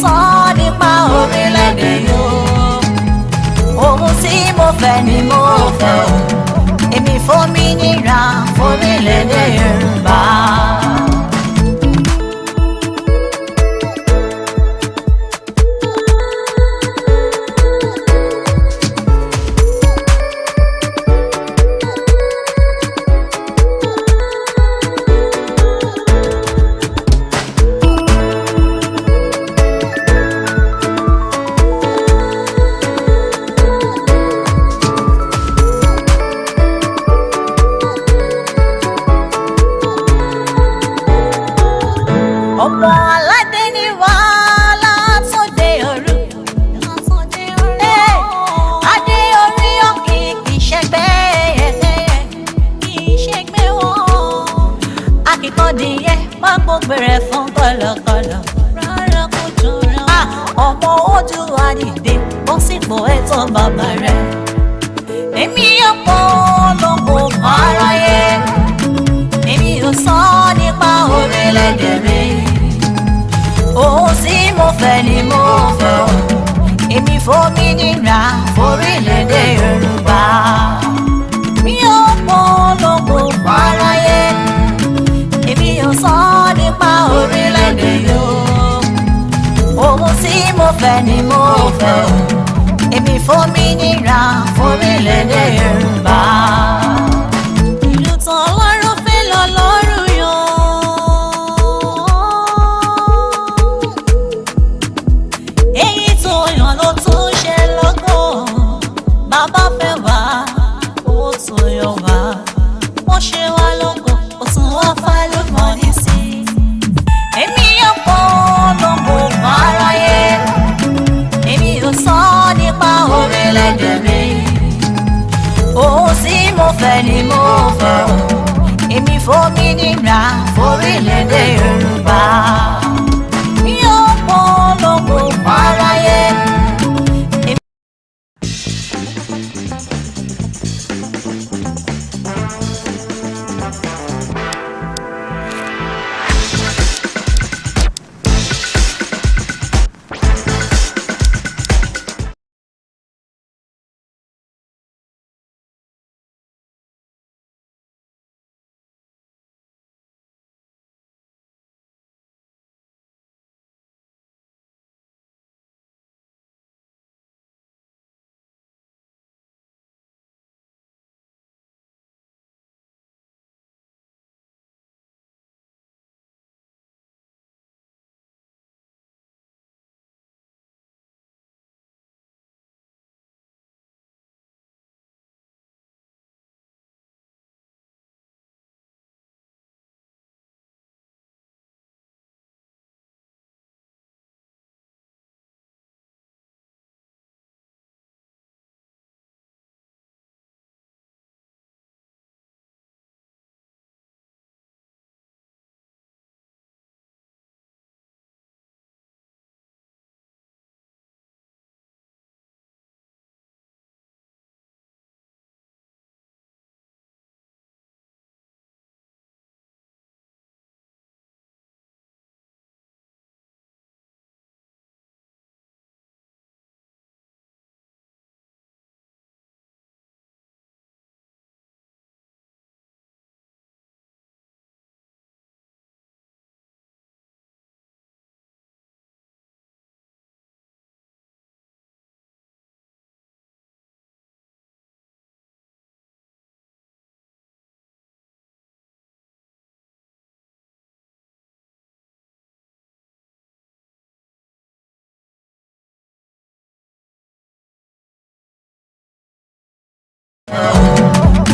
sọ nípa orílẹ̀-èdè yóò. Ohun tí mo fẹ́ ni mo fẹ́ o. Èmi fòmìnira fórílẹ̀-èdè Yorùbá. Ọba aládé ni wá látòde ọ̀run. Adé orí òkè kì í ṣẹgbẹ́ wọn. Akíkandìyẹ má gbógbé rẹ̀ fún kọ̀lọ̀kọ̀lọ̀. Rárá kò jọra. Ọmọ Oòduà dìde bọ́ sípò ẹ̀tọ́ bàbá rẹ̀. Èmi ọ̀pọ̀ lọ́pọ̀ fáráyé. Èmi ò sọ nípa orílẹ̀-èdè mi. Ohun tí mo fẹ́ ni mo fẹ́ o. Èmi fòmìnira fórílẹ̀-èdè Yorùbá. Mi ò polongo fáráyé. Èmi ò sọ nípa orílẹ̀-èdè yóò. Ohun tí mo fẹ́ ni mo fẹ́ o. Èmi fòmìnira fórílẹ̀-èdè Yorùbá. Ìlú tán lọ́rùn fẹ́ lọ lọ́rùn yọ. Èyí tó yàn ló tún ṣe lọ́gàn. Bàbá fẹ́ wá, ó tó yọ wá. Wọ́n ṣe wá lọ́gàn, ó tún wá fálùmọ́ ní sí. Èmi ọ̀pọ̀ lọ́gbọ̀ fáráyé. Èmi ò sọ nípa orílẹ̀-èdè mi. Ohun tí mo fẹ́ ni mo fẹ́ o. Èmi fòmìnira fórílẹ̀-èdè Yorùbá. Mi ò polongo fáráyé.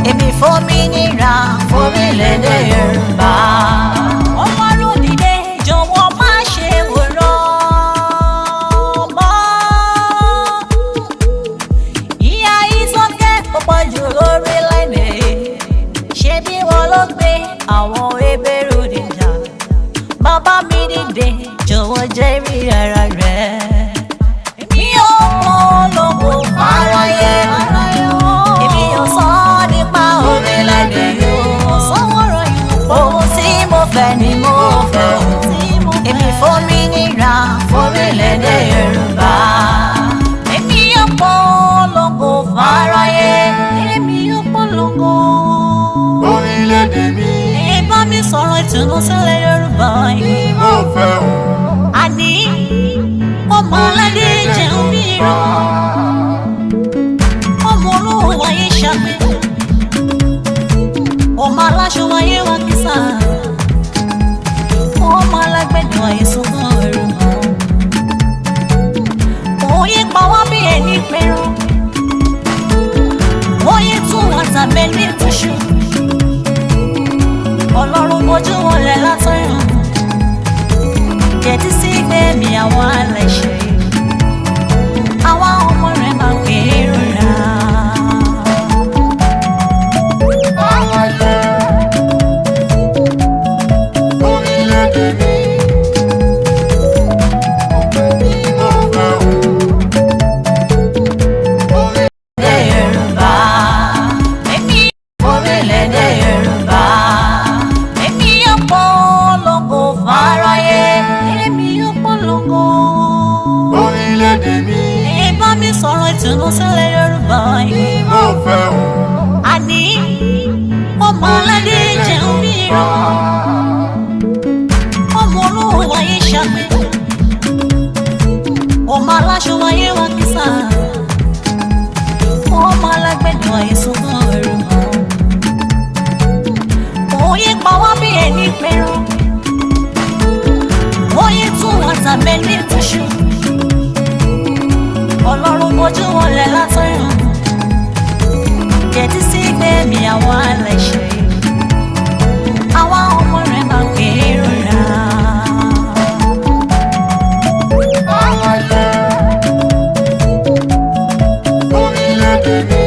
Èmi fòmìnira fórílẹ̀-èdè Yorùbá. Ọmọ Olódìdé jọ̀wọ́ má ṣe wòran mọ́. Ìyà ìsọ̀kẹ́ ó pọ̀ jù lórílẹ̀-èdè. Ṣé bí wọ́n ló gbé àwọn ebèrú dìjà? Bàbá mi dìde jọ̀wọ́ jẹ́rìí ara rẹ̀. Èmi ò polongo fáráyé. Èmi ò sọ nípa orílẹ̀-èdè yóò. Sọ́wọ́rọ̀ yóò ìtùnú sílẹ̀ Yorùbá yìí. Mo fẹ́ o. Àní ọmọ aládé jẹun bí irọ́. Ọmọ olówó wáyé ṣàgbé. Ọmọ aláṣọ wáyé wá kísà. Ọmọ alágbẹ̀dẹ wáyé sunkún ẹrù mọ́. Òye pa wá bí ẹni pẹ̀rọ. Òye tún wá tàbẹ́ ní ìtúṣu. Ọlọ́run bojú wọlé látọ̀run. Jẹ̀dí sí gbẹ̀mí àwọn aláìṣẹ̀. Àwọn ọmọ rẹ̀ máa gbé rọra. Orílẹ̀-èdè mi. Ọpẹ́ ni mo fẹ́ o. Orílẹ̀-èdè Yorùbá. Èmi orílẹ̀-èdè Yorùbá. Èmi yóò polongo fáráyé. Èmi yóò polongo. Orílẹ̀-èdè mi. Ẹ bá mi sọ̀rọ̀ ìtùnú sílẹ̀ Yorùbá yìí. Mo fẹ́ o. Àní ọmọ aládé jẹun bí irọ́. Ọmọ olówó wáyé ṣàgbé. Ọmọ aláṣọ wáyé wá kísà. Ọmọ alágbẹ̀dẹ wáyé sunkún ẹrù mọ́. Òye pa wá bí ẹni pẹ̀rọ. Òye tún wá tàbẹ́ ní ìtúṣu. Ọlọ́run bojú wọlé látọ̀run. Jẹ̀dí sí gbẹ̀mí àwọn aláìṣẹ̀. Àwọn ọmọ rẹ̀ máa gbé rọra. Orílẹ̀-èdè mi.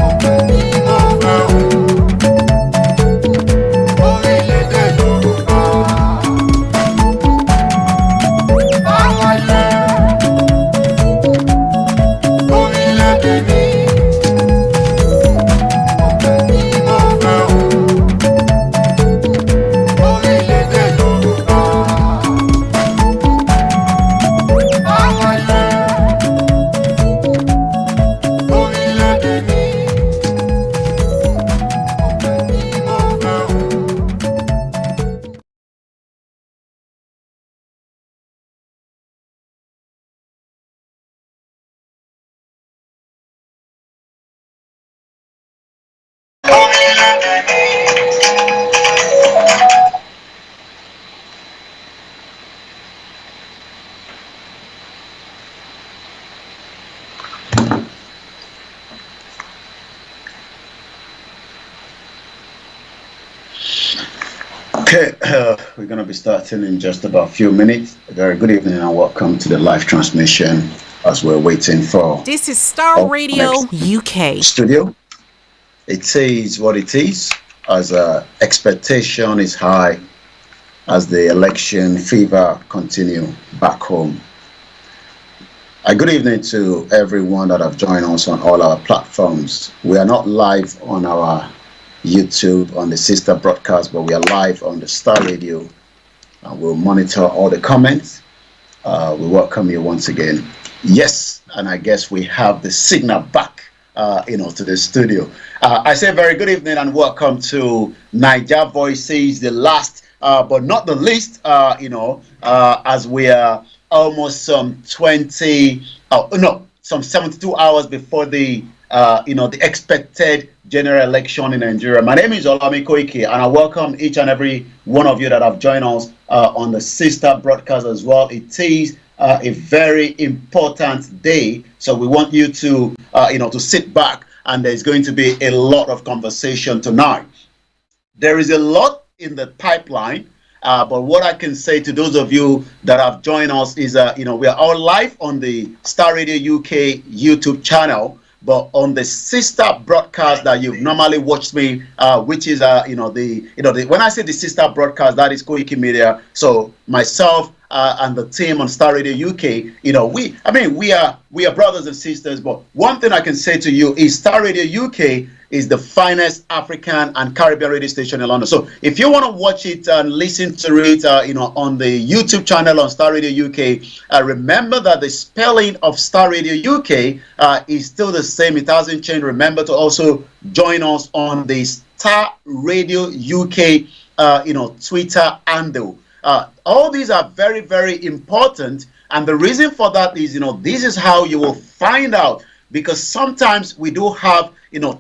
Ọpẹ́ ni mo fẹ́ o. Orílẹ̀-èdè Yorùbá. Orílẹ̀-èdè mi. Ọpẹ́ ni mo fẹ́ o. Orílẹ̀-èdè Yorùbá. Orílẹ̀-èdè mi. Ọpẹ́ ni mo fẹ́ o. Okay, we're going to be starting in just about a few minutes. A very good evening and welcome to the live transmission as we're waiting for This is Star Radio UK. studio. It is what it is as expectation is high as the election fever continue back home. A good evening to everyone that have joined us on all our platforms. We are not live on our YouTube on the sister broadcast, but we are live on the Star Radio, and we'll monitor all the comments. We welcome you once again. Yes, and I guess we have the signal back, to the studio. I say very good evening and welcome to Niger Voices, the last, but not the least, as we are almost some 72 hours before the expected general election in Nigeria. My name is Olayomi Koiki, and I welcome each and every one of you that have joined us on the sister broadcast as well. It is a very important day, so we want you to, to sit back, and there's going to be a lot of conversation tonight. There is a lot in the pipeline. But what I can say to those of you that have joined us is, we are all live on the Star Radio UK YouTube channel, but on the sister broadcast that you've normally watched me, which is, when I say the sister broadcast, that is Koiki Media. So myself and the team on Star Radio UK, we are brothers and sisters. But one thing I can say to you is Star Radio UK is the finest African and Caribbean radio station in London. So if you want to watch it and listen to it, on the YouTube channel on Star Radio UK, remember that the spelling of Star Radio UK is still the same. It hasn't changed. Remember to also join us on the Star Radio UK, Twitter handle. All these are very, very important. And the reason for that is, this is how you will find out, because sometimes we do have,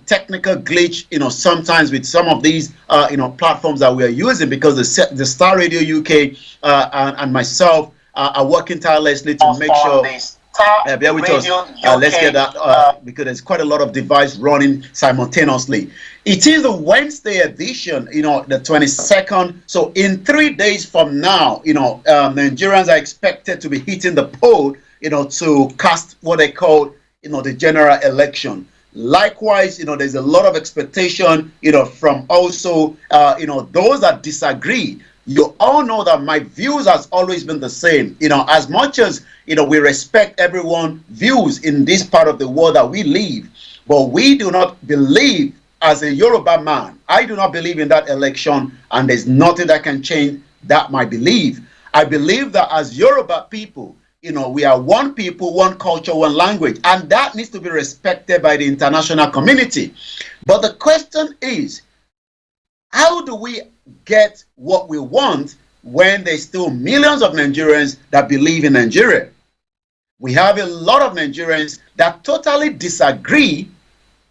technical glitch, sometimes with some of these, platforms that we are using, because the Star Radio UK and myself are working tirelessly to make sure. Bear with us. Let's get that because there's quite a lot of device running simultaneously. It is the Wednesday edition, the 22nd. So in 3 days from now, Nigerians are expected to be hitting the poll, to cast what they call, the general election. Likewise, there's a lot of expectation, from also, those that disagree. You all know that my views has always been the same. As much as, we respect everyone's views in this part of the world that we live, but we do not believe, as a Yoruba man, I do not believe in that election, and there's nothing that can change that my belief. I believe that as Yoruba people, we are one people, one culture, one language, and that needs to be respected by the international community. But the question is, how do we get what we want when there's still millions of Nigerians that believe in Nigeria? We have a lot of Nigerians that totally disagree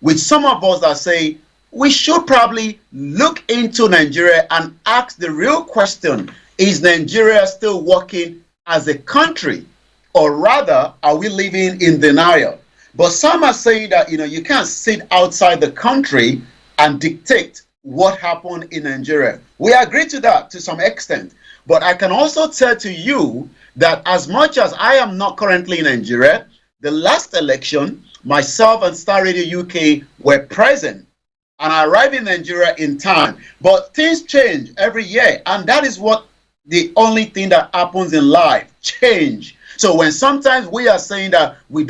with some of us that say we should probably look into Nigeria and ask the real question: is Nigeria still working as a country, or rather are we living in denial? But some are saying that you can't sit outside the country and dictate what happened in Nigeria. We agree to that to some extent, but I can also tell to you that as much as I am not currently in Nigeria, the last election, myself and Star Radio UK were present, and I arrived in Nigeria in time. But things change every year, and that is what the only thing that happens in life, change. So when sometimes we are saying that we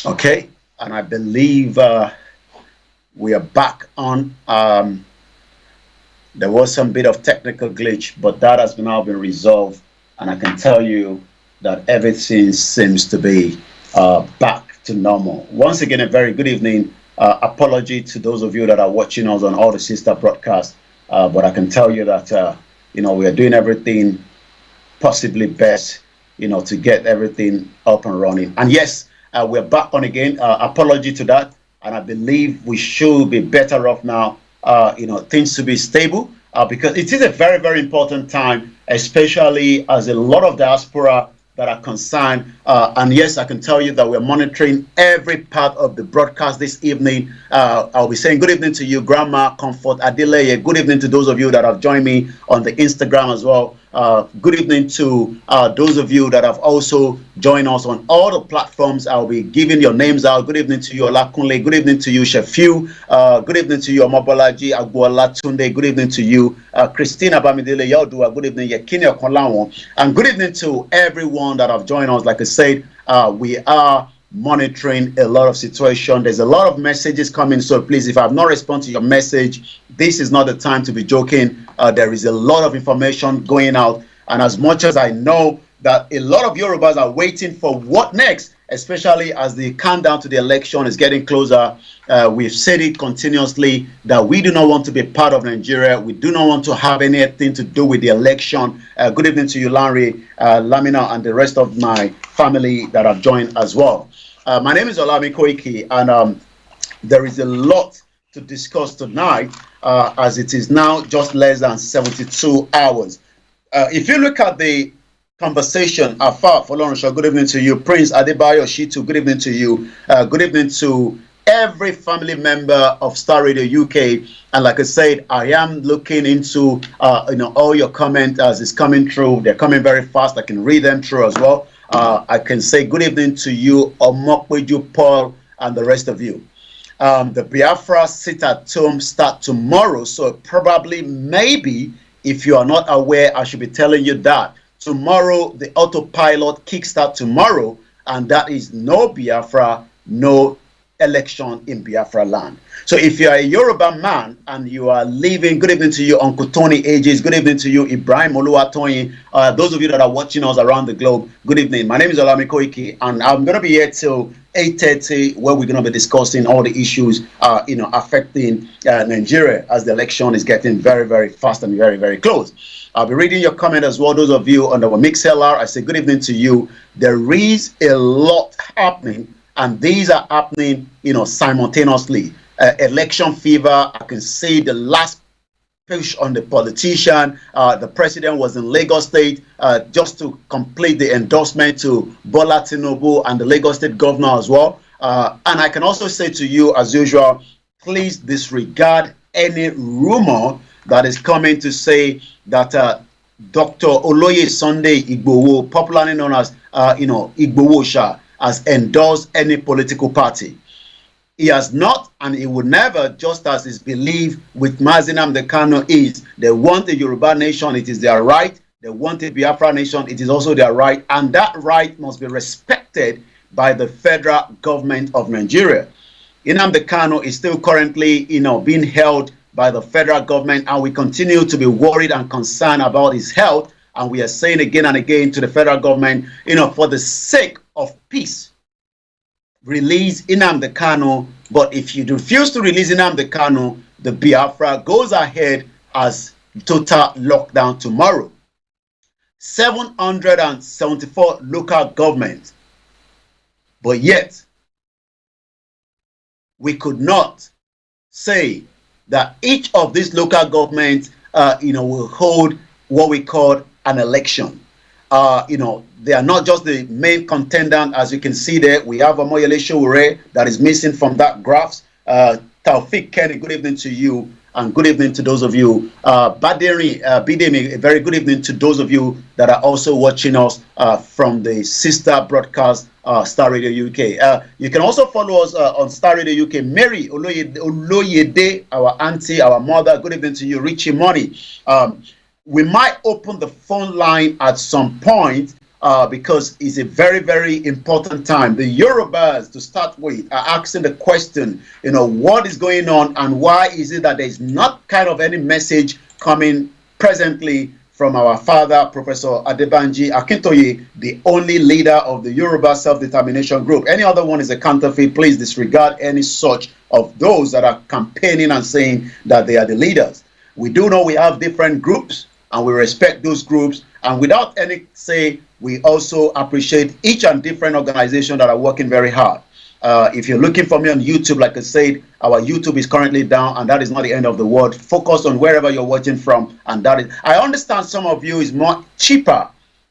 okay, and I believe we are back on. There was some bit of technical glitch, but that has now been resolved, and I can tell you that everything seems to be back to normal. Once again, a very good evening. Apology to those of you that are watching us on all the sister broadcasts, but I can tell you that we are doing everything possibly best, to get everything up and running. And yes, we're back on again. Apology to that, and I believe we should be better off now. Things to be stable, because it is a very, very important time, especially as a lot of diaspora that are concerned. And yes, I can tell you that we're monitoring every part of the broadcast this evening. I'll be saying good evening to you, Grandma Comfort Adeleye. Good evening to those of you that have joined me on the Instagram as well. Good evening to those of you that have also joined us on all the platforms. I'll be giving your names out. Good evening to you, Olakunle. Good evening to you, Shefiu. Good evening to you, Omobolaji Agbola Tunde. Good evening to you, Christina Bamidele Yodua. Good evening, Yekini Okonlawon. And good evening to everyone that have joined us. Like I said, we are monitoring a lot of situation. There's a lot of messages coming, so please, if I have not responded to your message, this is not the time to be joking. There is a lot of information going out, and as much as I know that a lot of Yorubas are waiting for what next, especially as the countdown to the election is getting closer. We've said it continuously that we do not want to be part of Nigeria. We do not want to have anything to do with the election. Good evening to you, Larry, Lamina, and the rest of my family that have joined as well. My name is Olayomi Koiki, and there is a lot to discuss tonight, as it is now just less than 72 hours. If you look at the conversation, Afar Folorunsho, good evening to you. Prince Adebayo Shitu, good evening to you. Good evening to every family member of Star Radio UK. And like I said, I am looking into all your comments as it's coming through. They're coming very fast. I can read them through as well. I can say good evening to you, Omokweju Paul, and the rest of you. The Biafra sit at home start tomorrow, so probably, maybe, if you are not aware, I should be telling you that tomorrow the autopilot kickstart tomorrow, and that is no Biafra, no election in Biafra land. So if you are a Yoruba man and you are living, good evening to you, Uncle Tony Ages, good evening to you, Ibrahim Oluwatoyin, those of you that are watching us around the globe, good evening. My name is Olayomi Koiki, and I'm going to be here till 8:30, where we're going to be discussing all the issues, affecting Nigeria, as the election is getting very, very fast and very, very close. I'll be reading your comment as well. Those of you on the MixLR, I say good evening to you. There is a lot happening, and these are happening, simultaneously. Election fever. I can see the last push on the politician. The president was in Lagos State just to complete the endorsement to Bola Tinubu and the Lagos State governor as well. And I can also say to you, as usual, please disregard any rumor that is coming to say that Dr. Oloye Sunday Igboho, popularly known as Igboho Sha, has endorsed any political party. He has not, and he would never, just as his belief with Mazi Nnamdi Kanu is. They want a Yoruba nation, it is their right. They want a Biafra nation, it is also their right. And that right must be respected by the federal government of Nigeria. Nnamdi Kanu is still currently, being held by the federal government, and we continue to be worried and concerned about his health. And we are saying again and again to the federal government, for the sake of peace, release Nnamdi Kanu. But if you refuse to release Nnamdi Kanu, the Biafra goes ahead as total lockdown tomorrow. 774 local governments, but yet we could not say that each of these local governments, will hold what we call an election. They are not just the main contender, as you can see there. We have Omoyele Sowore that is missing from that graphs. Taufik Kenny, good evening to you, and good evening to those of you. Baderi Bidemi, a very good evening to those of you that are also watching us from the sister broadcast, Star Radio UK. You can also follow us on Star Radio UK. Mary Oloyede, our auntie, our mother, good evening to you. Richie Money. We might open the phone line at some point because it's a very, very important time. The Yorubas, to start with, are asking the question, what is going on and why is it that there is not kind of any message coming presently from our father, Professor Adebanji Akintoye, the only leader of the Yoruba Self-Determination Group. Any other one is a counterfeit. Please disregard any such of those that are campaigning and saying that they are the leaders. We do know we have different groups, and we respect those groups, and without any say, we also appreciate each and different organization that are working very hard. If you're looking for me on YouTube, like I said, our YouTube is currently down, and that is not the end of the world. Focus on wherever you're watching from, and that is, I understand some of you is more cheaper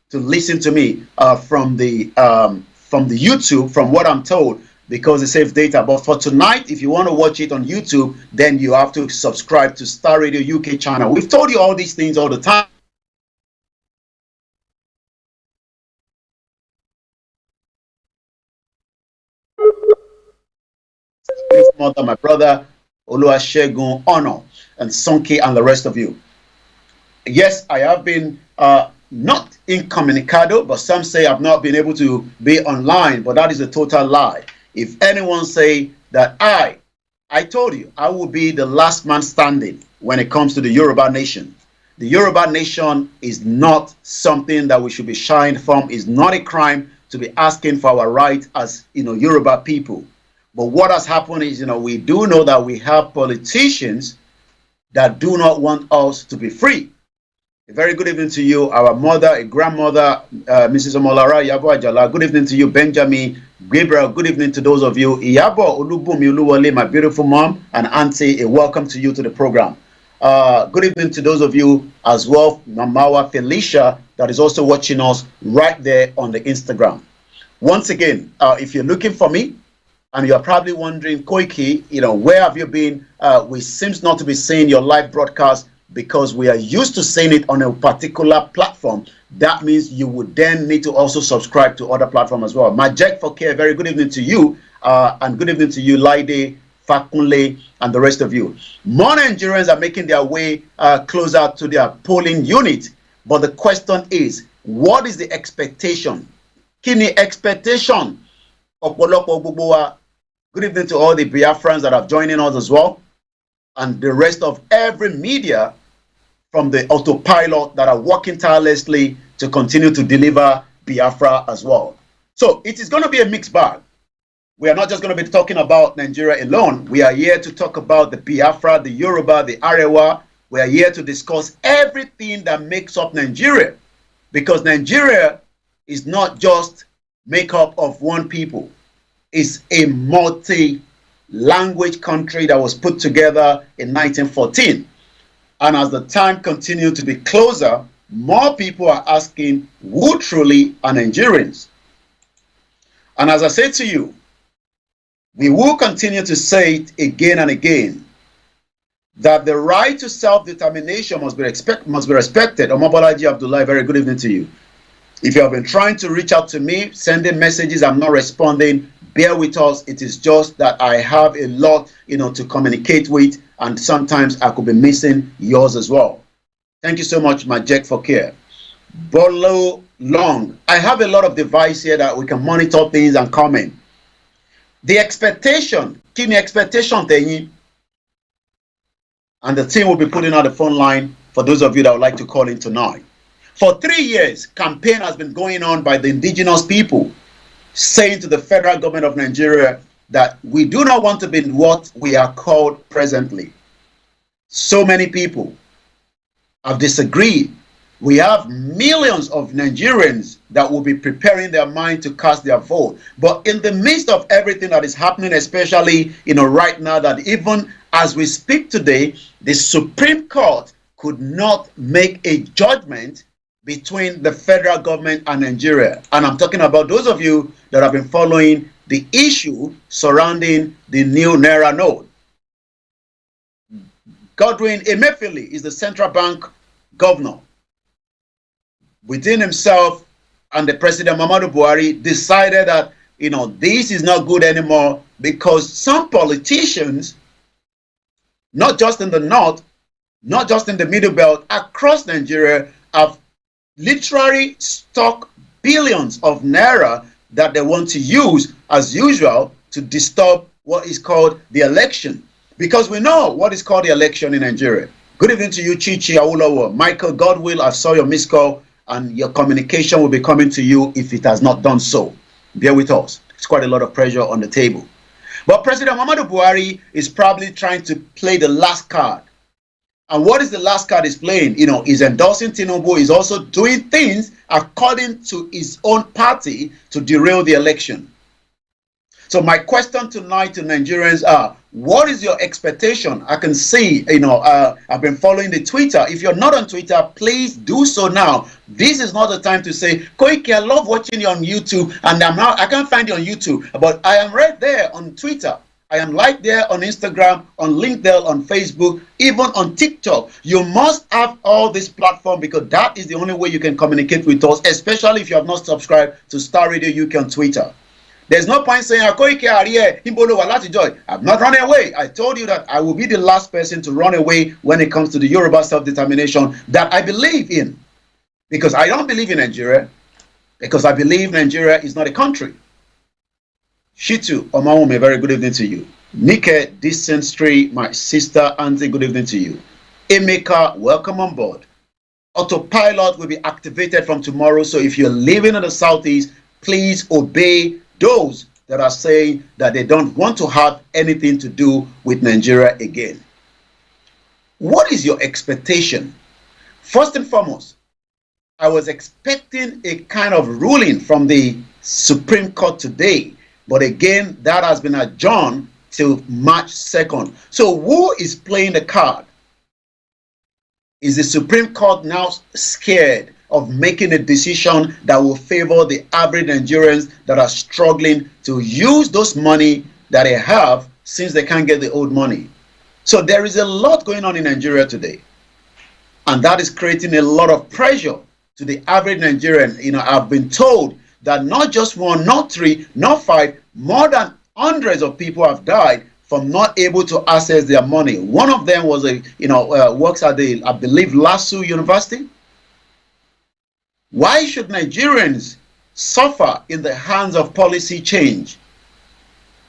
to listen to me from the YouTube, from what I'm told, because it saves data. But for tonight, if you want to watch it on YouTube, then you have to subscribe to Star Radio UK channel. We've told you all these things all the time. Mother, my brother, Oluwasegun, Honor, and Sonke, and the rest of you. Yes, I have been not incommunicado, but some say I've not been able to be online, but that is a total lie. If anyone say that I told you, I will be the last man standing when it comes to the Yoruba nation. The Yoruba nation is not something that we should be shying from. It's not a crime to be asking for our right as, Yoruba people. But what has happened is, we do know that we have politicians that do not want us to be free. A very good evening to you, our mother, a grandmother, Mrs. Omolara Iyabo Ajala. Good evening to you, Benjamin Gabriel. Good evening to those of you. Iyabo Olubumi Oluwole, my beautiful mom and auntie, a welcome to you to the program. Good evening to those of you as well, Mamawa Felicia, that is also watching us right there on the Instagram. Once again, if you're looking for me, and you're probably wondering, Koiki, where have you been? We seems not to be seeing your live broadcast because we are used to seeing it on a particular platform. That means you would then need to also subscribe to other platforms as well. Majek Fokir, very good evening to you, and good evening to you, Laide, Fakunle, and the rest of you. More Nigerians are making their way closer to their polling unit, but the question is, what is the expectation? Kini expectation? Good evening to all the Biafrans that are joining us as well, and the rest of every media from the autopilot that are working tirelessly to continue to deliver Biafra as well. So it is going to be a mixed bag. We are not just going to be talking about Nigeria alone. We are here to talk about the Biafra, the Yoruba, the Arewa. We are here to discuss everything that makes up Nigeria, because Nigeria is not just made up of one people. It's a multi-language country that was put together in 1914. And as the time continued to be closer, more people are asking who truly are Nigerians. And as I say to you, we will continue to say it again and again, that the right to self-determination must be respected. Omobolaji Abdullah, very good evening to you. If you have been trying to reach out to me, sending messages, I'm not responding, bear with us. It is just that I have a lot, to communicate with, and sometimes I could be missing yours as well. Thank you so much, Majek Fokir. Bolo Long. I have a lot of devices here that we can monitor things and comment. The expectation, give me expectation, Tenyi. And the team will be putting out the phone line for those of you that would like to call in tonight. For 3 years, campaign has been going on by the indigenous people, saying to the federal government of Nigeria that we do not want to be what we are called presently. So many people have disagreed. We have millions of Nigerians that will be preparing their mind to cast their vote. But in the midst of everything that is happening, especially, right now, that even as we speak today, the Supreme Court could not make a judgment between the federal government and Nigeria. And I'm talking about those of you that have been following the issue surrounding the new Naira note. Godwin Emefiele is the central bank governor. Within himself and the President Muhammadu Buhari decided that, this is not good anymore, because some politicians, not just in the north, not just in the middle belt, across Nigeria, have literally stuck billions of naira that they want to use as usual to disturb what is called the election. Because we know what is called the election in Nigeria. Good evening to you, Chichi Awolowo. Michael Godwill, I saw your missed call, and your communication will be coming to you if it has not done so. Bear with us. It's quite a lot of pressure on the table. But President Muhammadu Buhari is probably trying to play the last card. And what is the last card he's playing? He's endorsing Tinubu. He's also doing things according to his own party to derail the election. So my question tonight to Nigerians are, what is your expectation? I can see, I've been following the Twitter. If you're not on Twitter, please do so now. This is not the time to say, Koiki, I love watching you on YouTube, and I can't find you on YouTube, but I am right there on Twitter. I am right there on Instagram, on LinkedIn, on Facebook, even on TikTok. You must have all this platform because that is the only way you can communicate with us, especially if you have not subscribed to Star Radio UK on Twitter. There's no point saying, I'm not running away. I told you that I will be the last person to run away when it comes to the Yoruba self-determination that I believe in. Because I don't believe in Nigeria, because I believe Nigeria is not a country. Shitu Omawome, very good evening to you. Nike Decent Street, my sister Auntie, good evening to you. Emeka, welcome on board. Autopilot will be activated from tomorrow, so if you're living in the southeast, please obey those that are saying that they don't want to have anything to do with Nigeria again. What is your expectation? First and foremost, I was expecting a kind of ruling from the Supreme Court today. But again, that has been adjourned till March 2nd. So who is playing the card? Is the Supreme Court now scared of making a decision that will favor the average Nigerians that are struggling to use those money that they have since they can't get the old money? So there is a lot going on in Nigeria today. And that is creating a lot of pressure to the average Nigerian. I've been told that not just one, not three, not five, more than hundreds of people have died from not able to access their money. One of them was works at the, I believe, LASU University. Why should Nigerians suffer in the hands of policy change?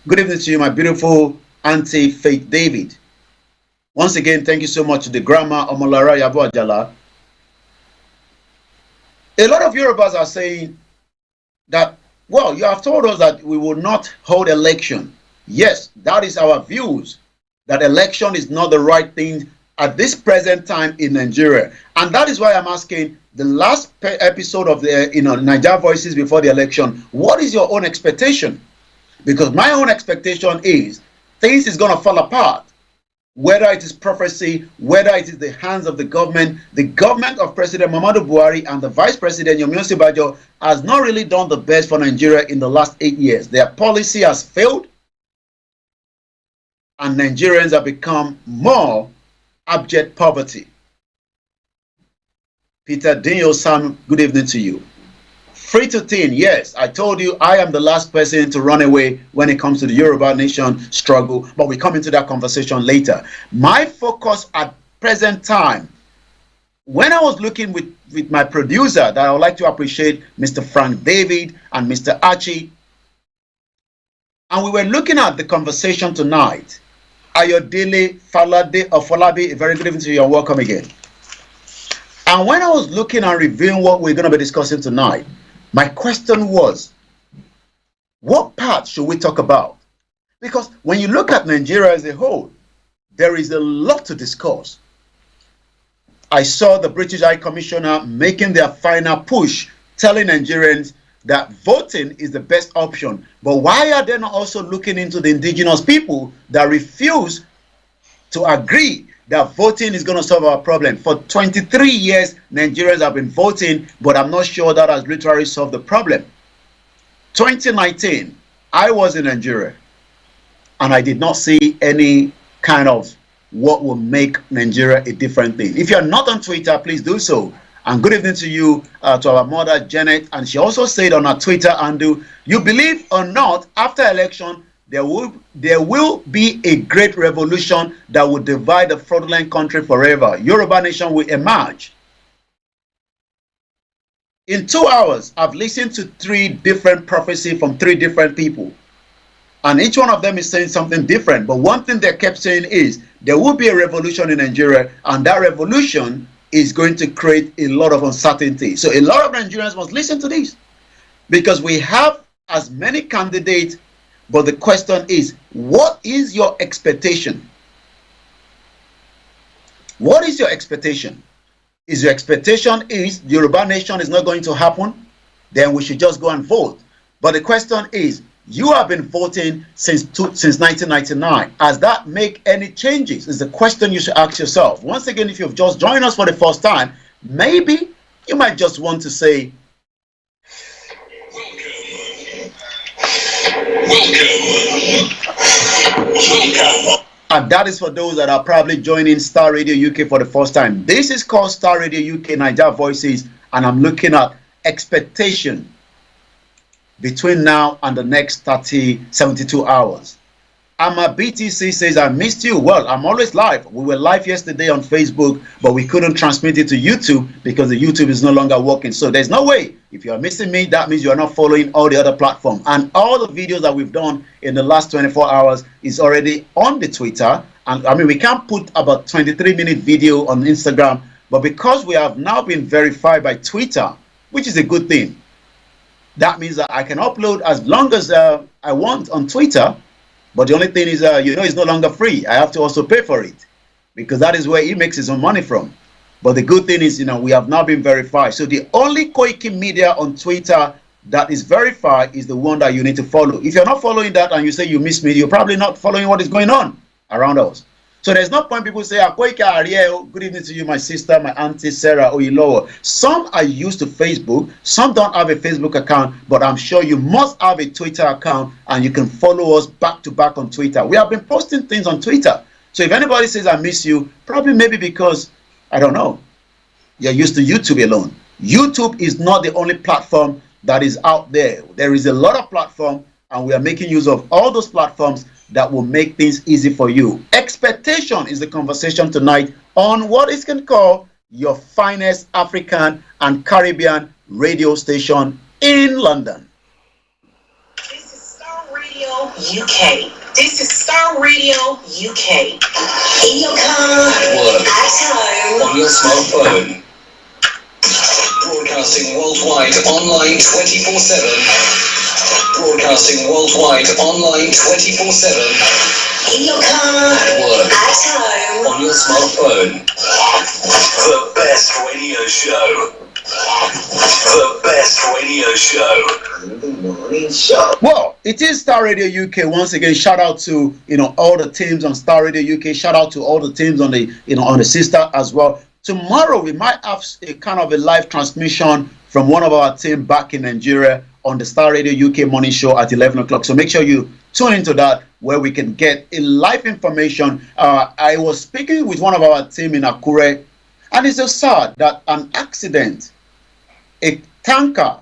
Good evening to you, my beautiful Auntie Faith David. Once again, thank you so much to the Grandma Omolara Yabo Ajala. A lot of Yorubas are saying that, well, you have told us that we will not hold election. Yes, that is our views, that election is not the right thing at this present time in Nigeria. And that is why I'm asking the last episode of the Niger Voices before the election, what is your own expectation? Because my own expectation is things is going to fall apart. Whether it is prophecy, whether it is the hands of the government of President Muhammadu Buhari and the Vice President Yomi Osibajo has not really done the best for Nigeria in the last 8 years. Their policy has failed, and Nigerians have become more abject poverty. Peter Dinyo Sam, good evening to you. Free to thin, yes, I told you I am the last person to run away when it comes to the Yoruba nation struggle, but we come into that conversation later. My focus at present time, when I was looking with my producer, that I would like to appreciate Mr. Frank David and Mr. Archie, and we were looking at the conversation tonight. Ayodele Falabi, a very good evening to you and welcome again. And when I was looking and reviewing what we're going to be discussing tonight, my question was, what part should we talk about? Because when you look at Nigeria as a whole, there is a lot to discuss. I saw the British High Commissioner making their final push, telling Nigerians that voting is the best option. But why are they not also looking into the indigenous people that refuse to agree that voting is going to solve our problem? For 23 years, Nigerians have been voting, but I'm not sure that has literally solved the problem. 2019, I was in Nigeria, and I did not see any kind of what will make Nigeria a different thing. If you're not on Twitter, please do so. And good evening to you, to our mother, Janet. And she also said on her Twitter, Andu, you believe or not, after election, there will be a great revolution that will divide the fraudulent country forever. Yoruba nation will emerge. In 2 hours, I've listened to 3 different prophecies from 3 different people. And each one of them is saying something different. But one thing they kept saying is there will be a revolution in Nigeria, and that revolution is going to create a lot of uncertainty. So a lot of Nigerians must listen to this, because we have as many candidates. But the question is, what is your expectation? What is your expectation? Is your expectation is the Yoruba nation is not going to happen? Then we should just go and vote. But the question is, You have been voting since 1999. Has that make any changes? Is the question you should ask yourself. Once again, if you've just joined us for the first time, maybe you might just want to say, welcome. And that is for those that are probably joining Star Radio UK for the first time. This is called Star Radio UK Niger Voices, and I'm looking at expectation between now and the next 72 hours. Ama BTC says, I missed you. Well, I'm always live. We were live yesterday on Facebook, but we couldn't transmit it to YouTube because the YouTube is no longer working. So there's no way. If you are missing me, that means you are not following all the other platforms. And all the videos that we've done in the last 24 hours is already on the Twitter. And I mean, we can't put about 23-minute video on Instagram, but because we have now been verified by Twitter, which is a good thing, that means that I can upload as long as I want on Twitter. But the only thing is, it's no longer free. I have to also pay for it because that is where he makes his own money from. But the good thing is, we have now been verified. So the only Koiki Media on Twitter that is verified is the one that you need to follow. If you're not following that and you say you miss me, you're probably not following what is going on around us. So there's no point people say, Koiki Ariel, good evening to you, my sister, my auntie Sarah Oyilowo. Some are used to Facebook. Some don't have a Facebook account, but I'm sure you must have a Twitter account and you can follow us back to back on Twitter. We have been posting things on Twitter. So if anybody says I miss you, probably maybe because, I don't know, you're used to YouTube alone. YouTube is not the only platform that is out there. There is a lot of platforms, and we are making use of all those platforms that will make things easy for you. Expectation is the conversation tonight on what is can call your finest African and Caribbean radio station in London. This is Star Radio UK. This is Star Radio UK. In your car, at home, on your smartphone. Broadcasting worldwide, online 24/7. Broadcasting worldwide, online 24/7. in your car, at home, on your smartphone. The best radio show. The best radio show. The morning show. Well, it is Star Radio UK. Once again, shout out to all the teams on Star Radio UK. Shout out to all the teams on the on the sister as well. Tomorrow we might have a kind of a live transmission from one of our team back in Nigeria on the Star Radio UK morning show at 11 o'clock. So make sure you tune into that where we can get a live information. I was speaking with one of our team in Akure, and it's so sad that an accident, a tanker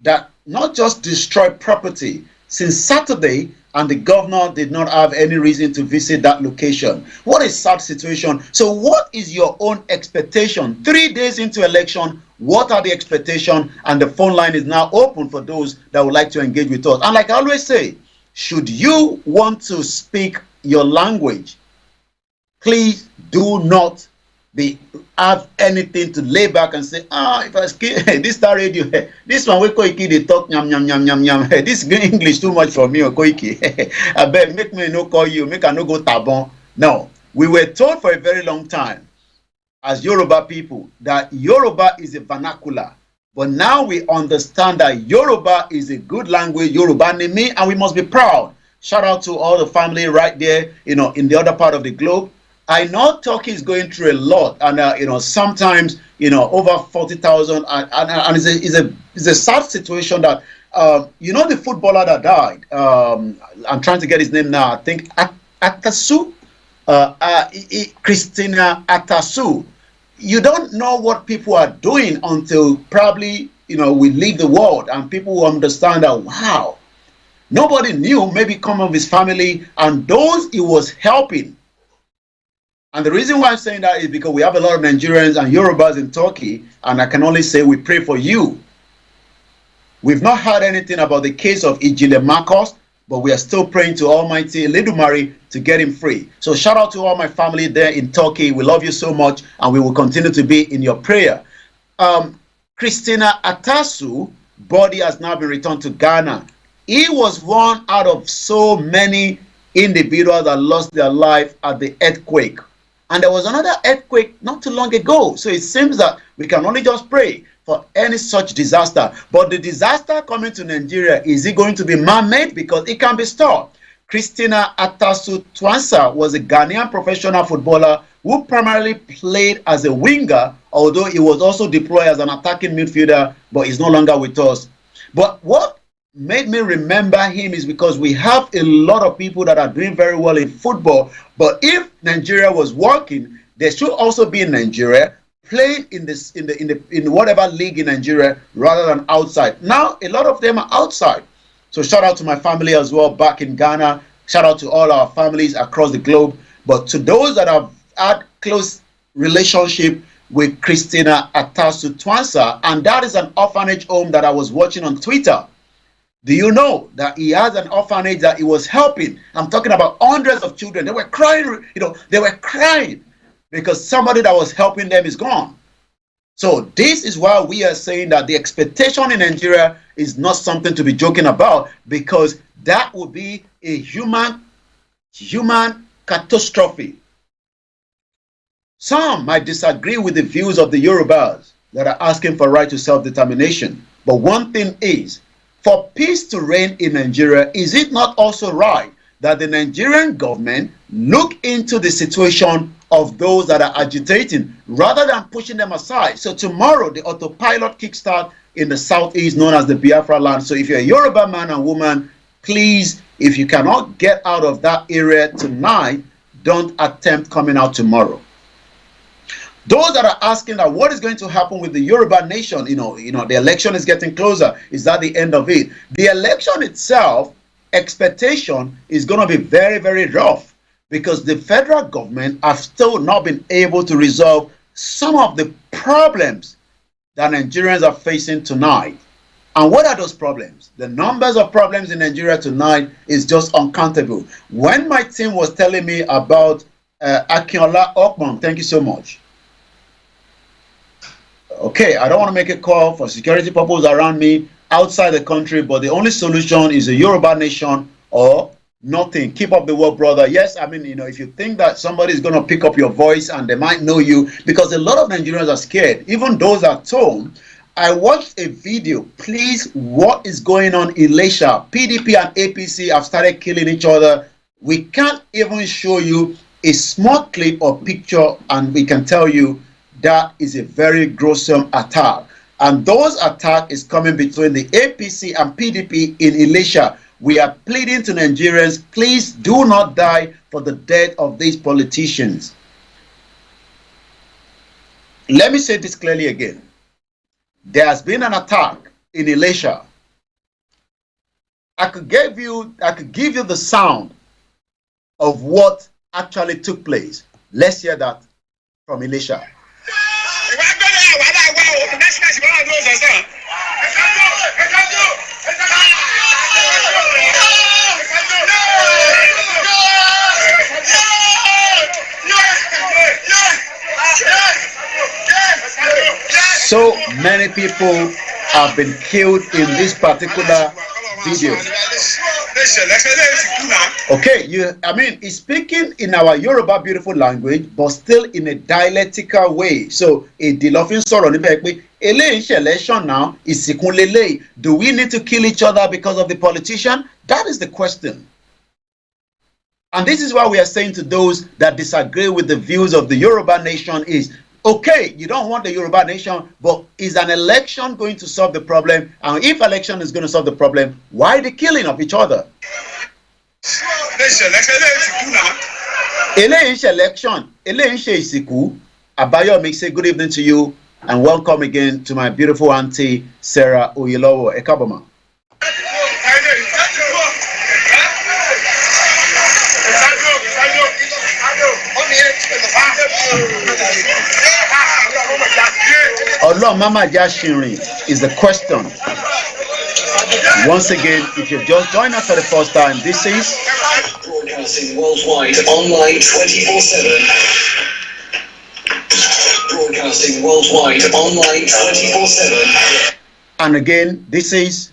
that not just destroyed property since Saturday, and the governor did not have any reason to visit that location. What a sad situation. So what is your own expectation? 3 days into election, what are the expectations? And the phone line is now open for those that would like to engage with us. And like I always say, should you want to speak your language, please do not have anything to lay back and say, if I skip this Star Radio, this one we Koiki they talk nyam nyam nyam nyam nyam. This English too much for me, Koiki. I beg, make me no call you, make I no go tabon. No, we were told for a very long time as Yoruba people that Yoruba is a vernacular, but now we understand that Yoruba is a good language, Yoruba name, and we must be proud. Shout out to all the family right there, in the other part of the globe. I know Turkey is going through a lot, and sometimes over 40,000, and it's a sad situation that the footballer that died. I'm trying to get his name now. I think Atasu, Christina Atasu. You don't know what people are doing until probably we leave the world, and people will understand that wow, nobody knew. Maybe come of his family and those he was helping. And the reason why I'm saying that is because we have a lot of Nigerians and Yorubas in Turkey, and I can only say we pray for you. We've not heard anything about the case of Ijile Marcos, but we are still praying to Almighty Eledumare to get him free. So shout out to all my family there in Turkey. We love you so much, and we will continue to be in your prayer. Christina Atasu body has now been returned to Ghana. He was one out of so many individuals that lost their life at the earthquake. And there was another earthquake not too long ago. So it seems that we can only just pray for any such disaster. But the disaster coming to Nigeria, is it going to be man-made? Because it can be stopped. Christina Atasu Twansa was a Ghanaian professional footballer who primarily played as a winger, although he was also deployed as an attacking midfielder, but he's no longer with us. But what made me remember him is because we have a lot of people that are doing very well in football, but if Nigeria was working, they should also be in Nigeria, playing in whatever league in Nigeria rather than outside. Now a lot of them are outside. So shout out to my family as well back in Ghana. Shout out to all our families across the globe. But to those that have had close relationship with Christina Atasu Twansa, and that is an orphanage home that I was watching on Twitter. Do you know that he has an orphanage that he was helping? I'm talking about hundreds of children. They were crying, they were crying because somebody that was helping them is gone. So this is why we are saying that the expectation in Nigeria is not something to be joking about, because that would be a human catastrophe. Some might disagree with the views of the Yorubas that are asking for right to self-determination. But one thing is, for peace to reign in Nigeria, is it not also right that the Nigerian government look into the situation of those that are agitating rather than pushing them aside? So tomorrow, the autopilot kickstart in the southeast known as the Biafra land. So if you're a Yoruba man and woman, please, if you cannot get out of that area tonight, don't attempt coming out tomorrow. Those that are asking that what is going to happen with the Yoruba nation, the election is getting closer. Is that the end of it? The election itself, expectation is going to be very, very rough, because the federal government have still not been able to resolve some of the problems that Nigerians are facing tonight. And what are those problems? The numbers of problems in Nigeria tonight is just uncountable. When my team was telling me about Akinola Okman, thank you so much. Okay, I don't want to make a call for security purposes around me outside the country, but the only solution is a Yoruba nation or nothing. Keep up the work, brother. Yes, I mean, if you think that somebody is going to pick up your voice and they might know you, because a lot of Nigerians are scared, even those at home. I watched a video. Please, what is going on in Elisha? PDP and APC have started killing each other. We can't even show you a small clip or picture, and we can tell you that is a very gruesome attack. And those attack is coming between the APC and PDP in Elisha. We are pleading to Nigerians, please do not die for the death of these politicians. Let me say this clearly again. There has been an attack in Elisha. I could give you the sound of what actually took place. Let's hear that from Elisha. So many people have been killed in this particular video. Okay, he's speaking in our Yoruba beautiful language, but still in a dialectical way. So, election now is do we need to kill each other because of the politician? That is the question. And this is why we are saying to those that disagree with the views of the Yoruba nation is, okay, you don't want the Yoruba nation, but is an election going to solve the problem? And if election is going to solve the problem, why the killing of each other? Election. Abayomi say good evening to you and welcome again to my beautiful auntie Sarah Oyelowo Ekaboma. Allah Mama Jashirin is the question. Once again, if you've just joined us for the first time, this is broadcasting worldwide online 24/7. Broadcasting worldwide online 24/7. And again, this is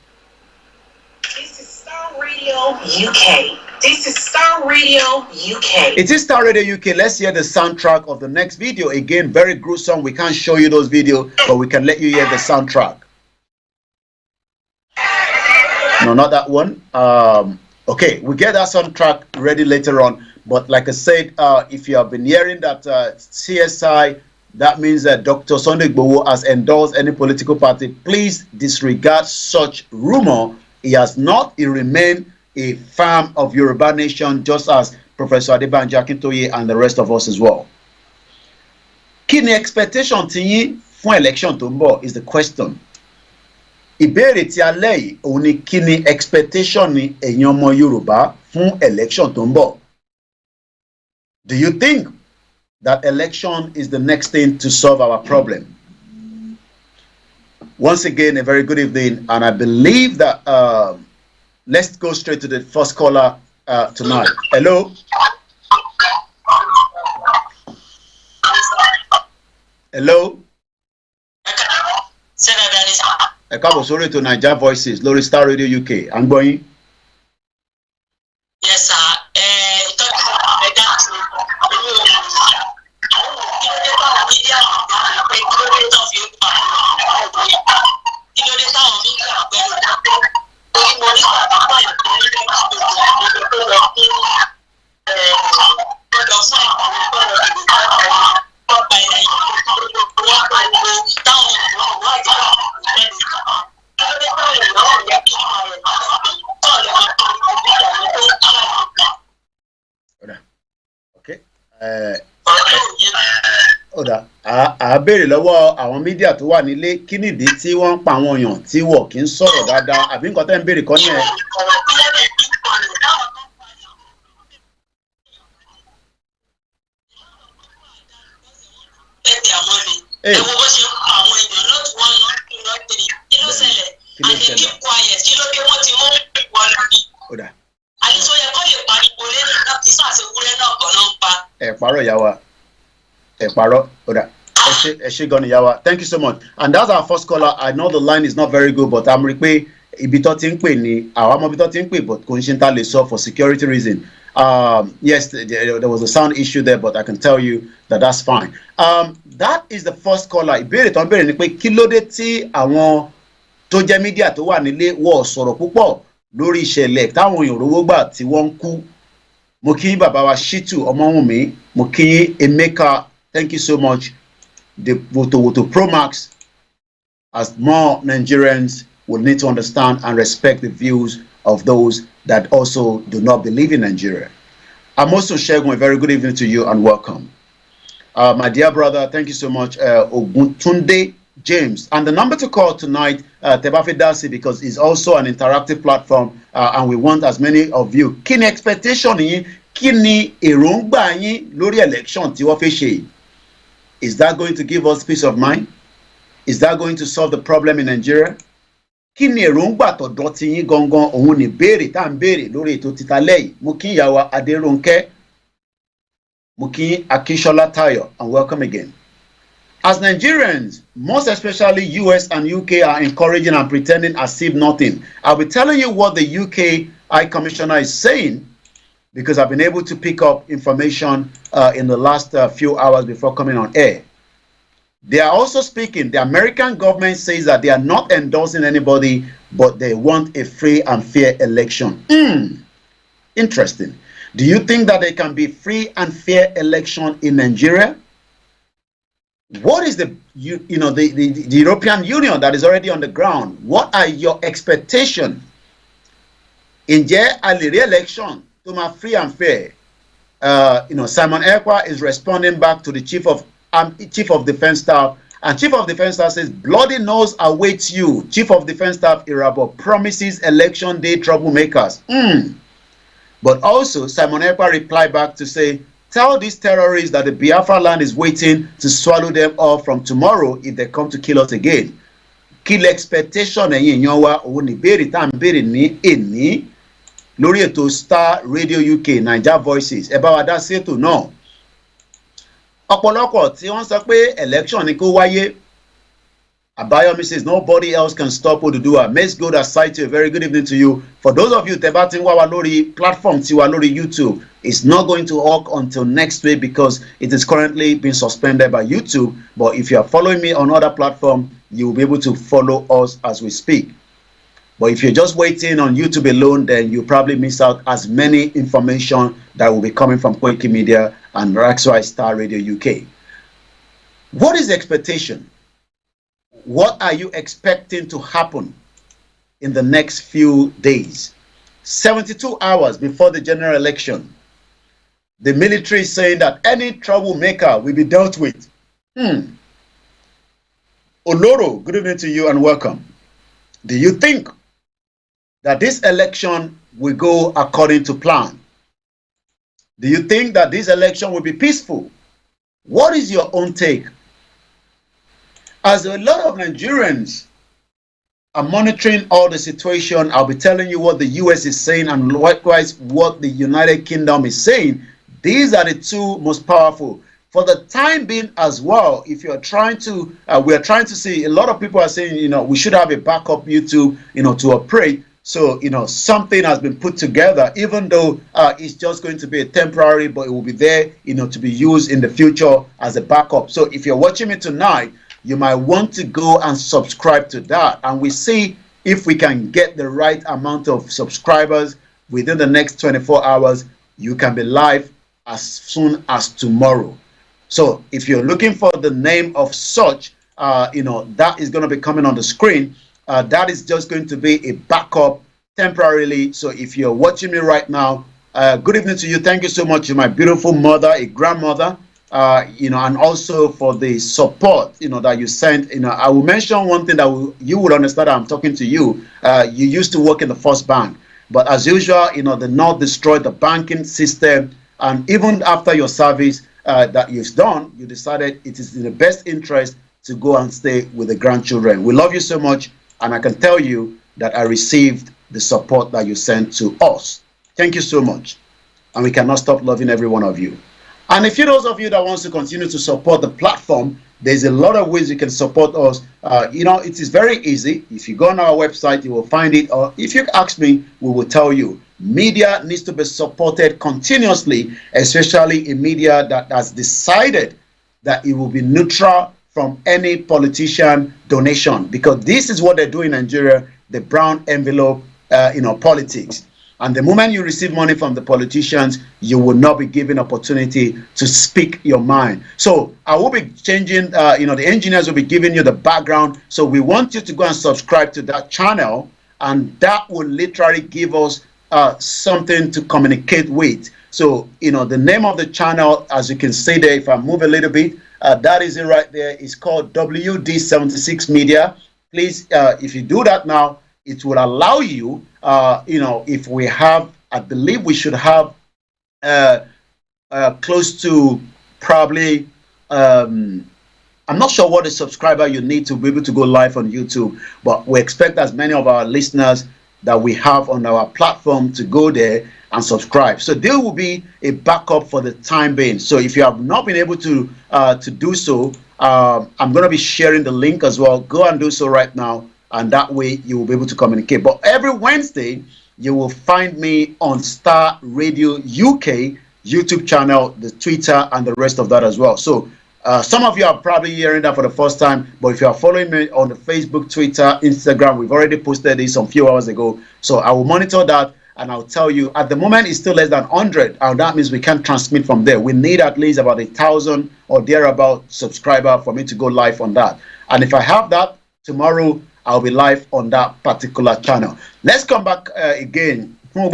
Star Radio UK. This is Star Radio UK. It is Star Radio UK. Let's hear the soundtrack of the next video. Again, very gruesome. We can't show you those videos, but we can let you hear the soundtrack. No, not that one. Okay, we get that soundtrack ready later on. But like I said, if you have been hearing that CSI, that means that Dr. Sunday Igboho has endorsed any political party. Please disregard such rumor. He has not. He remained a fan of Yoruba Nation, just as Professor Adebanjo Akintoye and the rest of us as well. Kí ni expectation tí yín fún election tó ń bọ̀ is the question. Ìbéèrè tí a lẹ́ yìí òun ni kí ni expectation ni ẹ̀yin ọmọ Yorùbá fún election tó ń bọ̀. Do you think that election is the next thing to solve our problem? Once again, a very good evening, and I believe that let's go straight to the first caller tonight. Hello. Hello. Ẹ káàbọ̀ sórí ètò Naija Voices lórí Star Radio UK. À ń gbọ́ yín. Yes, sir. Ọ̀dà a béèrè lọ́wọ́ àwọn mídíà tó wà nílé kí nìdí tí wọ́n ń pa àwọn èèyàn tí wọ́n kì í sọ̀rọ̀ dáadáa àbí nǹkan tẹ́ ń béèrè kọ́ nìyẹn. Thank you so much. And that's our first caller. I know the line is not very good, but I'm repay ibi tó ti ń pè ní àwọn ọmọ ibi tó ti ń pè, but kò ń ṣe ń ta lè sọ for security reason. Yes, there was a sound issue there, but I can tell you that that's fine. That is the first caller. Ìbéèrè tó ń béèrè ni pé kí ló dé tí àwọn tó jẹ́ mídíà tó wà nílé wọ́n sọ̀rọ̀ púpọ̀ lórí ìṣẹ̀lẹ̀ táwọn èèyàn rówó gbà tí wọ́n ń kú. Mo kí bàbá wa Shitu Ọmọwùnmí, mo kí Emeka, thank you so much. The Woto Pro Max, as more Nigerians will need to understand and respect the views of those that also do not believe in Nigeria. I'm also Shegun, a very good evening to you and welcome. My dear brother, thank you so much, Oguntunde James. And the number to call tonight, Tebafe Dasi, because it's also an interactive platform and we want as many of you. Kí ni expectation yín, kí ni èròǹgbà yín lórí election tí wọ́n fẹ́ ṣe? Is that going to give us peace of mind? Is that going to solve the problem in Nigeria? Kí ni èròǹgbà tọ̀dọ̀ ti yín gangan òun ni béèrè tá ń béèrè lórí ètò títa lẹ́yìn. Mo kí ìyàwó Adérónkẹ́, mo kí Akínsọ́lá Táyọ̀, and welcome again. As Nigerians, most especially US and UK, are encouraging and pretending as if nothing, I'll be telling you what the UK High Commissioner is saying, because I've been able to pick up information in the last few hours before coming on air. They are also speaking. The American government says that they are not endorsing anybody, but they want a free and fair election. Interesting. Do you think that there can be free and fair election in Nigeria? What is the European Union that is already on the ground? What are your expectations? Ǹjẹ́ a lè rí election to my free and fair? Simon Ekpa is responding back to the Chief of Defense Staff, and Chief of Defense Staff says, bloody nose awaits you. Chief of Defense Staff Irabo promises election day troublemakers. But also, Simon Ekpa replied back to say, tell these terrorists that the Biafra land is waiting to swallow them off from tomorrow if they come to kill us again. Kill expectation ẹ̀yin èèyàn wa òun ní béèrè tá à ń béèrè ní èní lórí ètò Star Radio UK Naija Voices. Ẹ bá wa dá sí ètò náà. Ọ̀pọ̀lọpọ̀ tí wọ́n sọ pé election ni kó wáyé, Abayomi says nobody else can stop Oduduwa. Let's go that side to a very good evening to you. For those of you debating Wawalori platform Tiwalori YouTube, it's not going to work until next week because it is currently being suspended by YouTube. But if you are following me on other platform, you will be able to follow us as we speak. But if you're just waiting on YouTube alone, then you probably miss out as many information that will be coming from Koiki Media and Raxwai Star Radio UK. What is the expectation? What are you expecting to happen in the next few days? 72 hours before the general election, the military is saying that any troublemaker will be dealt with. Oloro, good evening to you and welcome. Do you think that this election will go according to plan? Do you think that this election will be peaceful? What is your own take? As a lot of Nigerians are monitoring all the situation, I'll be telling you what the US is saying and likewise what the United Kingdom is saying. These are the two most powerful. For the time being as well, if you're trying to, we are trying to see, a lot of people are saying, we should have a backup YouTube, to operate. So, something has been put together, even though it's just going to be a temporary, but it will be there, to be used in the future as a backup. So if you're watching me tonight, you might want to go and subscribe to that. And we see if we can get the right amount of subscribers within the next 24 hours, you can be live as soon as tomorrow. So if you're looking for the name of such, that is going to be coming on the screen. That is just going to be a backup temporarily. So if you're watching me right now, good evening to you. Thank you so much. You're my beautiful mother, a grandmother. And also for the support, that you sent. I will mention one thing that you would understand that I'm talking to you. You used to work in the First Bank, but as usual, the North destroyed the banking system. And even after your service that you've done, you decided it is in the best interest to go and stay with the grandchildren. We love you so much, and I can tell you that I received the support that you sent to us. Thank you so much, and we cannot stop loving every one of you. And if you're those of you that wants to continue to support the platform, there's a lot of ways you can support us. It is very easy. If you go on our website, you will find it. Or if you ask me, we will tell you. Media needs to be supported continuously, especially a media that has decided that it will be neutral from any politician donation. Because this is what they do in Nigeria, the brown envelope, politics. And the moment you receive money from the politicians, you will not be given opportunity to speak your mind. So I will be changing, the engineers will be giving you the background. So we want you to go and subscribe to that channel, and that will literally give us something to communicate with. So, the name of the channel, as you can see there, if I move a little bit, that is it right there. It's called WD76 Media. Please, if you do that now, it will allow you, if we have, I believe we should have close to probably, I'm not sure what the subscriber you need to be able to go live on YouTube, but we expect as many of our listeners that we have on our platform to go there and subscribe. So there will be a backup for the time being. So if you have not been able to do so, I'm going to be sharing the link as well. Go and do so right now. And that way you will be able to communicate. But every Wednesday, you will find me on Star Radio UK YouTube channel, the Twitter, and the rest of that as well. So some of you are probably hearing that for the first time. But if you are following me on the Facebook, Twitter, Instagram, we've already posted this some few hours ago. So I will monitor that, and I'll tell you, at the moment, it's still less than 100. And that means we can't transmit from there. We need at least about 1,000 or thereabout subscriber for me to go live on that. And if I have that, tomorrow, I'll be live on that particular channel. Let's come back again. I'm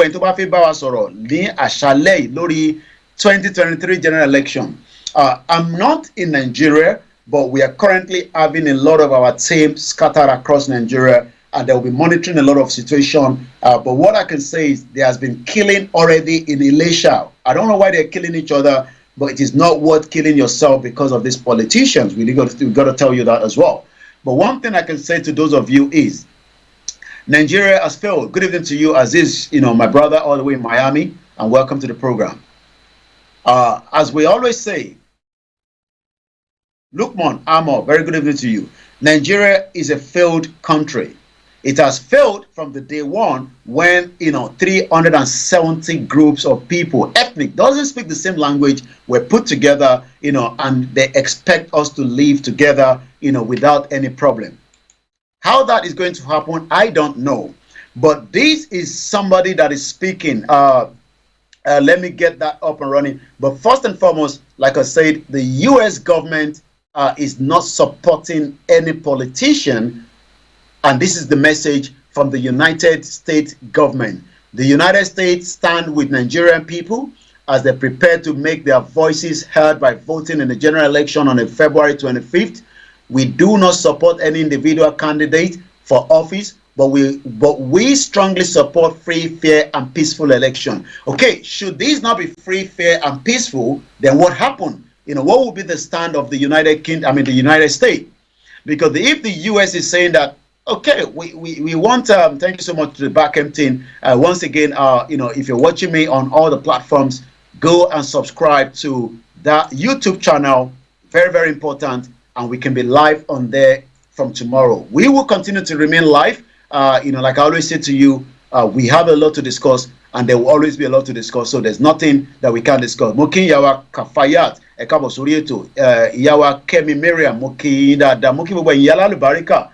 not in Nigeria, but we are currently having a lot of our team scattered across Nigeria, and they'll be monitoring a lot of situation. But what I can say is there has been killing already in Elisha. I don't know why they're killing each other, but it is not worth killing yourself because of these politicians. We've got to tell you that as well. But one thing I can say to those of you is Nigeria has failed. Good evening to you, Aziz, my brother all the way in Miami, and welcome to the program. As we always say, Lukman Amor, very good evening to you. Nigeria is a failed country. It has failed from the day one when 370 groups of people, ethnic, doesn't speak the same language, were put together, and they expect us to live together, without any problem. How that is going to happen, I don't know. But this is somebody that is speaking. Let me get that up and running. But first and foremost, like I said, the U.S. government is not supporting any politician. And this is the message from the United States government. The United States stand with Nigerian people as they prepare to make their voices heard by voting in the general election on February 25th. We do not support any individual candidate for office, but we strongly support free, fair, and peaceful election. Okay, should these not be free, fair, and peaceful, then what happened? What will be the stand of the the United States? Because if the U.S. is saying that, okay, we want, thank you so much to the Backend team. Once again, if you're watching me on all the platforms, go and subscribe to that YouTube channel. Very, very important. And we can be live on there from tomorrow. We will continue to remain live. Like I always say to you, we have a lot to discuss, and there will always be a lot to discuss. So there's nothing that we can't discuss. Mokin Yawa Kafayat, Ekabo Surieto, Yawa Kemi Miriam, Moki Dada, Moki Yala Lubarika.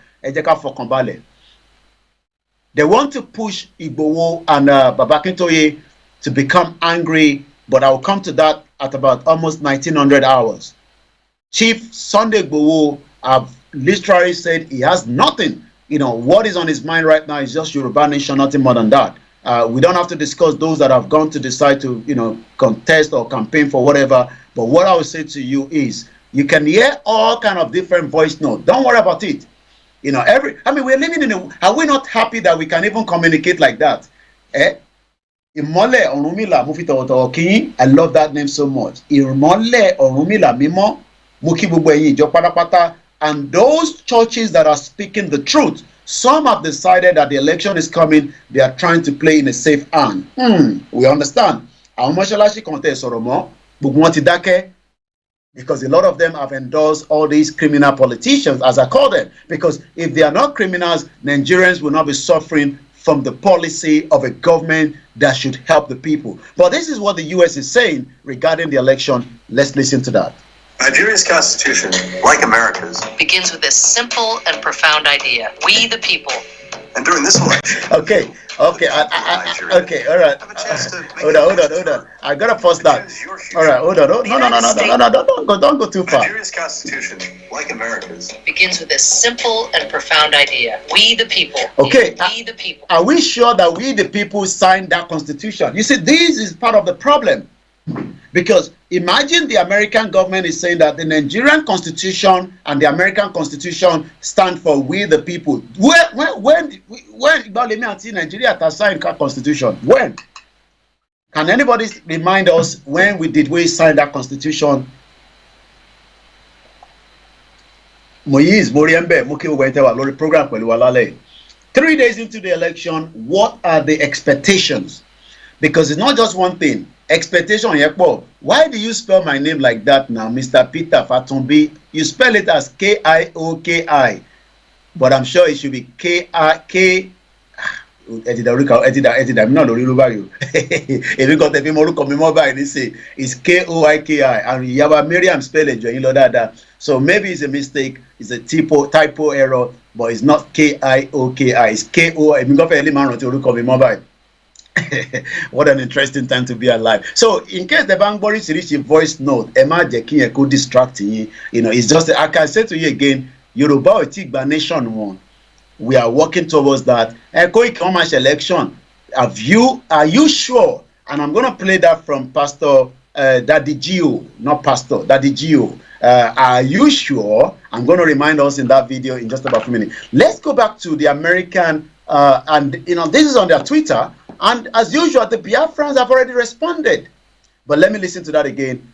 They want to push Igboho and Babakintoye to become angry, but I will come to that at about almost 1900 hours. Chief Sunday Igboho have literally said he has nothing. What is on his mind right now is just Yoruba nation, nothing more than that. We don't have to discuss those that have gone to decide to, contest or campaign for whatever. But what I will say to you is, you can hear all kind of different voice notes. Don't worry about it. We're living in are we not happy that we can even communicate like that? Imole Orunmila Mufitowotowo Kin, I love that name so much. Imole Orunmila Mimo, Muki Gbogbo Eyin Ijo Patapata, and those churches that are speaking the truth, some have decided that the election is coming, they are trying to play in a safe hand. We understand. Àwọn mọ́ṣáláṣí kan tẹ́ sọ̀rọ̀ mọ́, gbogbo wọn ti dákẹ́. Because a lot of them have endorsed all these criminal politicians, as I call them. Because if they are not criminals, Nigerians will not be suffering from the policy of a government that should help the people. But this is what the U.S. is saying regarding the election. Let's listen to that. Nigeria's constitution, like America's, begins with this simple and profound idea: we the people. And during this election, okay, all right. Hold on. I gotta pause that. All right, hold on. No, don't go too far. Nigeria's constitution, like America's, begins with this simple and profound idea: we the people. Okay, we the people. Are we sure that we the people signed that constitution? You see, this is part of the problem. Because imagine the American government is saying that the Nigerian constitution and the American constitution stand for we the people. When Nigeria has signed that constitution? When? Can anybody remind us when we sign that constitution? Moise Moriembe Mukiwo Wentewa Lori program pẹ̀lú Alale. 3 days into the election, what are the expectations? Because it's not just one thing. Expectation, Yekpo. Why do you spell my name like that now, Mr. Peter Fatumbi? You spell it as K-I-O-K-I. But I'm sure it should be K-I-K. It's K-O-I-K-I. And Yaba Miriam spell it. So maybe it's a mistake. It's a typo error. But it's not K-I-O-K-I. It's K-O-I. What an interesting time to be alive. So in case the bank boris reach a voice note, Emma Jekin could distract you. It's just I can say to you again, Yoruba Otigba nation one. We are working towards that. Koiki election. Are you sure? And I'm gonna play that from Pastor Daddy Gio, not Pastor Daddy Gio. Are you sure? I'm gonna remind us in that video in just about a minute. Let's go back to the American and this is on their Twitter. And as usual, the Biafrans have already responded. But let me listen to that again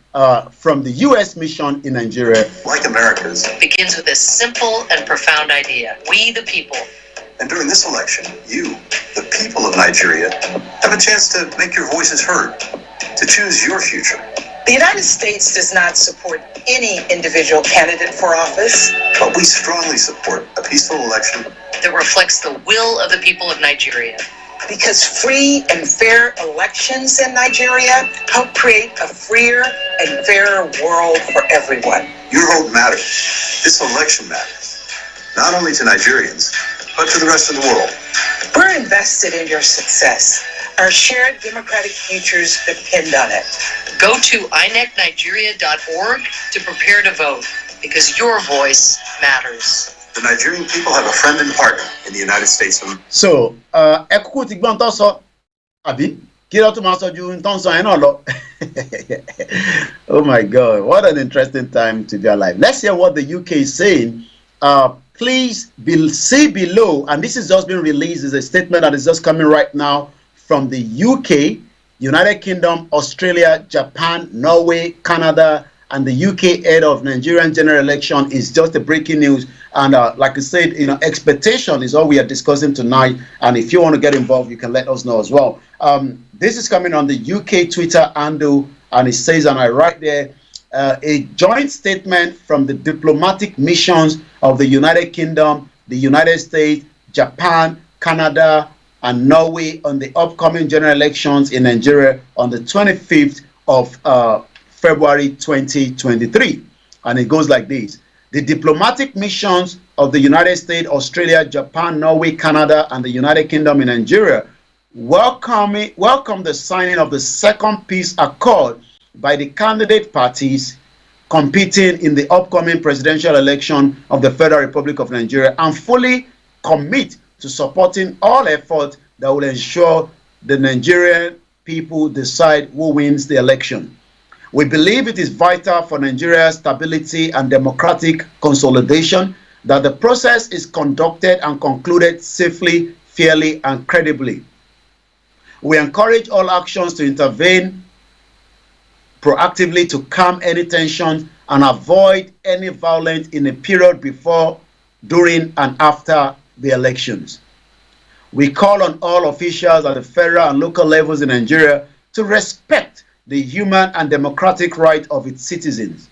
from the U.S. mission in Nigeria. Like America's, begins with this simple and profound idea: we the people. And during this election, you, the people of Nigeria, have a chance to make your voices heard, to choose your future. The United States does not support any individual candidate for office, but we strongly support a peaceful election that reflects the will of the people of Nigeria. because free and fair elections in Nigeria help create a freer and fairer world for everyone. Your vote matters. This election matters, not only to Nigerians, but to the rest of the world. We're invested in your success. Our shared democratic futures depend on it. Go to inecnigeria.org to prepare to vote, because your voice matters. The Nigerian people have a friend and partner in the United States of America. So, ekuku ti gbọ́n tó sọ, àbí kí ló tún máa sọ ju tó ń sọ yẹn náà lọ. Oh my God, what an interesting time to be alive. Let's hear what the UK is saying. Please see below, and this is just being released, is a statement that is just coming right now from the UK, United Kingdom, Australia, Japan, Norway, Canada, and the UK head of Nigerian general election is just a breaking news. And like I said, expectation is all we are discussing tonight. And if you want to get involved, you can let us know as well. This is coming on the UK Twitter handle, and it says, and I write there, a joint statement from the diplomatic missions of the United Kingdom, the United States, Japan, Canada, and Norway on the upcoming general elections in Nigeria on the 25th of February 2023. And it goes like this. The diplomatic missions of the United States, Australia, Japan, Norway, Canada, and the United Kingdom in Nigeria welcome the signing of the second peace accord by the candidate parties competing in the upcoming presidential election of the Federal Republic of Nigeria, and fully commit to supporting all efforts that will ensure the Nigerian people decide who wins the election. We believe it is vital for Nigeria's stability and democratic consolidation that the process is conducted and concluded safely, fairly, and credibly. We encourage all actions to intervene proactively to calm any tension and avoid any violence in a period before, during, and after the elections. We call on all officials at the federal and local levels in Nigeria to respect the human and democratic right of its citizens.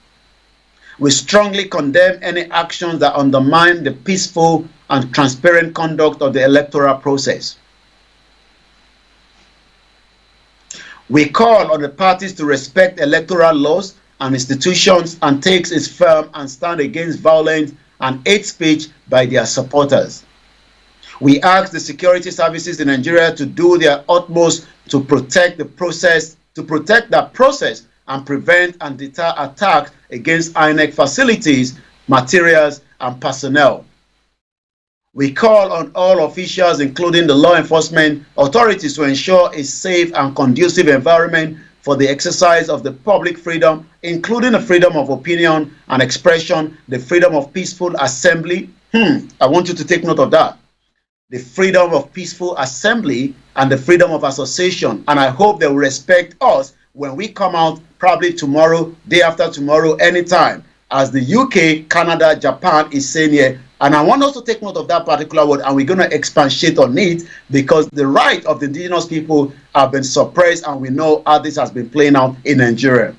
We strongly condemn any actions that undermine the peaceful and transparent conduct of the electoral process. We call on the parties to respect electoral laws and institutions and takes its firm and stand against violence and hate speech by their supporters. We ask the security services in Nigeria to do their utmost to protect that process and prevent and deter attacks against INEC facilities, materials, and personnel. We call on all officials, including the law enforcement authorities, to ensure a safe and conducive environment for the exercise of the public freedom, including the freedom of opinion and expression, the freedom of peaceful assembly. I want you to take note of that. The freedom of peaceful assembly and the freedom of association. And I hope they will respect us when we come out, probably tomorrow, day after tomorrow, anytime, as the UK, Canada, Japan is saying here. And I want us to take note of that particular word, and we're going to expatiate on it, because the right of the indigenous people have been suppressed, and we know how this has been playing out in Nigeria.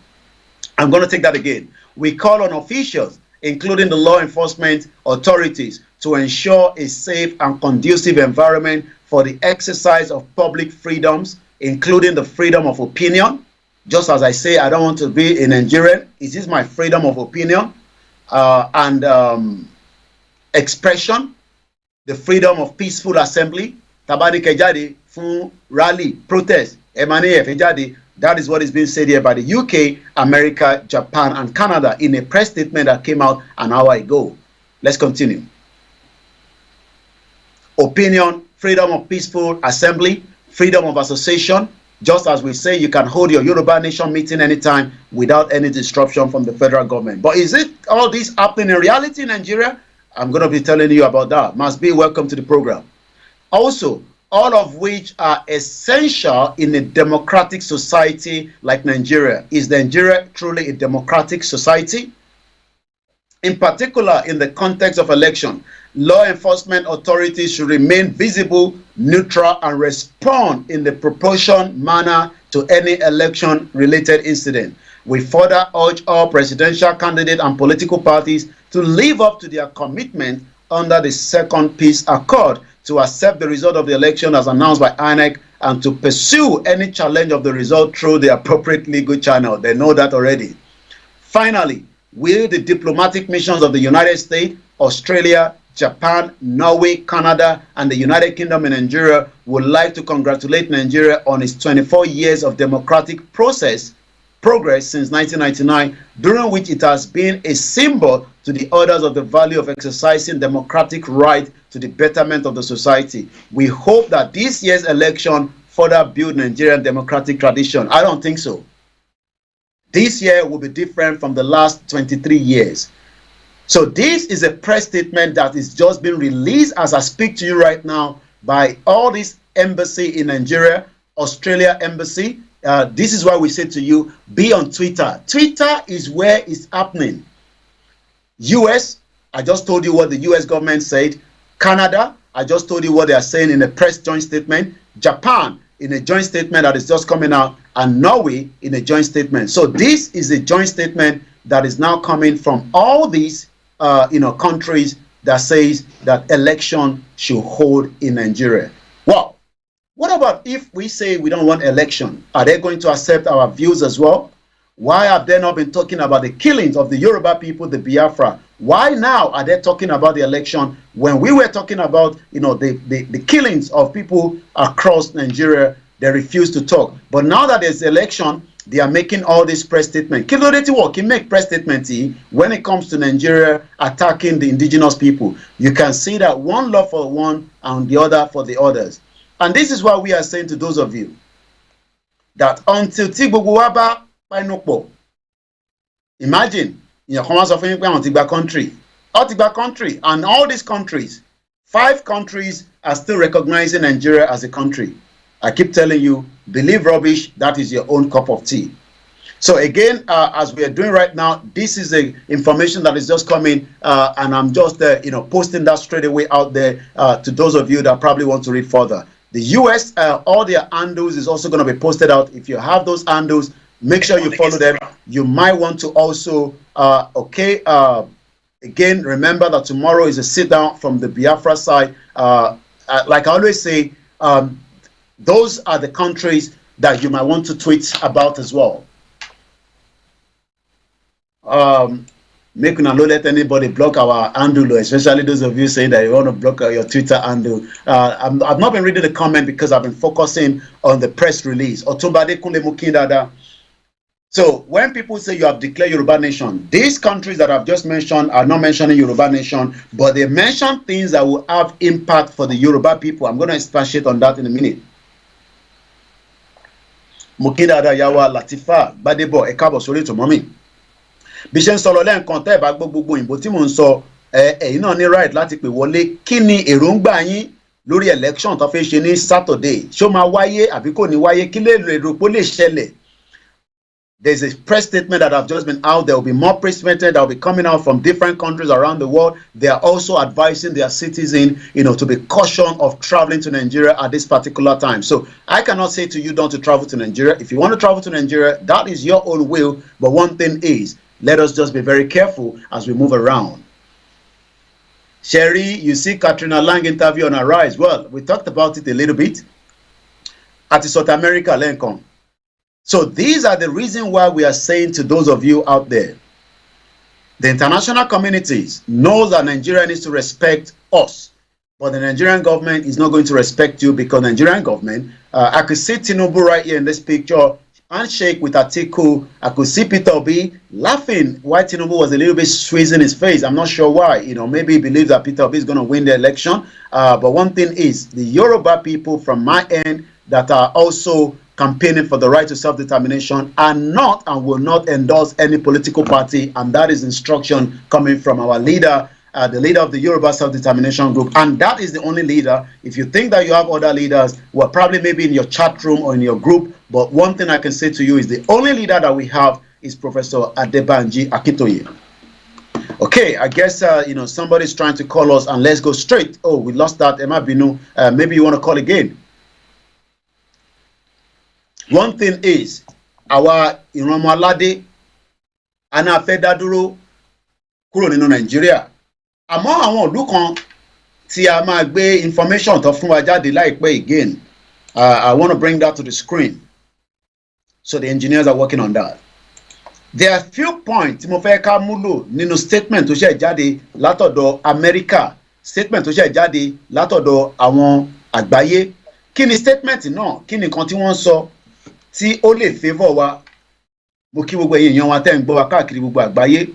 I'm going to take that again. We call on officials, including the law enforcement authorities, to ensure a safe and conducive environment for the exercise of public freedoms, including the freedom of opinion. Just as I say, I don't want to be a Nigerian. Is this my freedom of opinion? And expression, the freedom of peaceful assembly, tabani kejadi, fun rally, protest, emane efejadi. That is what is being said here by the UK, America, Japan, and Canada in a press statement that came out an hour ago. Let's continue. Opinion, freedom of peaceful assembly, freedom of association. Just as we say, you can hold your Yoruba Nation meeting anytime without any disruption from the federal government. But is it all this happening in reality in Nigeria? I'm going to be telling you about that. Must be welcome to the program. Also, all of which are essential in a democratic society like Nigeria. Is Nigeria truly a democratic society? In particular, in the context of election, law enforcement authorities should remain visible, neutral, and respond in the proportion manner to any election-related incident. We further urge all presidential candidates and political parties to live up to their commitment under the Second Peace Accord to accept the result of the election as announced by INEC and to pursue any challenge of the result through the appropriate legal channel. They know that already. Finally, will the diplomatic missions of the United States, Australia, Japan, Norway, Canada, and the United Kingdom and Nigeria would like to congratulate Nigeria on its 24 years of democratic progress since 1999, during which it has been a symbol to the others of the value of exercising democratic right to the betterment of the society. We hope that this year's election further build Nigerian democratic tradition. I don't think so. This year will be different from the last 23 years. So this is a press statement that is just being released as I speak to you right now by all this embassy in Nigeria, Australia embassy. This is why we say to you, be on Twitter. Twitter is where it's happening. US, I just told you what the US government said. Canada, I just told you what they are saying in a press joint statement. Japan, in a joint statement that is just coming out. And Norway, in a joint statement. So this is a joint statement that is now coming from all these countries that says that election should hold in Nigeria. Well, what about if we say we don't want election? Are they going to accept our views as well? Why have they not been talking about the killings of the Yoruba people, the Biafra? Why now are they talking about the election when we were talking about the killings of people across Nigeria? They refuse to talk. But now that there's election, they are making all these press statements. Can make press statements when it comes to Nigeria attacking the indigenous people. You can see that one love for one and the other for the others. And this is what we are saying to those of you, that until Tigboguwaba Painokpo, imagine in your comments of Tigba country, and all these countries, 5 countries are still recognizing Nigeria as a country. I keep telling you, believe rubbish, that is your own cup of tea. So again, as we are doing right now, this is the information that is just coming, and I'm just posting that straight away out there to those of you that probably want to read further. The US, all their handles is also going to be posted out. If you have those handles, make sure you follow them. You might want to also, again, remember that tomorrow is a sit down from the Biafra side. Like I always say, those are the countries that you might want to tweet about as well. Make not let anybody block our handle, especially those of you saying that you want to block your Twitter handle. I've not been reading the comment because I've been focusing on the press release. So when people say you have declared Yoruba Nation, these countries that I've just mentioned are not mentioning Yoruba Nation, but they mention things that will have impact for the Yoruba people. I'm going to expatiate on that in a minute. Mukindada Yawa Latifa Badebo Ekabo Sori to mommy. Bishen sọ̀rọ̀ lẹ́ǹkan tẹ́ ẹ̀ bá gbọ́ gbogbo òyìnbó tí mò ń sọ ẹ̀yin náà ní right láti pè wọlé. Kí ni èròǹgbà yín lórí election tó fẹ́ ṣe ní Saturday? Ṣó máa wáyé àbí kò ní wáyé? Kí lè èrò pé ó lè ṣẹlẹ̀? There's a press statement that have just been out. There will be more press statements that will be coming out from different countries around the world. They are also advising their citizens, to be cautious of traveling to Nigeria at this particular time. So I cannot say to you not to travel to Nigeria. If you want to travel to Nigeria, that is your own will. But one thing is, let us just be very careful as we move around. Sherry, you see Katrina Lang interview on Arise. Well, we talked about it a little bit. At South America, Lincoln. So these are the reasons why we are saying to those of you out there, the international communities knows that Nigeria needs to respect us, but the Nigerian government is not going to respect you because Nigerian government, I could see Tinubu right here in this picture, handshake with Atiku. I could see Peter Obi laughing while Tinubu was a little bit squeezing his face. I'm not sure why. Maybe he believes that Peter Obi is going to win the election. But one thing is, the Yoruba people from my end that are also campaigning for the right to self-determination are not and will not endorse any political party, and that is instruction coming from our leader, the leader of the Yoruba Self-Determination Group, and that is the only leader. If you think that you have other leaders, well, probably maybe in your chat room or in your group, but one thing I can say to you is the only leader that we have is Professor Adebanji Akintoye. Okay, I guess somebody's trying to call us, and let's go straight. Oh, we lost that. Emma Binu, maybe you want to call again. One thing is, our Iromo Alade, a náà fẹ́ dá dúró kúrò nínú Nàìjíríà àmọ́ àwọn ìlú kan tí a máa gbé information tó fún wa jáde láìpẹ́ again I want to bring that to the screen so the engineers are working on that. There are few points tí mo fẹ́ ká múlò nínú statement tó ṣe jáde látọ̀dọ̀ America, statement tó ṣe jáde látọ̀dọ̀ àwọn àgbáyé. Kí ni statement náà? Kí ni nǹkan tí wọ́n sọ tí ó lè favour wa? Mo kí gbogbo èèyàn wa tẹ́ ń gbọ́ wa káàkiri gbogbo àgbáyé.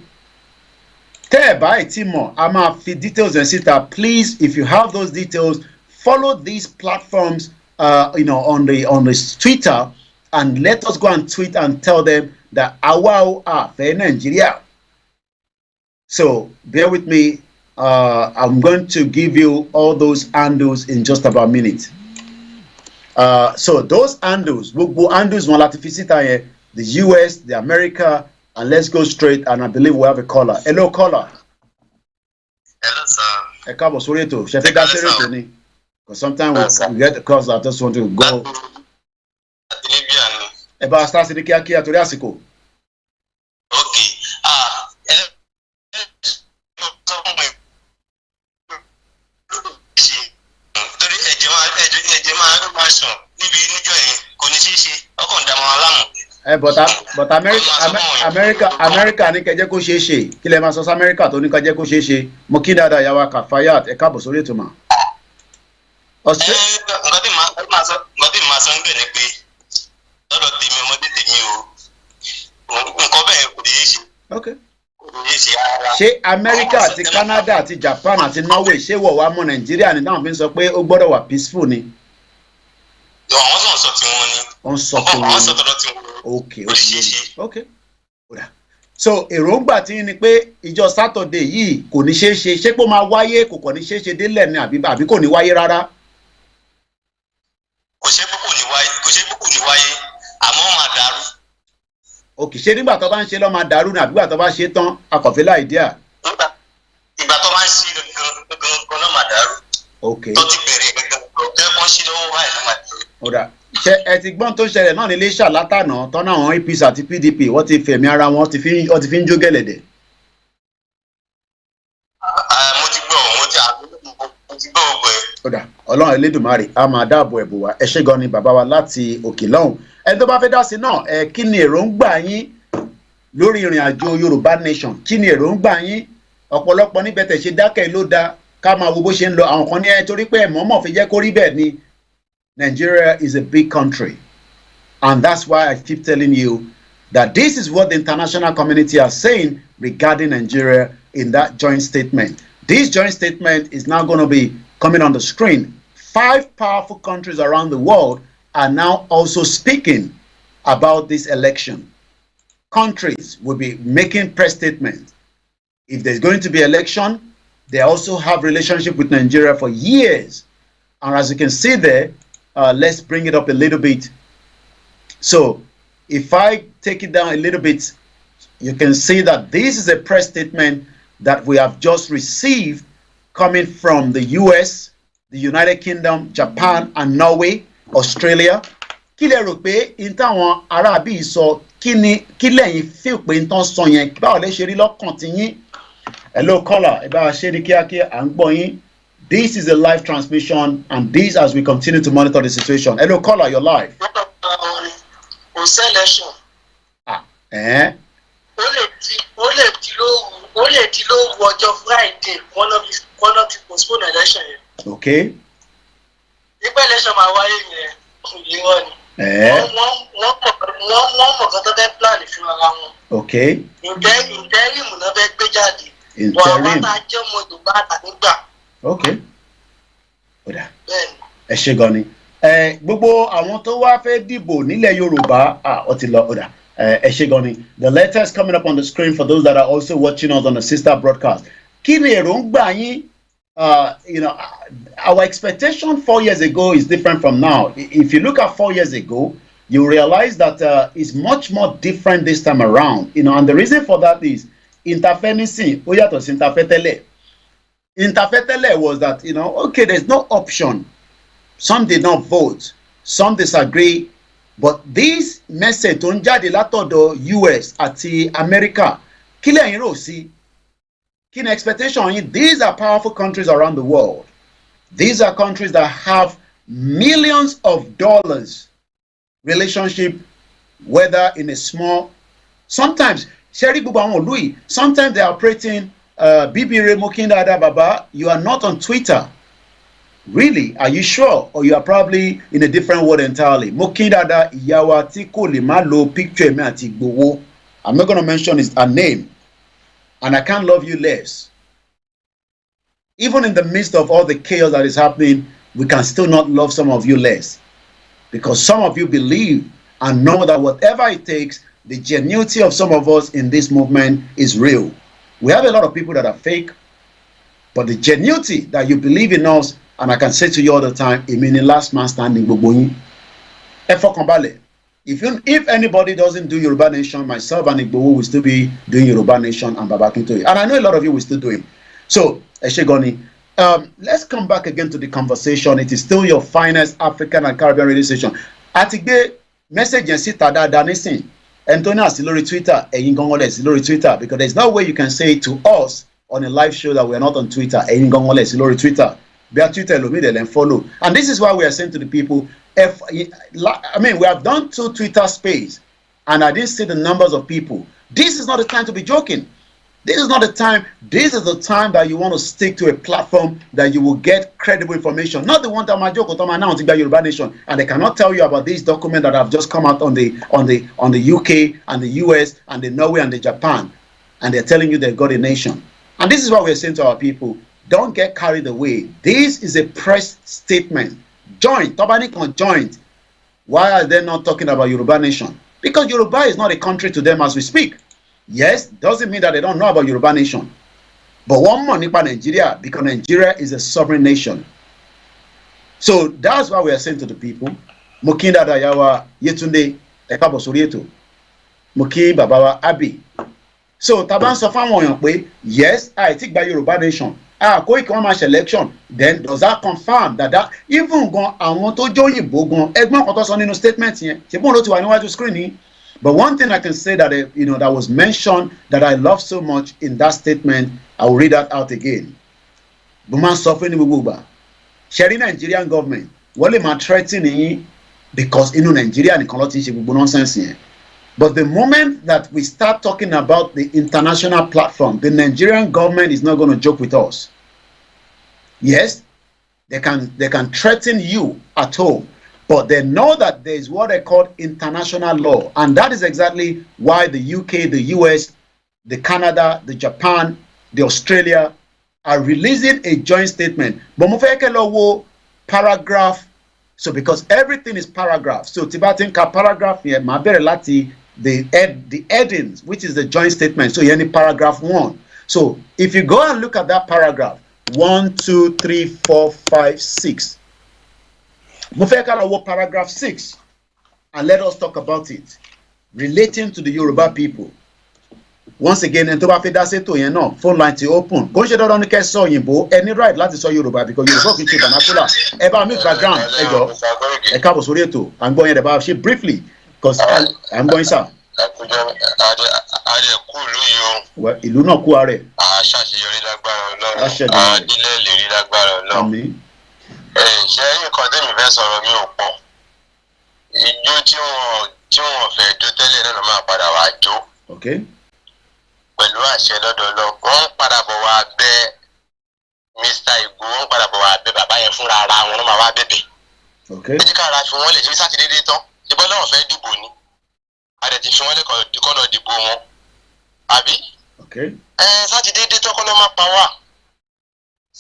Tẹ́ ẹ̀ bá tí mọ̀, a máa fi details ẹ̀ síta. Please, if you have those details, follow these platforms, on the Twitter, and let us go and tweet and tell them that àwa ò fẹ́ Nigeria. So bear with me. I'm going to give you all those handles in just about a minute. So those handles, gbogbo handles wọn láti fi síta yẹn, the US, the America, and let's go straight. And I believe we have a caller. Hello, caller. Hello, sir. Ẹ káàbọ̀ sórí ètò. Ṣé fẹ́ dá sórí ètò ni? Because sometimes we get the calls. I just want to go. Ẹ bá a start sí ní kíákíá torí àsìkò. Okay. Torí ẹ̀jẹ̀ máa sàn níbi níjọ́ yẹn kò ní ṣeé ṣe ọkàn dá wọn láàmú. But America ní kẹjẹ kó ṣeé ṣe kí lẹ máa sọ sí America tó ní kẹjẹ kó ṣeé ṣe mo kí dáadáa yàwá Kafayat ẹ káàbọ̀ sórí ètò mà. Nǹkan tí màá sọ ń bẹ̀ ni pé lọ́dọ̀ tèmi ọmọdé tèmi o nǹkan bẹ́ẹ̀ kò lè ṣe. Okay. Ṣé America àti Canada àti Japan àti Norway ṣé wọ̀ wá mọ́ Nàìjíríà ní táwọn fi ń sọ pé ó gbọ́dọ̀ wà peaceful ni? Àwọn sọ̀rọ̀ sọ tiwọn ni. Wọ́n sọ tiwọn ni. Wọ́n sọ tọ̀dọ̀ tiwọn. Okay. So èròǹgbà tí ni pé ìjọ Saturday yìí kò ní ṣeé ṣe ṣé pé ó máa wáyé kò kàn ní ṣeé ṣe délẹ̀ ni àbí kò ní wáyé rárá? Kò ṣe pé kò ní wáyé àmọ́ ó máa dàrú. Okay, ṣé nígbà tó bá ń ṣe lọ́ máa dàrú ni àbí nígbà tó bá ṣe tán akọ̀fẹ́ láìdíà? Ìgbà tó bá ń ṣe gangan náà máa dàrú. Okay. Tó ti bẹ̀rẹ̀ gangan tó yẹ kó ṣe lọ́wọ́ báyìí ló máa dàrú. Ṣé ẹ ti gbọ́n tó ṣẹlẹ̀ náà nílé ṣàlátànà tọ́nà àwọn APC àti PDP wọ́n ti fẹ̀mí ara wọn ti fi ń jó gẹ̀lẹ̀dẹ̀. Mo ti gbọ́ ògbẹ́. Ọlọ́run Elédùmarè a máa dáàbò ẹ̀bùn wa ẹ ṣé gan ni bàbá wa láti òkè lọ́hùn. Ẹni tó bá fẹ́ dá sí náà kí ni èròǹgbà yín lórí ìrìn àjò Yorùbá Nation? Kí ni èròǹgbà yín? Ọ̀pọ̀lọpọ̀ níbẹ̀ tẹ̀ ṣe dákẹ́ ló dáa ká máa wo bó ṣe ń lọ àwọn kan ní torí pé mọ̀ọ́mọ̀ fi jẹ́ kó rí bẹ́ẹ̀ ni. Nigeria is a big country, and that's why I keep telling you that this is what the international community are saying regarding Nigeria in that joint statement. This joint statement is now going to be coming on the screen. 5 powerful countries around the world are now also speaking about this election. Countries will be making press statements. If there's going to be election, they also have relationship with Nigeria for years. And as you can see there, let's bring it up a little bit. So if I take it down a little bit, you can see that this is a press statement that we have just received coming from the US, the United Kingdom, Japan, and Norway, Australia. Kí lẹ rò pé in táwọn arábí sọ kí lẹ́yìn feel pé in tán sọ yẹn báwo lẹ ṣe rí lọ́kàn tí yín? Hello caller, ẹ bá wa ṣe ní kíákíá à ń gbọ́ yín. This is a live transmission, and this as we continue to monitor the situation. Hello, caller, you're live. Selection. Ó lè di lóru ọjọ́ Friday wọ́n lọ ti postpone election yẹn. Okay. Nígbà election máa wáyé yẹn kò yé wọn ni. Wọ́n mọ̀ kan tó fẹ́ plan fún ara wọn. Okay. Interim náà fẹ́ gbé jáde. Interim. Wọ́n máa jẹ́ ọmọ Yorùbá àtànígbà. Okay. Ẹ ṣé gan ni. Gbogbo àwọn tó wá fẹ́ dìbò nílẹ̀ Yorùbá ó ti lọ ọ̀dà. Ẹ ṣé gan ni. The letter is coming up on the screen for those that are also watching us on the sister broadcast. Kí ni èròǹgbà yín? Our expectation 4 years ago is different from now. If you look at 4 years ago, you realize that it's much more different this time around. And the reason for that is interference ó yàtọ̀ sí interfetele. Interfetele was that, okay, there's no option. Some did not vote. Some disagree. But this message tó ń jáde látọ̀dọ̀ US àti America Kile and Hero see. Keen expectation. These are powerful countries around the world. These are countries that have millions of dollars relationship, whether in a small, sometimes sometimes they are operating Bibire Mokindada Baba, you are not on Twitter. Really? Are you sure? Or you are probably in a different world entirely. Mokindada Iyawa Tiko Limalo picture me ati Igboho. I'm not going to mention his name. And I can't love you less. Even in the midst of all the chaos that is happening, we can still not love some of you less. Because some of you believe and know that whatever it takes, the genuinity of some of us in this movement is real. We have a lot of people that are fake, but the genuinity that you believe in us, and I can say to you all the time, it means last man standing. If anybody doesn't do Yoruba Nation, myself and Igboho will still be doing Yoruba Nation and Babakintoye. And I know a lot of you will still do it. So, Eshegoni, let's come back again to the conversation. It is still your finest African and Caribbean radio station. Atigbe message and sit Danisin. Antonia Silori Twitter, Eyingongole Silori Twitter, because there's no way you can say to us on a live show that we're not on Twitter, Eyingongole Silori Twitter. Be a Twitter, and follow. And this is why we are saying to the people, we have done 2 Twitter space, and I didn't see the numbers of people. This is not the time to be joking. This is not the time. This is the time that you want to stick to a platform that you will get credible information. Not the one that my joke or announced by Yoruba Nation, and they cannot tell you about these documents that have just come out on the UK and the US and the Norway and the Japan, and they're telling you they've got a nation. And this is what we're saying to our people. Don't get carried away. This is a press statement. Joint. Tobanik joint. Why are they not talking about Yoruba Nation? Because Yoruba is not a country to them as we speak. Yes, doesn't mean that they don't know about Yoruba Nation. But one more Nipa Nigeria, because Nigeria is a sovereign nation. So that's why we are saying to the people, Mokinda Dayawa Yetunde Ekabo Sorieto. Moki Babawa Abi. So Taban Sofan, yes, I think by Yoruba Nation. Koiki one match election, then does that confirm that even gone I want to join you bogon Egmont Kotoson in a statement here. To screen. But one thing I can say that that was mentioned that I love so much in that statement, I will read that out again. Buman suffering Buba. Sharing Nigerian government, what am I threatening because Nigeria and equality nonsense here. But the moment that we start talking about the international platform, the Nigerian government is not going to joke with us. Yes, they can threaten you at home, but they know that there is what they call international law, and that is exactly why the UK, the US, the Canada, the Japan, the Australia are releasing a joint statement. Paragraph. So because everything is paragraph. So Tibetan paragraph here, Maberelati. The headings, which is the joint statement. So you need paragraph 1. So if you go and look at that paragraph, 1, 2, 3, 4, 5, 6. Paragraph 6. And let us talk about it. Relating to the Yoruba people. Once again, phone line to open. Go share on the so yimbo. Any right láti sọ Yoruba because Yoruba is vernacular. Eba mi background. I'm going about she briefly. Because I'm going, sir. Well, ìlú náà kú ààrẹ. Àṣàṣeyọrí lágbára Ọlọ́run. Àdílé lè rí lágbára Ọlọ́run. Àmín. Ṣé nǹkan tẹ́mi fẹ́ sọ̀rọ̀ mi ò pọ̀. Ijó tí wọ́n fẹ́ jó tẹ́lẹ̀ náà máa padà wá jó. Okay. Pẹ̀lú àṣẹ lọ́dọ̀ Ọlọ́run. Wọ́n padà bọ̀ wá bẹ̀ Mr. Igboho, wọ́n padà bọ̀ wá bẹ̀ bàbá yẹn fúnra ara wọn máa wá bẹ̀bẹ̀. Okay. Ẹ jẹ́ ká ara fi wọ́n lè ṣe Sátidé dé tán. Ìbọn náà fẹ́ dìbò ni. Adẹ̀ ti fi wọ́n lẹ́kọ̀ọ́ kọ́ lọ dìbò wọn. Àbí? Okay. Sátidé dé tọ́kọ́ lọ́ máa pa wá.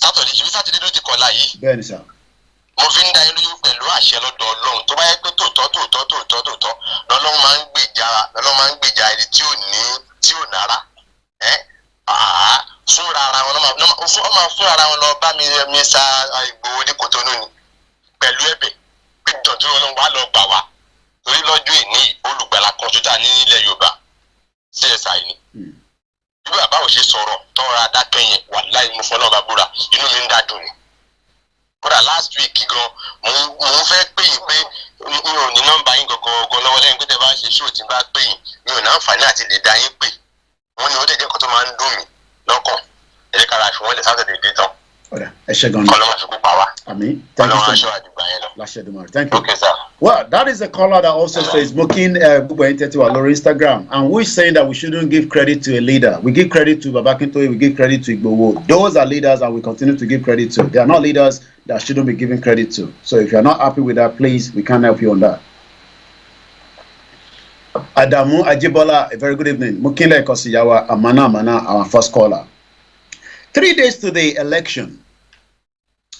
Sátọ̀dé ṣe bí Sátidé ló ti kọ̀la yìí. Bẹ́ẹ̀ni sà. Mo fi ń dá inú pẹ̀lú àṣẹ lọ́dọ̀ Ọlọ́run tó bá yẹ pé tòótọ́ lọ́lọ́run máa ń gbèjà ẹni tí ò nára. Fúnra ara wọn fúnra ara wọn lọ bá mi sa Ìgbòho ní Kòtónú ni pẹ̀lú ẹ̀bẹ̀ pé ìtọ́jú Ọlọ́run wà lọ gbà wá. Torí lọ́jọ́ ìní olùgbàlà kan tó dà ní ilẹ̀ Yorùbá CSI ni. Bí bàbá ò ṣe sọ̀rọ̀ tọ́ra adákẹ́ yẹn wà láì mú fọ́nà bàbúrà inú mi ń dàdùn ni. Kódà last week gan mo ń fẹ́ pè yín pé mi ò ní nọ́mbà yín gangan lọ́wọ́ lẹ́yìn pé tẹ́ bá ṣe ṣóò tí bá pè yín mi ò ní àǹfààní àti lè dá yín pè. wọ́n ní ó dẹ̀ jẹ́ kó tó máa ń dùn mí lọ́kàn ẹ̀jẹ̀ kára fi wọ́n lè Saturday dé tán. I mean, thank you so much. Thank you. Okay, sir. Well, that is a caller that also says Mokin to our Instagram, and we're saying that we shouldn't give credit to a leader. We give credit to Babakintoye, we give credit to Igbowo. Those are leaders and we continue to give credit to. They are not leaders that shouldn't be given credit to. So if you're not happy with that, please, we can't help you on that. Adamu Ajibola, a very good evening. Mokinle Kosiyawa, Amana, our first caller. 3 days to the election,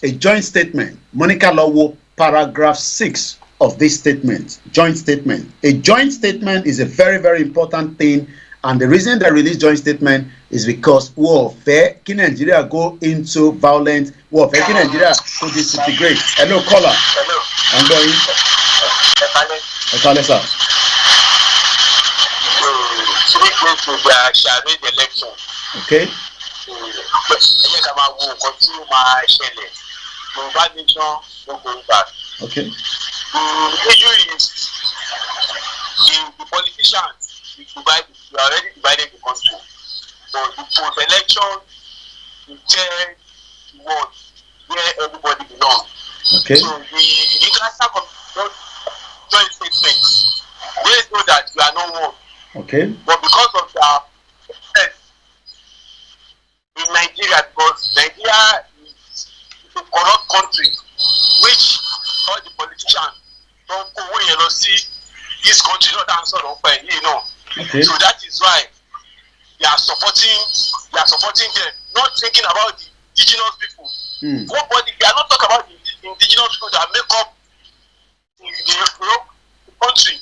a joint statement, Monica Lowo, paragraph 6 of this statement, joint statement. A joint statement is a very, very important thing, and the reason they release joint statement is because warfare, can Nigeria go into violent warfare, can Nigeria go disintegrate. Hello, caller. Hello. I'm going. Okay, sir. So, 3 days to the Shari election. Okay. Okay. The issue is the politicians we already divided the country. So the post-election, the chair, the word where everybody belongs. Okay. So the international joint statements, they know that we are no one. Okay. But because of the in Nigeria, because Nigeria is a corrupt country, which all the politicians don't go away and see this country not answer on fire, you know. Okay. So that is why they are supporting them, not thinking about the indigenous people. Nobody, they are not talking about the indigenous people that make up the country.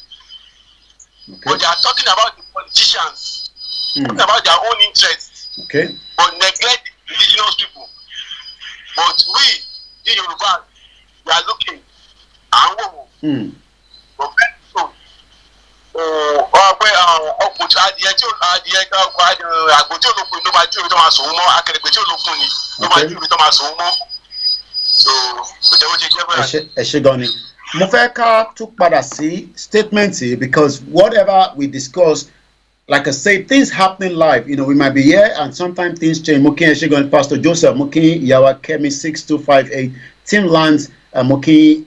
Okay. But they are talking about the politicians, talking about their own interests. Okay. But neglect the indigenous people. But we, the Yoruba, we are looking and but so mo fẹ́ ká tún padà sí statement because whatever we discuss, like I say, things happening live. You know, we might be here and sometimes things change. Mokin Eshegon, Pastor Joseph, Mokin Yawa Kemi 6258, Tim Lance, Mokin,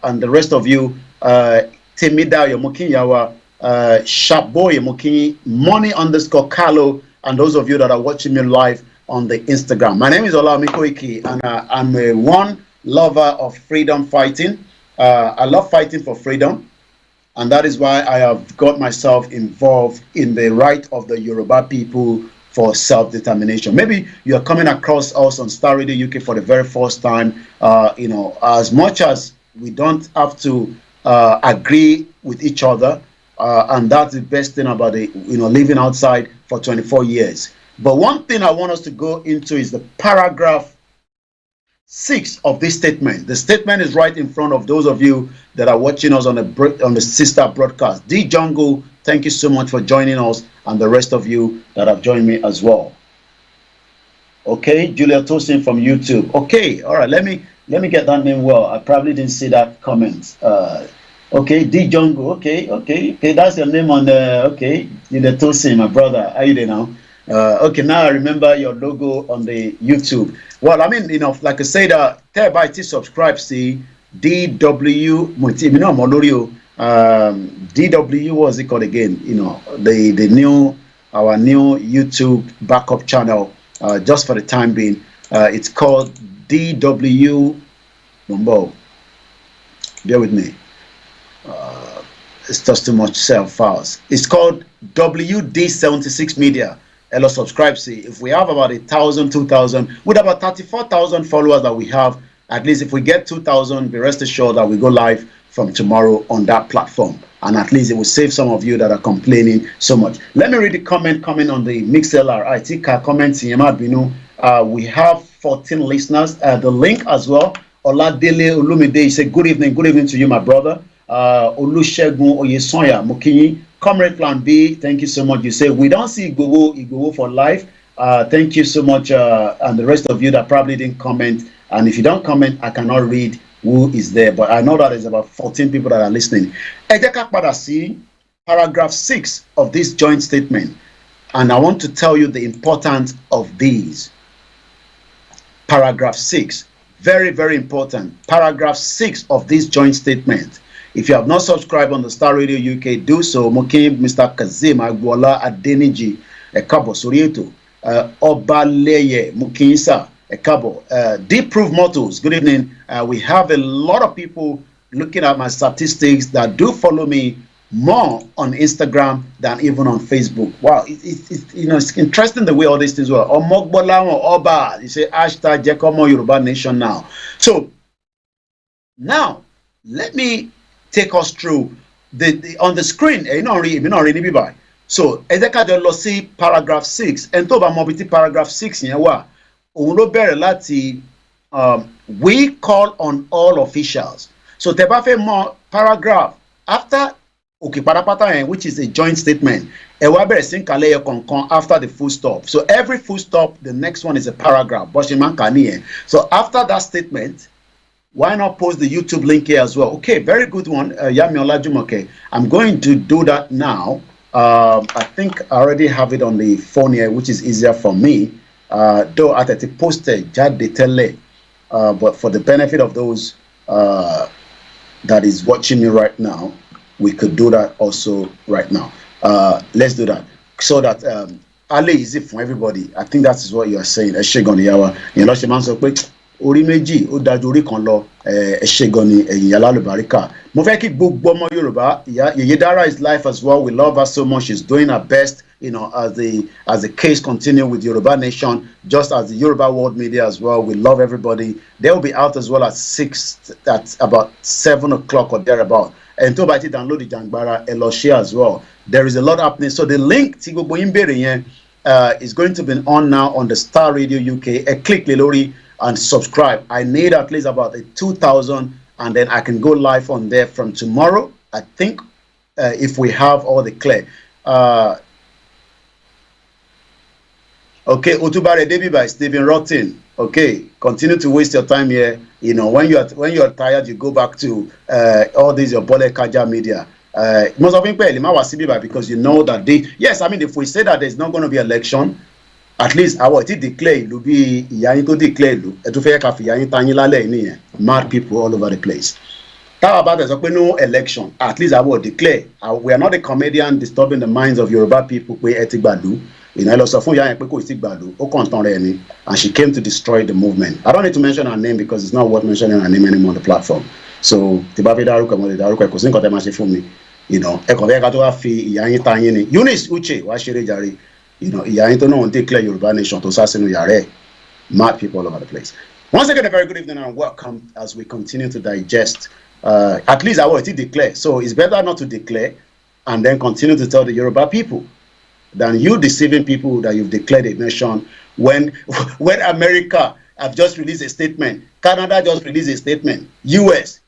and the rest of you, Timida, Mokin Yawa, Sharp Boy, Mokin, Money_Carlo, and those of you that are watching me live on the Instagram. My name is Olayomi Koiki, and I'm a one lover of freedom fighting. I love fighting for freedom. And that is why I have got myself involved in the right of the Yoruba people for self-determination. Maybe you're coming across us on Star Radio UK for the very first time. You know, as much as we don't have to agree with each other, and that's the best thing about it, you know, living outside for 24 years. But one thing I want us to go into is the paragraph 6 of this statement. The statement is right in front of those of you that are watching us on the sister broadcast. D Jungle, thank you so much for joining us, and the rest of you that have joined me as well. Okay, Julia Tosin from YouTube. Okay, all right, let me get that name well. I probably didn't see that comment. Okay, D Jungle. Okay, that's your name on the. Okay, Julia Tosin, my brother. How you doing now? Okay, now I remember your logo on the YouTube. Well, I mean, you know, like I said, tell by to subscribe, see DW, DW, what's it called again? You know, our new YouTube backup channel, just for the time being. It's called DW, Mumbo. Bear with me. It's just too much self files. It's called WD76 Media. Hello, subscribe. See, if we have about 1,000, 2,000, with about 34,000 followers that we have, at least if we get 2,000, be rest assured that we go live from tomorrow on that platform. And at least it will save some of you that are complaining so much. Let me read the comment coming on the MixLR. I think comments in we have 14 listeners. The link as well. Oladele Olumide say good evening to you, my brother. Olusegun Oyesonya Mokinyi. Comrade Plan B, thank you so much. You say we don't see Igbowo for life. Thank you so much, and the rest of you that probably didn't comment. And if you don't comment, I cannot read who is there. But I know that there's about 14 people that are listening. Paragraph 6 of this joint statement. And I want to tell you the importance of these. Paragraph 6, very, very important. Paragraph 6 of this joint statement. If you have not subscribed on the Star Radio UK, do so. Mokim, Mr. Kazim Agbola Adeniji, Ekabo Surieto, Obaleye Mukinsa, Ekabo, Deep Proof Motors. Good evening. We have a lot of people looking at my statistics that do follow me more on Instagram than even on Facebook. Wow, it's interesting the way all these things work. Omogbola or Oba, you say hashtag Jekomo Yoruba Nation now. So now let me take us through the on the screen. So Ezeka lọ sí paragraph 6. And tó bá mọ bí tí paragraph 6 yẹn wà, òun ló bẹ̀rẹ̀ láti we call on all officials. So tẹ́ bá fẹ́ mọ paragraph after okay, patapata, which is a joint statement. After the full stop. So every full stop, the next one is a paragraph. So after that statement, why not post the YouTube link here as well? Okay, very good one. Yami Olajumoke. I'm going to do that now. I think I already have it on the phone here, which is easier for me. Though I had to post it, but for the benefit of those that is watching me right now, we could do that also right now. Let's do that so that Ali is it for everybody. I think that is what you are saying. Eshegoni yawa. You know, Sheman so quick. Orí méjì ó dájú orí kan lọ. Eshegoni ẹ̀yin alálùbáríkà. Mo fẹ́ kí gbogbo ọmọ Yorùbá. Yèyé Dara is life as well. We love her so much. She's doing her best. You know, as the case continue with Yoruba Nation, just as the Yoruba World Media as well. We love everybody. They will be out as well at about 7 o'clock or thereabout. And to download the Jangbara Eloshia as well. There is a lot happening. So the link is going to be on now on the Star Radio UK. Click Lilori and subscribe. I need at least about 2,000, and then I can go live on there from tomorrow. I think if we have all the clear. Okay, Otubare Debi by Stephen Rotten. Okay, continue to waste your time here. You know, when you're tired, you go back to all these your Bole Kaja media. Most of them because you know that yes, I mean, if we say that there's not going to be election, at least I will declare it will be declare mad people all over the place. How about there's no election? At least I will declare. We are not a comedian disturbing the minds of Yoruba people. You know, and she came to destroy the movement. I don't need to mention her name because it's not worth mentioning her name anymore on the platform. So, you know, Eunice Uche, you know, declare Yoruba Nation to mad people all over the place. Once again, a very good evening and welcome as we continue to digest. At least I will declare. So it's better not to declare and then continue to tell the Yoruba people than you deceiving people that you've declared a nation when America have just released a statement, Canada just released a statement, US,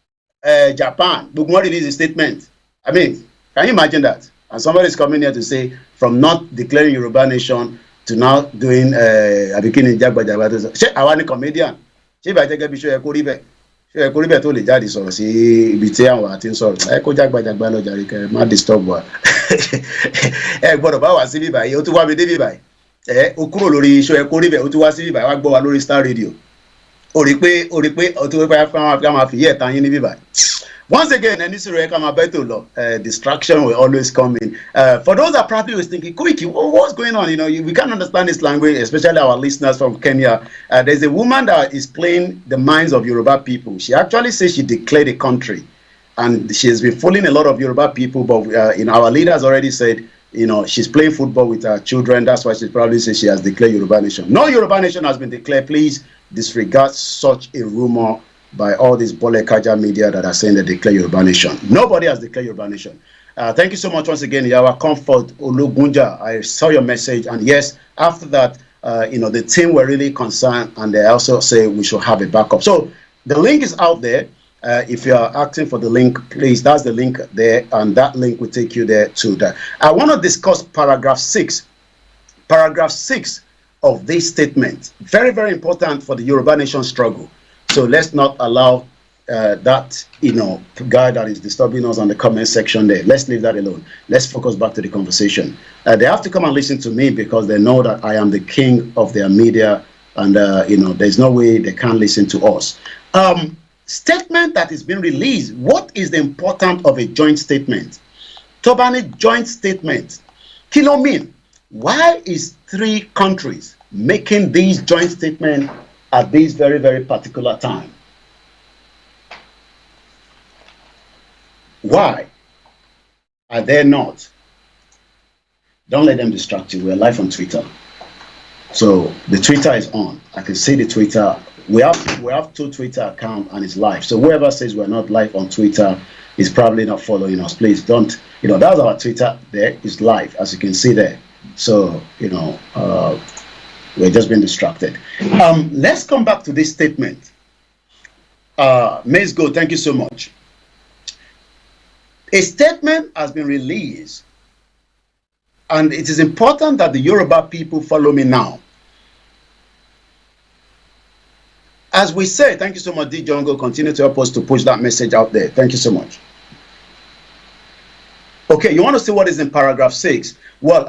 Japan, Bugmo released a statement. I mean, can you imagine that? And somebody is coming here to say from not declaring Yoruba nation to now doing a beginning Jagba. She I want a comedian. She by take a bishop Ekoribe. She Ekoribe to the jadi so see biti àwọn àti so. Eko Jagba lo jare ke ma disturb wa. Gbọ́dọ̀ bá wá sí bí báyìí ó tún wá mi dé bí báyìí. Ó kúrò lórí iṣu Ekoribe ó tún wá sí bí báyìí wá gbọ́ wa lórí Star Radio. Ó rí pé ó tún wá fún wa fi yẹ tan yín ní bí báyìí. Once again, distraction will always come in. For those that probably was thinking, Koiki, what's going on? You know, we can't understand this language, especially our listeners from Kenya. There's a woman that is playing the minds of Yoruba people. She actually says she declared a country. And she has been fooling a lot of Yoruba people. But you know, our leaders already said, you know, she's playing football with her children. That's why she probably says she has declared Yoruba Nation. No Yoruba Nation has been declared. Please disregard such a rumor by all these Bole Kaja media that are saying they declare Yoruba Nation. Nobody has declared Yoruba Nation. Thank you so much once again, Yawa Comfort Olugunja. I saw your message, and yes, after that, you know, the team were really concerned, and they also say we should have a backup. So the link is out there. If you are asking for the link, please, that's the link there, and that link will take you there to that. I want to discuss paragraph 6. Paragraph 6 of this statement. Very, very important for the Yoruba Nation struggle. So let's not allow that guy that is disturbing us on the comment section there. Let's leave that alone. Let's focus back to the conversation. They have to come and listen to me because they know that I am the king of their media, and there's no way they can't listen to us. Statement that is being released. What is the importance of a joint statement? Tobani joint statement. Kilo mean. Why is 3 countries making these joint statements at this very, very particular time? Why are they not? Don't let them distract you. We're live on Twitter. So the Twitter is on. I can see the Twitter. We have 2 Twitter accounts and it's live. So whoever says we're not live on Twitter is probably not following us. Please don't, that's our Twitter there is live, as you can see there. So, we're just being distracted. Let's come back to this statement. Maze Go, thank you so much. A statement has been released, and it is important that the Yoruba people follow me now. As we say, thank you so much, D. Jungle. Continue to help us to push that message out there. Thank you so much. Okay, you want to see what is in paragraph 6? Well,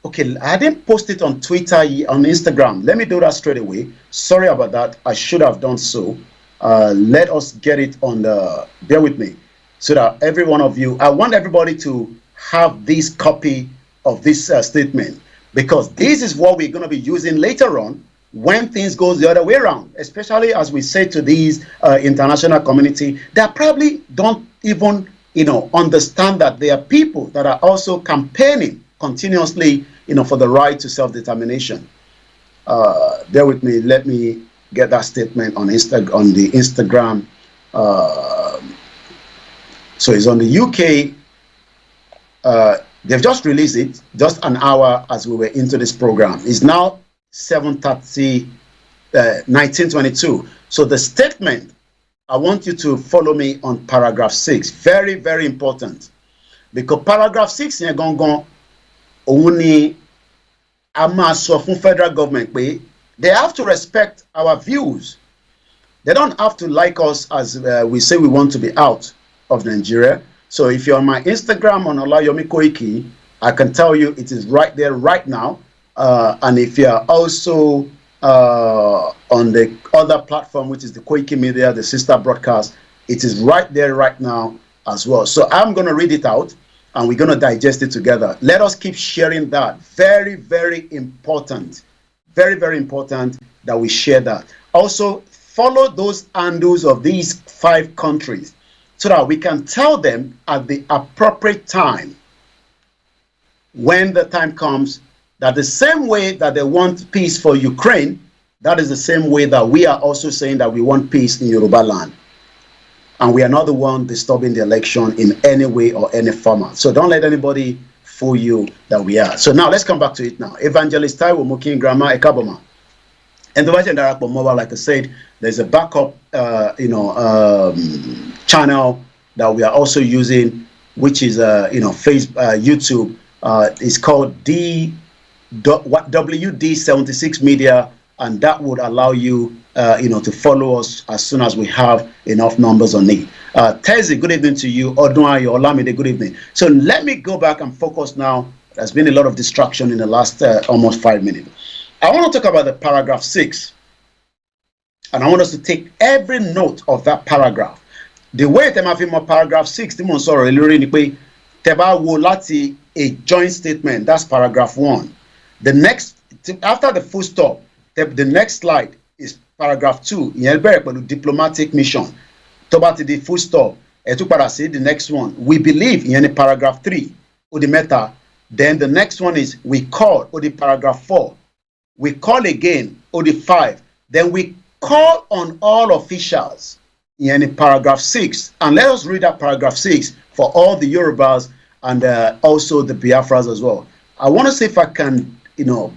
okay, I didn't post it on Twitter, on Instagram. Let me do that straight away. Sorry about that. I should have done so. Let us get it on the, bear with me, so that every one of you, I want everybody to have this copy of this statement, because this is what we're going to be using later on when things go the other way around, especially as we say to these international community that probably don't even understand that there are people that are also campaigning continuously for the right to self-determination. Bear with me. Let me get that statement on the Instagram. So it's on the UK. They've just released it just an hour as we were into this program. It's now 7:30, 1922. So the statement, I want you to follow me on paragraph 6. Very, very important. Because paragraph 6 in Gongon, only sọ fún federal government pé they have to respect our views. They don't have to like us as we say we want to be out of Nigeria. So if you're on my Instagram on Olayomi Koiki, I can tell you it is right there right now. And if you're also on the other platform, which is the Koiki Media, the sister broadcast, it is right there right now as well. So I'm going to read it out and we're going to digest it together. Let us keep sharing that. Very, very important. Very, very important that we share that. Also, follow those handles of these 5 countries so that we can tell them at the appropriate time, when the time comes, that the same way that they want peace for Ukraine, that is the same way that we are also saying that we want peace in Yoruba land. And we are not the one disturbing the election in any way or any format. So don't let anybody fool you that we are. So now let's come back to it now. Evangelist Taiwo Mokin Grandma Ekaboma. And the version that like I said, there's a backup channel that we are also using, which is Facebook, YouTube. It's called WD76 Media, and that would allow you to follow us as soon as we have enough numbers on it. Tezi, good evening to you. Odunayo Olamide, good evening. So let me go back and focus now. There's been a lot of distraction in the last almost 5 minutes. I want to talk about the paragraph 6, and I want us to take every note of that paragraph. The way them have more paragraph 6, a joint statement, that's paragraph 1. The next, after the full stop, the next slide is paragraph 2. Diplomatic mission. The full stop. The next one. We believe in paragraph 3. Meta. Then the next one is we call, or the paragraph 4. We call again, or the 5. Then we call on all officials in paragraph 6. And let us read that paragraph 6 for all the Yorubas and also the Biafras as well. I want to see if I can,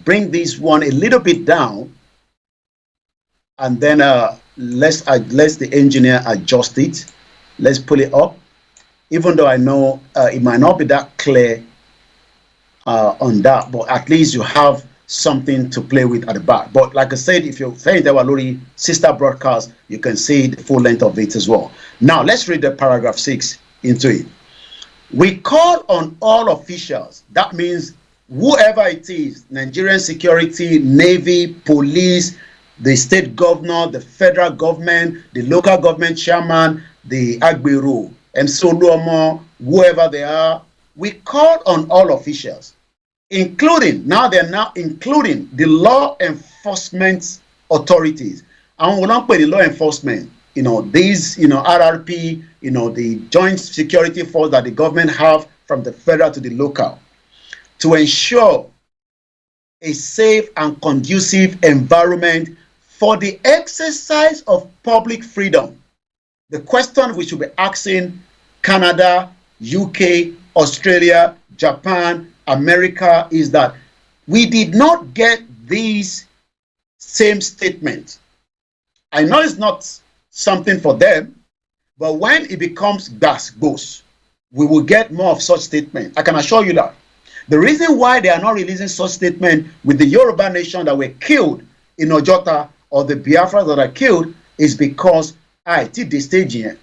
bring this one a little bit down, and then let's the engineer adjust it. Let's pull it up, even though I know it might not be that clear on that, but at least you have something to play with at the back. But like I said, if you're saying there were Lori sister broadcast, you can see the full length of it as well. Now let's read the paragraph 6 into it. We call on all officials, that means whoever it is, Nigerian security, Navy, police, the state governor, the federal government, the local government chairman, the Agbero, MC Oluomo, whoever they are, we call on all officials, including, they're now including the law enforcement authorities. And we don't put the law enforcement, these, RRP, the joint security force that the government have from the federal to the local, to ensure a safe and conducive environment for the exercise of public freedom. The question we should be asking Canada, UK, Australia, Japan, America is that we did not get these same statements. I know it's not something for them, but when it becomes gas goes, we will get more of such statements. I can assure you that. The reason why they are not releasing such statements with the Yoruba nation that were killed in Ojota or the Biafra that are killed is because I did the stage here.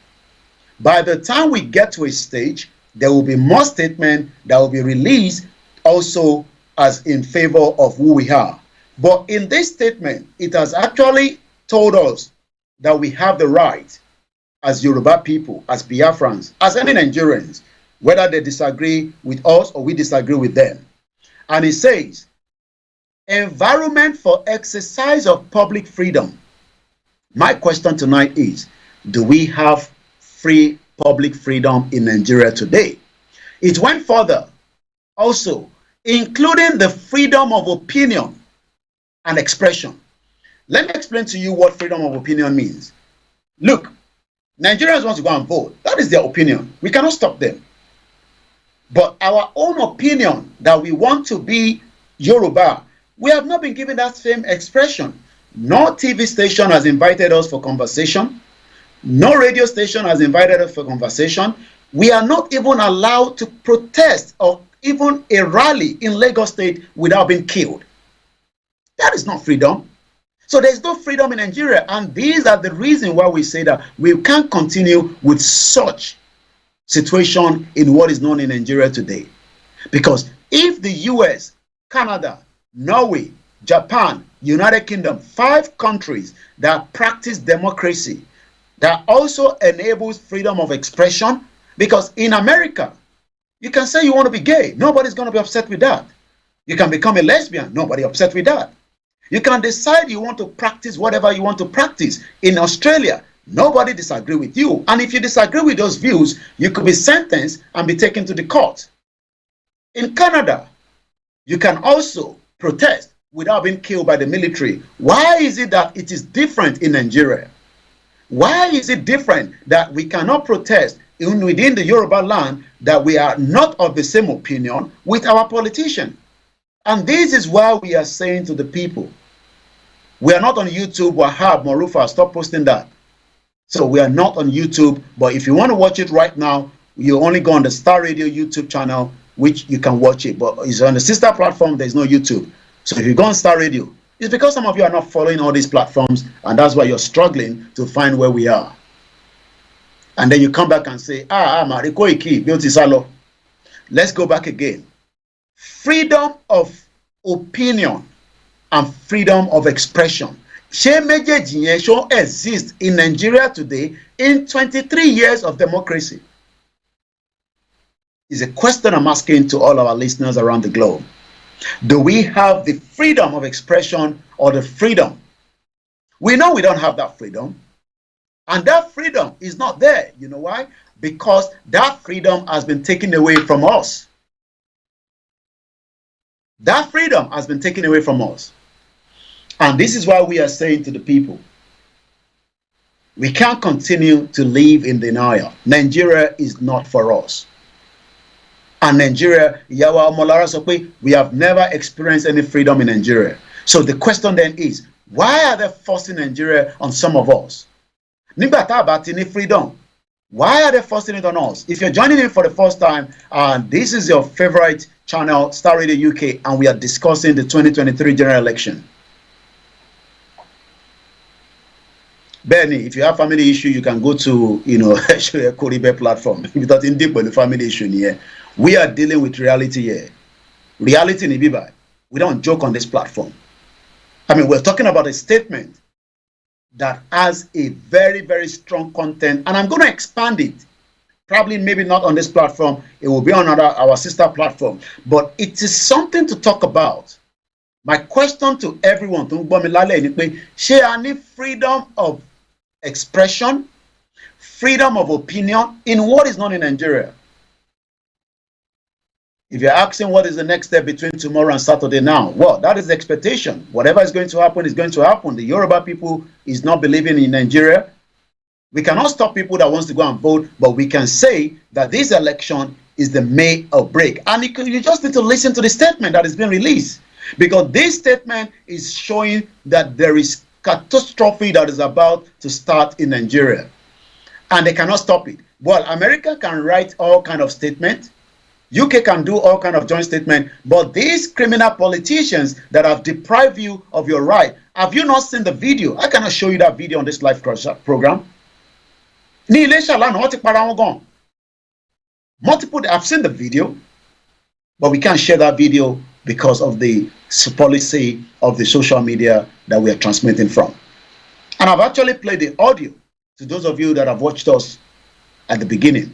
By the time we get to a stage, there will be more statements that will be released also as in favor of who we are. But in this statement, it has actually told us that we have the right as Yoruba people, as Biafrans, as any Nigerians, whether they disagree with us or we disagree with them. And it says, environment for exercise of public freedom. My question tonight is, do we have free public freedom in Nigeria today? It went further, also, including the freedom of opinion and expression. Let me explain to you what freedom of opinion means. Look, Nigerians want to go and vote. That is their opinion. We cannot stop them. But our own opinion that we want to be Yoruba, we have not been given that same expression. No TV station has invited us for conversation. No radio station has invited us for conversation. We are not even allowed to protest or even a rally in Lagos State without being killed. That is not freedom. So there's no freedom in Nigeria. And these are the reasons why we say that we can't continue with such situation in what is known in Nigeria today. Because if the US, Canada, Norway, Japan, United Kingdom, 5 countries that practice democracy, that also enables freedom of expression, because in America, you can say you want to be gay. Nobody's going to be upset with that. You can become a lesbian. Nobody upset with that. You can decide you want to practice whatever you want to practice. In Australia, nobody disagree with you. And if you disagree with those views, you could be sentenced and be taken to the court. In Canada, you can also protest without being killed by the military. Why is it that it is different in Nigeria? Why is it different that we cannot protest even within the Yoruba land, that we are not of the same opinion with our politician? And this is why we are saying to the people, we are not on YouTube. Wahab, Marufa, stop posting that. So we are not on YouTube, but if you want to watch it right now, you only go on the Star Radio YouTube channel, which you can watch it, but it's on the sister platform, there's no YouTube. So if you go on Star Radio, it's because some of you are not following all these platforms, and that's why you're struggling to find where we are. And then you come back and say, Koiki, beauty salo. Let's go back again. Freedom of opinion and freedom of expression. Ṣé méjèèjì yẹn ṣó exist in Nigeria today in 23 years of democracy? Is a question I'm asking to all our listeners around the globe. Do we have the freedom of expression or the freedom? We know we don't have that freedom. And that freedom is not there. You know why? Because that freedom has been taken away from us. That freedom has been taken away from us. And this is why we are saying to the people, we can't continue to live in denial. Nigeria is not for us. And Nigeria, Yawa Molara Sokwe, we have never experienced any freedom in Nigeria. So the question then is, why are they forcing Nigeria on some of us? Freedom. Why are they forcing it on us? If you're joining in for the first time and this is your favorite channel, Star Radio UK, and we are discussing the 2023 general election. Benny, if you have family issue, you can go to, Koribe platform. If you in deep with the family issue here, we are dealing with reality here. Reality in Ibibai. We don't joke on this platform. I mean, we're talking about a statement that has a very, very strong content, and I'm going to expand it. Probably, maybe not on this platform. It will be on our sister platform, but it is something to talk about. My question to everyone, share any freedom of expression, freedom of opinion in what is not in Nigeria. If you're asking what is the next step between tomorrow and Saturday now, well, that is the expectation. Whatever is going to happen is going to happen. The Yoruba people is not believing in Nigeria. We cannot stop people that wants to go and vote, but we can say that this election is the make or break. And you just need to listen to the statement that is being released, because this statement is showing that there is catastrophe that is about to start in Nigeria, and they cannot stop it. Well, America can write all kind of statements, UK can do all kind of joint statement, but these criminal politicians that have deprived you of your right, have you not seen the video? I cannot show you that video on this live program. Multiple, I've seen the video, but we can't share that video because of the policy of the social media that we are transmitting from. And I've actually played the audio to those of you that have watched us at the beginning.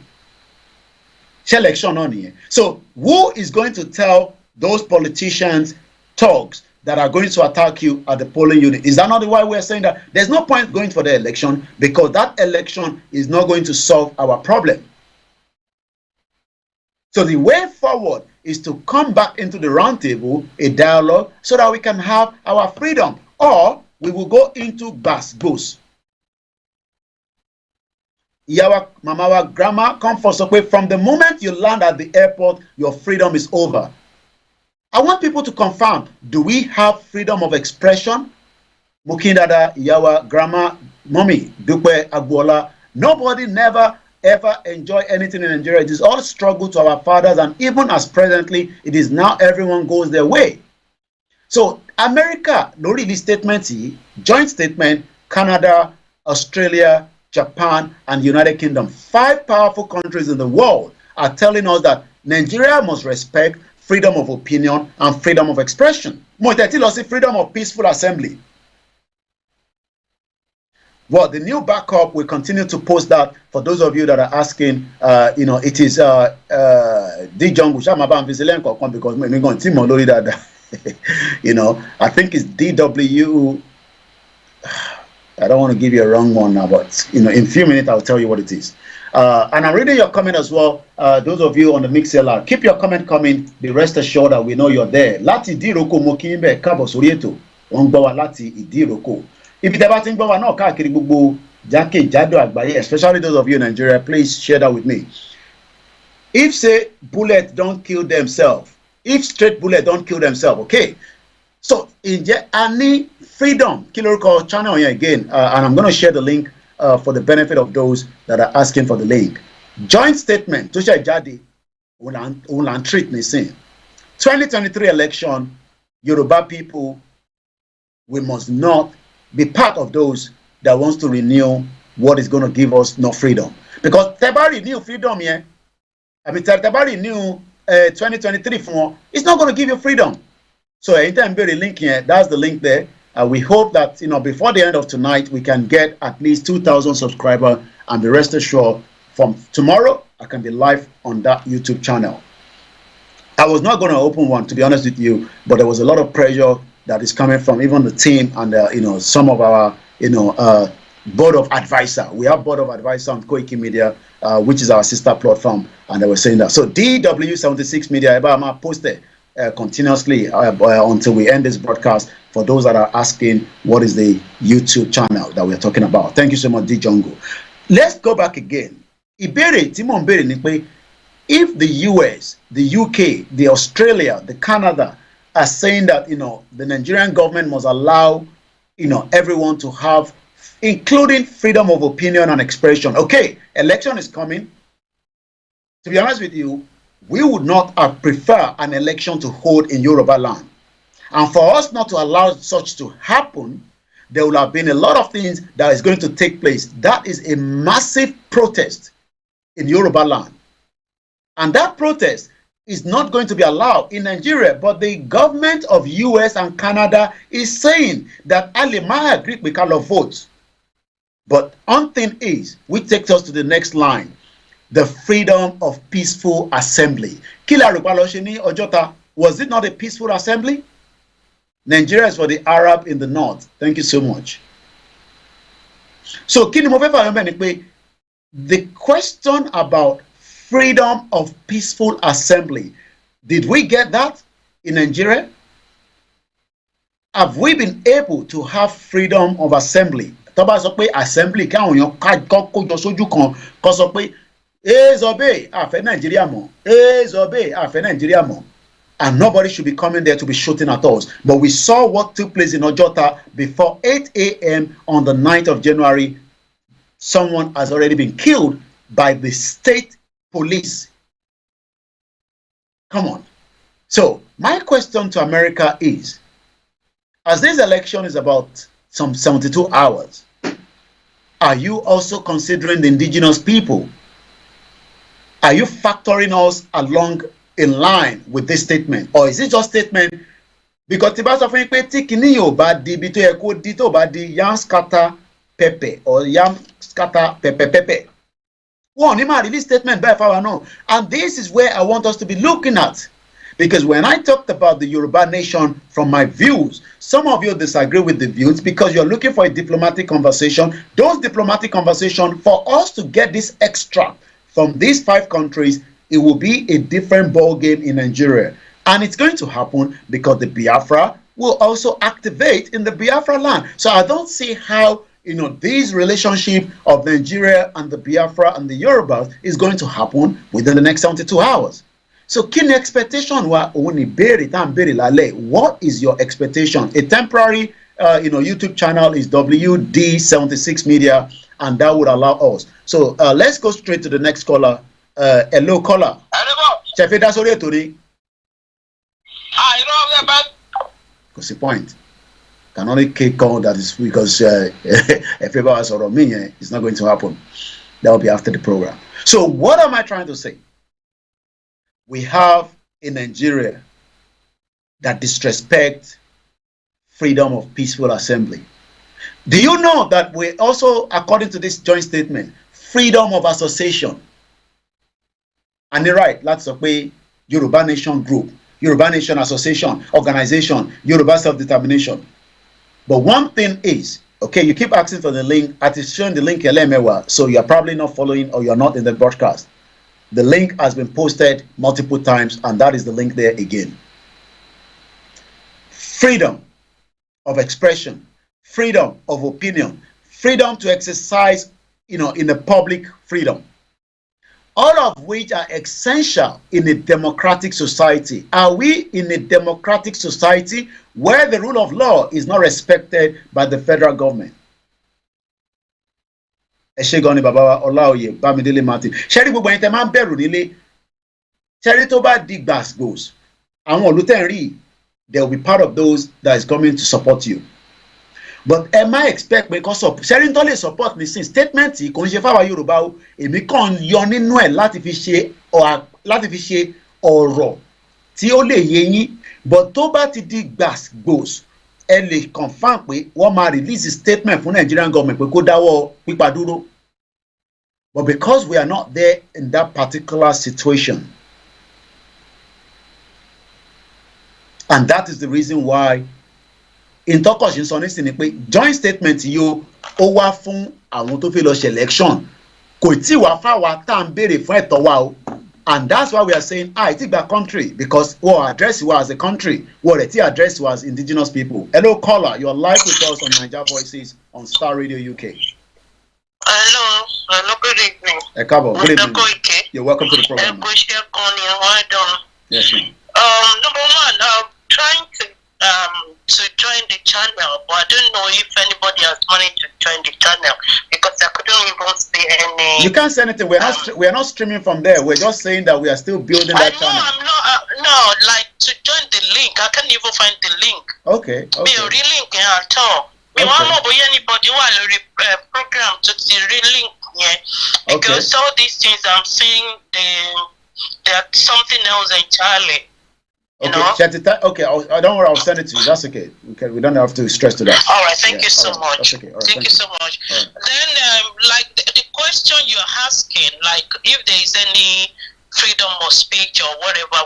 Election on here. So who is going to tell those politicians, thugs that are going to attack you at the polling unit? Is that not why we're saying that there's no point going for the election, because that election is not going to solve our problem? So the way forward is to come back into the round table, a dialogue, so that we can have our freedom, or we will go into bus. Yawa, mamawa, grandma, come for support. From the moment you land at the airport, your freedom is over. I want people to confirm, do we have freedom of expression? Mukindada, Yawa, grandma, mommy, Dupe, Agbola, nobody never ever enjoy anything in Nigeria. It is all struggle to our fathers, and even as presently, it is now everyone goes their way. So America, no really statement, joint statement, Canada, Australia, Japan, and United Kingdom, 5 powerful countries in the world are telling us that Nigeria must respect freedom of opinion and freedom of expression. Freedom of peaceful assembly. Well, the new backup, we continue to post that for those of you that are asking. It is D Jungle Shamaban Vizilenko, because we're going to Timolori that. I think it's DW. I don't want to give you a wrong one now, but in a few minutes I'll tell you what it is. And I'm reading your comment as well. Those of you on the Mixlr, keep your comment coming. Be rest assured that we know you're there. Lati Diroko Mokimbe Kabo Sorieto. Ongbawa Lati Idiroko. If you're about to go now, especially those of you in Nigeria, please share that with me. If say bullet don't kill themselves, if straight bullet don't kill themselves, okay. So in any freedom, killer call channel here again, and I'm going to share the link for the benefit of those that are asking for the link. Joint statement, Tosha Jadi, Ulan treat me saying 2023 election, Yoruba people, we must not be part of those that wants to renew what is going to give us no freedom. Because Teba renew freedom here. I mean, Teba renew 2023 for it's not going to give you freedom. So anytime bury link here, that's the link there. We hope that before the end of tonight we can get at least 2,000 subscribers, and be rest assured from tomorrow I can be live on that YouTube channel. I was not going to open one, to be honest with you, but there was a lot of pressure that is coming from even the team and some of our board of advisor. We have board of advisor on Koiki Media, which is our sister platform, and they were saying that. So DW76 Media, I'm posted continuously until we end this broadcast for those that are asking what is the YouTube channel that we're talking about. Thank you so much, D Jungle. Let's go back again. If the US, the UK, the Australia, the Canada are saying that the Nigerian government must allow everyone to have, including freedom of opinion and expression. Okay, election is coming. To be honest with you, we would not have preferred an election to hold in Yoruba land. And for us not to allow such to happen, there will have been a lot of things that is going to take place. That is a massive protest in Yoruba land. And that protest is not going to be allowed in Nigeria, but the government of US and Canada is saying that Ali might agree we cannot vote. But one thing is, which takes us to the next line, the freedom of peaceful assembly. Was it not a peaceful assembly? Nigeria is for the Arab in the north. Thank you so much. So, the question about freedom of peaceful assembly, did we get that in Nigeria? Have we been able to have freedom of assembly? Tọ́ba sọ pé assembly káwọn èèyàn kójọ sójú kan kó sọ pé Ezobe àfẹ́ Nàìjíríà mọ́, Ezobe àfẹ́ Nàìjíríà mọ́. And nobody should be coming there to be shooting at us. But we saw what took place in Ojota before 8 a.m. on the 9th of January. Someone has already been killed by the state police. Come on. So my question to America is, as this election is about some 72 hours, are you also considering the indigenous people? Are you factoring us along in line with this statement, or is it just statement because tiba sọ fún pé tí kìíní yóò bá di ibi tó yẹ kó di tó bá di yam scatter pepper or yam scatter pepper one ní máa release statement by far now, and this is where I want us to be looking at, because when I talked about the Yoruba nation from my views, some of you disagree with the views because you're looking for a diplomatic conversation. Those diplomatic conversation, for us to get this extract from these 5 countries, it will be a different ball game in Nigeria. And it's going to happen because the Biafra will also activate in the Biafra land. So I don't see how, this relationship of Nigeria and the Biafra and the Yorubas is going to happen within the next 72 hours. So kini expectation wa oni bere tan bere lale. What is your expectation? A temporary YouTube channel is WD76 Media, and that would allow us. So let's go straight to the next caller. Hello, caller. Chefe da sori eto ni. What's the point? Can only kick on that is because if ever was on me, it's not going to happen. That will be after the program. So what am I trying to say? We have in Nigeria that disrespect freedom of peaceful assembly. Do you know that we also, according to this joint statement, freedom of association? And you're right, that's a way Yoruba Nation Group, Yoruba Nation Association, Organization, Yoruba Self-Determination. But one thing is, okay, you keep asking for the link. I is showing the link Elemewa, so you're probably not following or you're not in the broadcast. The link has been posted multiple times, and that is the link there again. Freedom of expression, freedom of opinion, freedom to exercise, in the public freedom. All of which are essential in a democratic society. Are we in a democratic society where the rule of law is not respected by the federal government? Eshegoni Baba Olayomi Bamidele Martin. Ṣẹ́rí gbogbo ẹ̀yin tẹ́ máa ń bẹ̀rù nílé. Ṣẹ́rí tó bá di gbàgbós. Àwọn olùtẹ̀rí, they will be part of those that is coming to support you. But am I expect because of sharing tó lè support me since statement yìí kò ń ṣe fáwa Yorùbá o, èmi kàn yọ nínú ẹ̀ láti fi ṣe ọ̀rọ̀ tí ó lè yé yín, but tó bá ti di gbàgbós ẹ lè confirm pé wọ́n máa release statement fún Nigerian government pé kó dáwọ́ pípa dúró. But because we are not there in that particular situation, and that is the reason why in Tokoshin sọ nísìnyí pé joint statement yìí ó wá fún àwọn tó fẹ́ lọ ṣe election, kò tí wá fáwa tá à ń béèrè fún ẹ̀tọ́ wa o, and that's why we are saying it's a country, because what address you as a country, what it address you as indigenous people. Hello caller, you're live with us on Naija Voices on Star Radio UK. Hello, good evening. Good evening. Koiki. You're welcome to the program. Yes, ma'am. Number one, I'm trying to join the channel, but I don't know if anybody has managed to join the channel, because because I couldn't even see any. You can't say anything. We are not streaming from there. We're just saying that we are still building that channel. I'm not. No, like to join the link. I can't even find the link. Okay. Me real link at all. Me want more boy anybody who will program to the real link. Yeah. Because all these things I'm seeing, they're something else entirely. Okay, I don't worry, I'll send it to you. That's okay. We don't have to stress to that. All right, thank you so much. That's okay. All right, thank you so much. Right. Then, like the question you're asking, like if there is any freedom of speech or whatever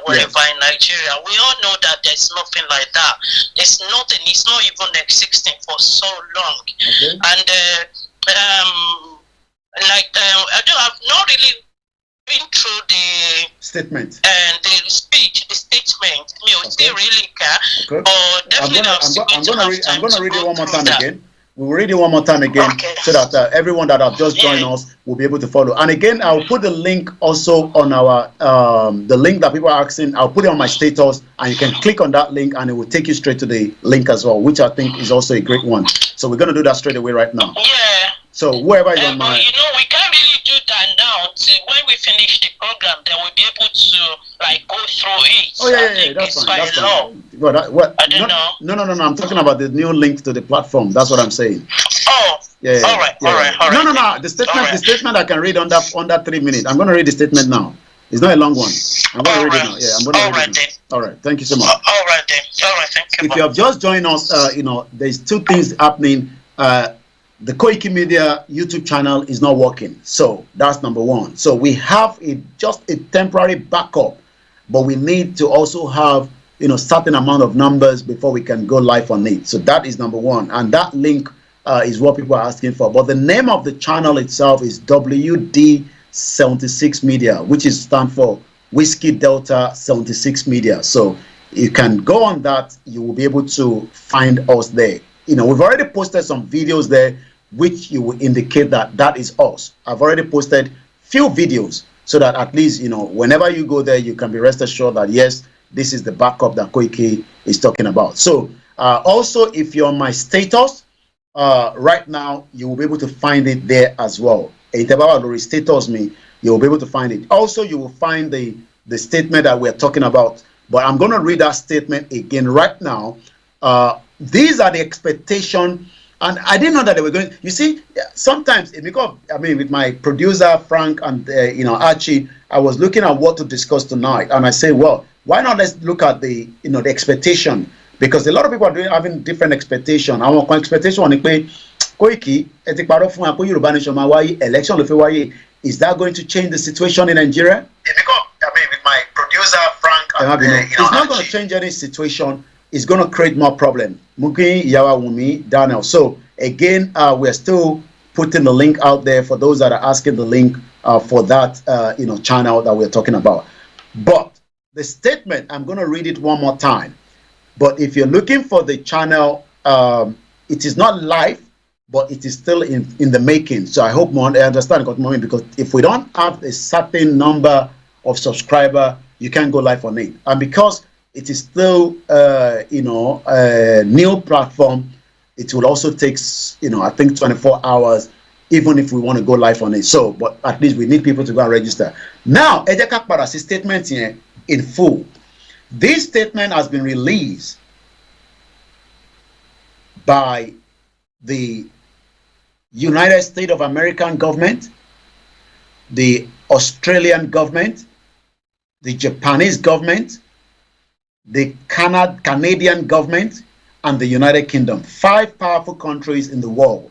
in Nigeria, we all know that there's nothing like that. There's nothing. It's not even existing for so long. Okay. And I've not really been through the statement and the speech, the statement. Still really care. Okay. But definitely, I'm gonna read it one more time again. We'll read it one more time again, so that everyone that have just joined us will be able to follow. And again, I'll put the link also on our the link that people are asking. I'll put it on my status, and you can click on that link, and it will take you straight to the link as well, which I think is also a great one. So we're gonna do that straight away right now. Yeah. So whoever is on my, we can't really do that now. When we finish the program, then we'll be able to like go through it. Oh yeah, that's fine. That's fine. Well, I don't know. No. I'm talking about the new link to the platform. That's what I'm saying. Oh. Yeah. All right. No. The statement I can read under 3 minutes. I'm going to read the statement now. It's not a long one. I'm going to read it now. Yeah, I'm going to read it now. All right. Thank you so much. All right then. All right. Thank you. If you have just joined us, there's two things happening. The Koiki Media YouTube channel is not working. So that's number one. So we have just a temporary backup, but we need to also have certain amount of numbers before we can go live on it. So that is number one, and that link is what people are asking for. But the name of the channel itself is WD76 Media, which stands for Whiskey Delta 76 Media. So you can go on that. You will be able to find us there. We've already posted some videos there, which you will indicate that is us. I've already posted few videos so that at least, whenever you go there, you can be rest assured that, yes, this is the backup that Koiki is talking about. So also, if you're on my status right now, you will be able to find it there as well. Status me, you will be able to find it. Also, you will find the statement that we're talking about. But I'm going to read that statement again right now. These are the expectation, and I didn't know that they were going. You see, sometimes with my producer Frank and Archie, I was looking at what to discuss tonight, and I say, well, why not let's look at the the expectation, because a lot of people are having different expectation. Our expectation on Koiki, election is that going to change the situation in Nigeria? With my producer Frank, it's not going to change any situation. It's going to create more problem. Muki, Yawa, Wumi, Daniel. So again, we're still putting the link out there for those that are asking the link for that channel that we're talking about. But the statement, I'm going to read it one more time. But if you're looking for the channel, it is not live, but it is still in the making. So I hope I understand, because if we don't have a certain number of subscriber, you can't go live on it. And because it is still a new platform, it will also take I think 24 hours, even if we want to go live on it. So, but at least we need people to go and register. Now, Ejeka Parasi statement here in full. This statement has been released by the United States of American government, the Australian government, the Japanese government, the Canadian government, and the United Kingdom. 5 powerful countries in the world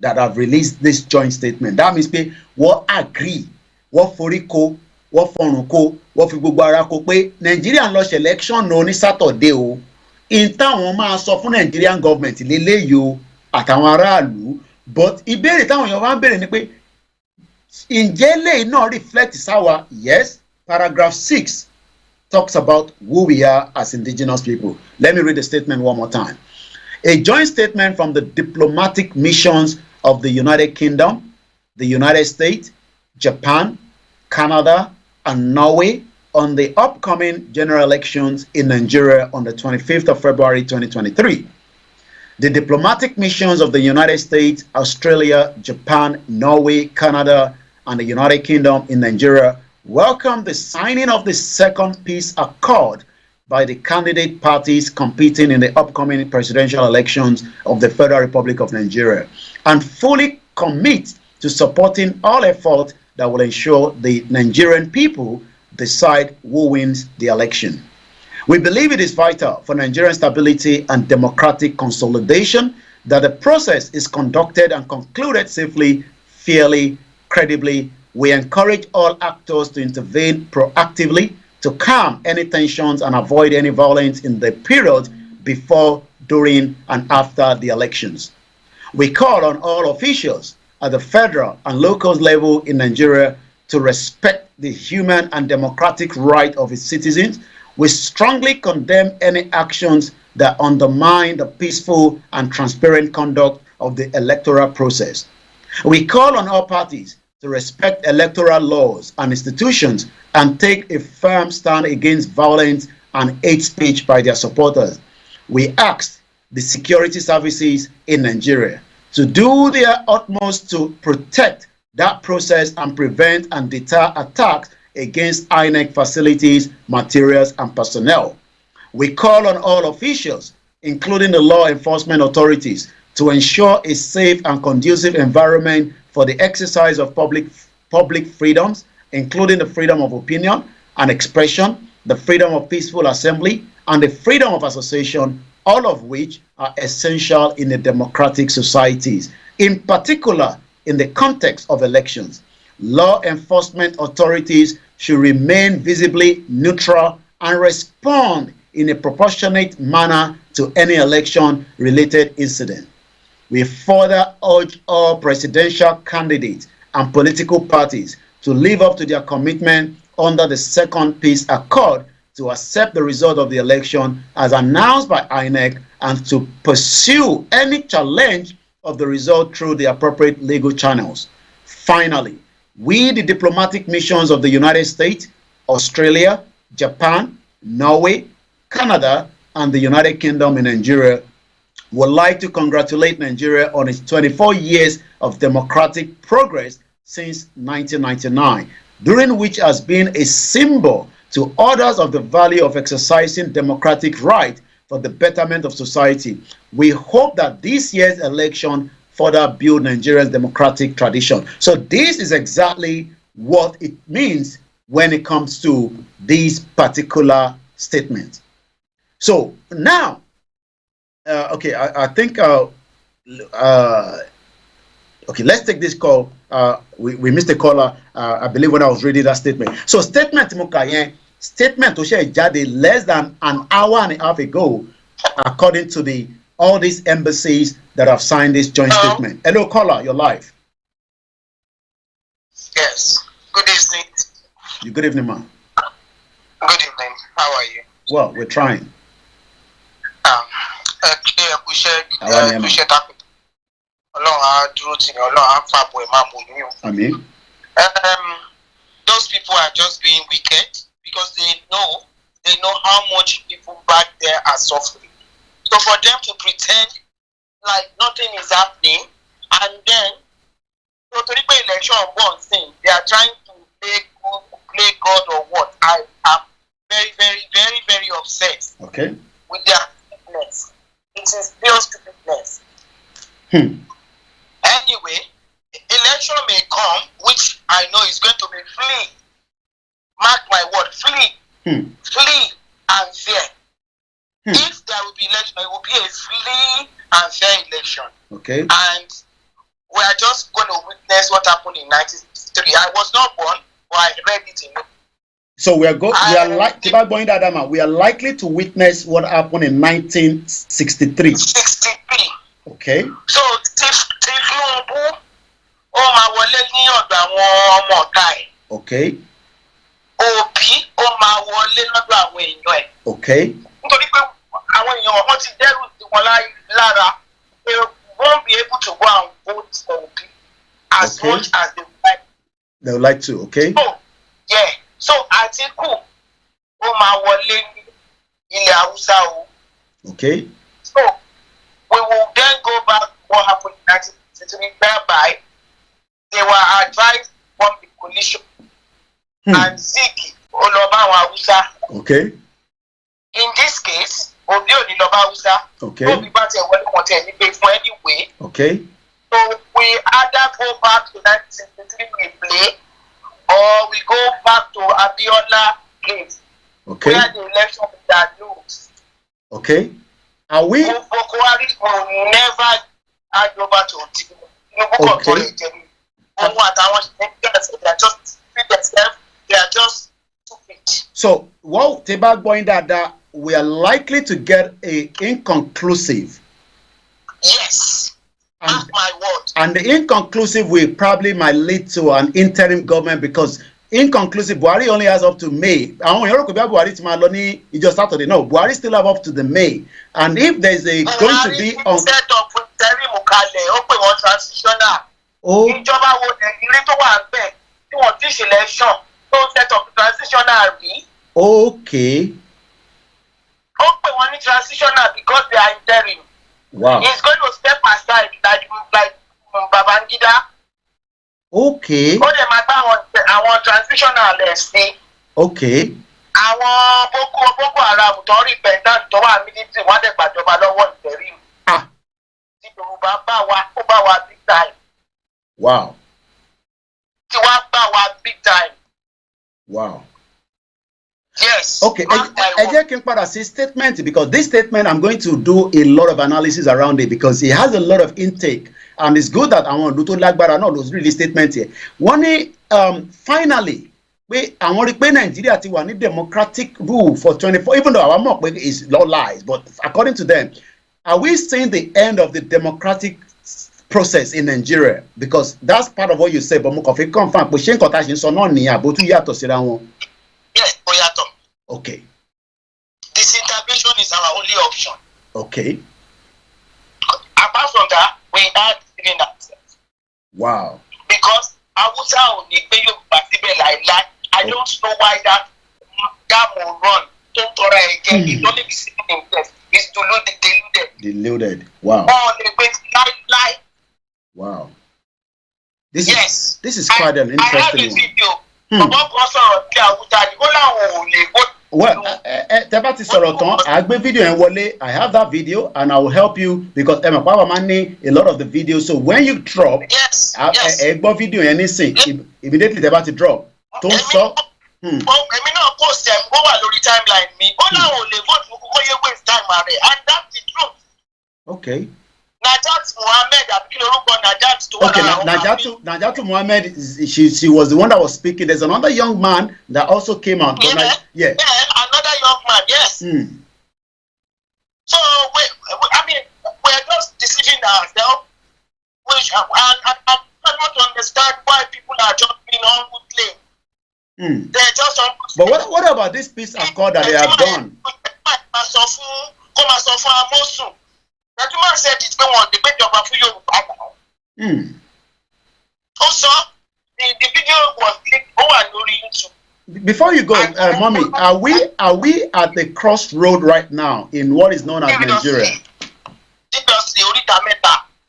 that have released this joint statement. That means what agree, what foriko, what fonuko, what figubarako pe Nigerian law election no ni Saturday o. In táwọn máa sọ fún Nigerian government lele yo àtàwọn aráàlú, but ìbéèrè táwọn èèyàn wá ń béèrè ni pé ǹjẹ́ lè náà reflect sáwa? Yes, paragraph 6 talks about who we are as indigenous people. Let me read the statement one more time. A joint statement from the diplomatic missions of the United Kingdom, the United States, Japan, Canada, and Norway on the upcoming general elections in Nigeria on the 25th of February 2023. The diplomatic missions of the United States, Australia, Japan, Norway, Canada, and the United Kingdom in Nigeria welcomed the signing of the second peace accord by the candidate parties competing in the upcoming presidential elections of the Federal Republic of Nigeria, and fully commit to supporting all efforts that will ensure the Nigerian people decide who wins the election. We believe it is vital for Nigerian stability and democratic consolidation that the process is conducted and concluded safely, fairly, credibly. We encourage all actors to intervene proactively to calm any tensions and avoid any violence in the period before, during, and after the elections. We call on all officials at the federal and local level in Nigeria to respect the human and democratic right of its citizens. We strongly condemn any actions that undermine the peaceful and transparent conduct of the electoral process. We call on all parties to respect electoral laws and institutions and take a firm stand against violence and hate speech by their supporters. We ask the security services in Nigeria to do their utmost to protect that process and prevent and deter attacks against INEC facilities, materials, and personnel. We call on all officials, including the law enforcement authorities, to ensure a safe and conducive environment for the exercise of public freedoms, including the freedom of opinion and expression, the freedom of peaceful assembly, and the freedom of association, all of which are essential in a democratic societies, in particular in the context of elections. Law enforcement authorities should remain visibly neutral and respond in a proportionate manner to any election-related incident. We further urge all presidential candidates and political parties to live up to their commitment under the second peace accord to accept the result of the election as announced by INEC and to pursue any challenge of the result through the appropriate legal channels. Finally, we, the diplomatic missions of the United States, Australia, Japan, Norway, Canada, and the United Kingdom in Nigeria, would like to congratulate Nigeria on its 24 years of democratic progress since 1999, during which has been a symbol to others of the value of exercising democratic right for the betterment of society. We hope that this year's election further build Nigeria's democratic tradition. So this is exactly what it means when it comes to these particular statements. So now, okay, I think, okay, let's take this call. We missed a caller, I believe, when I was reading that statement. So statement, statement to share Jade less than an hour and a half ago, according to all these embassies that have signed this joint statement. Hello, caller, you're live. Yes. Good evening. Good evening, man. Good evening. How are you? Well, we're trying. I mean, those people are just being wicked because they know how much people back there are suffering. So for them to pretend like nothing is happening, and then so to the election of one thing, they are trying to play God or what? I am very, very, very, very upset. Okay. With their stupidness. It is pure stupidness. Anyway, election may come, which I know is going to be free. Mark my word, free. Free and fair. If there will be election, it will be a free and fair election. Okay. And we are just going to witness what happened in 1963. I was not born, but I read it in it. So we are likely to witness what happened in 1963. 63. Okay. So Tinubu, ó máa wọlé ní ọ̀dọ̀ àwọn ọmọ ọ̀tá ẹ̀. Okay. Obi, ó máa wọlé lọ́dọ̀ àwọn èèyàn ẹ̀. Okay. Nítorí pé àwọn èèyàn wọn ti dẹ́rù sí wọn lára. They won't be able to go and vote for Obi as much as they would like. They would like to, okay? So, yeah. So Atiku, ó máa wọlé ní ilẹ̀ Haúsá o. Okay. So we will what happened in 1963, whereby they were advised from the coalition and Ziki Oloba Hausa. Okay. In this case, Obi Oloba Hausa. Okay. Okay. So we either go back to 1963 we play, or we go back to Abiola case. Okay. Where the election that lose. Okay. Are we? Buhari will never hand over to Tinubu. Okay. They are just stupid. So, what Teba going that we are likely to get a inconclusive. Yes. That's my word. And the inconclusive will probably might lead to an interim government because inconclusive Buhari only has up to May. I want to Buhari to just Saturday. No, Buhari still have up to the May. And if there's a going to be on set up with Terry Mukale, open one transitional. Oh. Ìjọba wo Nàìjíríà tó wà ńbẹ̀ tí wọ́n ti ṣe election tó set up transitional rí. Okay. Open one transitional because they are interim. Wow. He's going to step aside like Babangida. Okay. Ó lè máa bá àwọn transitional sí. Okay. Àwọn Boko Haram tó rí pendant tó wà military wọ́n dẹ̀ gbàjọba lọ́wọ́ interim. Tí Yorùbá bá wa big time. Wow. Tí wọ́n bá wa big time. Wow. Yes. Okay. I just can put a statement because this statement I'm going to do a lot of analysis around it because it has a lot of intake and it's good that I want to do like but I know those really statements here. One finally I want to pay Nigeria to one democratic rule for 24 even though our mock is no lies but according to them are we seeing the end of the democratic process in Nigeria because that's part of what you say but Mokofi confirm but Shen Kotashin so no ni abotu yato sira won. Yes, Oyato. Okay. Disintegration is our only option. Okay. Apart from that, we are living ourselves. Wow. Because Awusa only pay you like I don't know why that will run. Don't try again. It's only deceiving himself. It's deluded. Wow. Oh, they wait lie. Wow. This is quite an interesting I have a video. Well, Tebati Soroton, I have video and Wale. I have that video and I will help you because Emma Papa Mani a lot of the videos. So when you drop, a video anything immediately Tebati drop. Don't stop. Let me not post them over the timeline. Me, vote for waste time and that's the truth. Okay. Najat Mohammed, Najatu Mohammed, she was the one that was speaking. There's another young man that also came out. Yeah, another young man, yes. So, we're just deceiving ourselves. And I cannot understand why people are just being unwilling. They're just unwilling. But what about this peace accord that they have done? That man said it's going on the bed of a few Also, the video was clicked over YouTube. Before you go, Mommy, are we at the crossroad right now in what is known as Nigeria?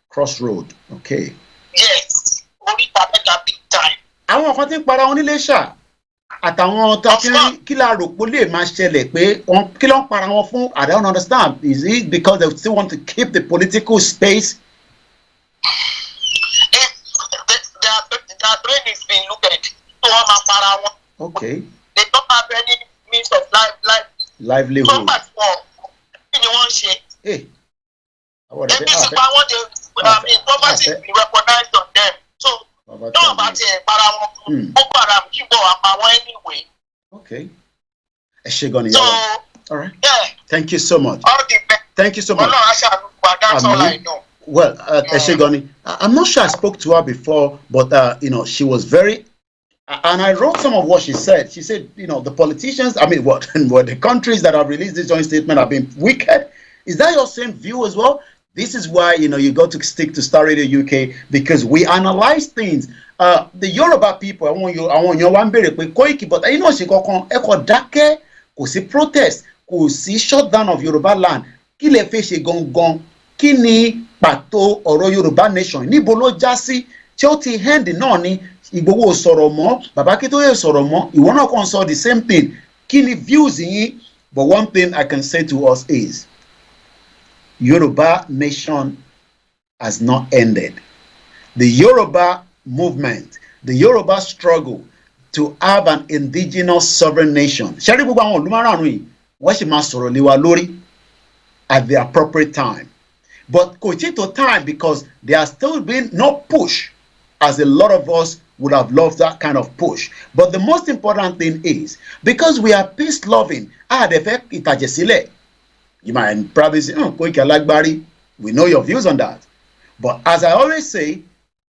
Crossroad. Okay. Yes. Big time. Àwọn kan tí ń para wọn nílé ṣá àtàwọn tó kí la rò pé lè máa ṣẹlẹ̀ pé kí ló ń para wọn fún I don't understand. Is it because they still want to keep the political space? Their brain is being looted. Okay. They don't have any means of livelihood. Hey. Property is recognized on them. So no about anyway. Okay. So, all right. Yeah. Thank you so much. Thank you so much. That's all I know. Well, Eshegoni, I'm not sure I spoke to her before, but she was very, and I wrote some of what she said. She said, the politicians, what the countries that have released this joint statement have been wicked. Is that your same view as well? This is why you got to stick to Star Radio UK because we analyze things. The Yoruba people, I want you one bere pe Koiki, but she kankan e ko dákẹ́, kò sí protest, kò sí shutdown of Yoruba land. Kí lẹ fẹ́ ṣe gangan? Kí ni pàtó ọ̀rọ̀ Yorùbá nation níbo ló já sí tí ó ti hand náà ni Ìgbòho sọ̀rọ̀ mọ́ Bàbá Akíntóyè sọ̀rọ̀ mọ́ ìwọ náà kàn sọ the same thing kí ni views yín but one thing I can say to us is Yoruba nation has not ended. The Yoruba movement, the Yoruba struggle to have an indigenous sovereign nation. Ṣé rí gbogbo àwọn olùmọ̀ràn yìí wọ́n sì máa sọ̀rọ̀ lé wa lórí at the appropriate time. But kò tí tó time because there has still been no push as a lot of us would have loved that kind of push. But the most important thing is because we are peace loving, you might probably say, oh, Koiki Alagbari, we know your views on that. But as I always say,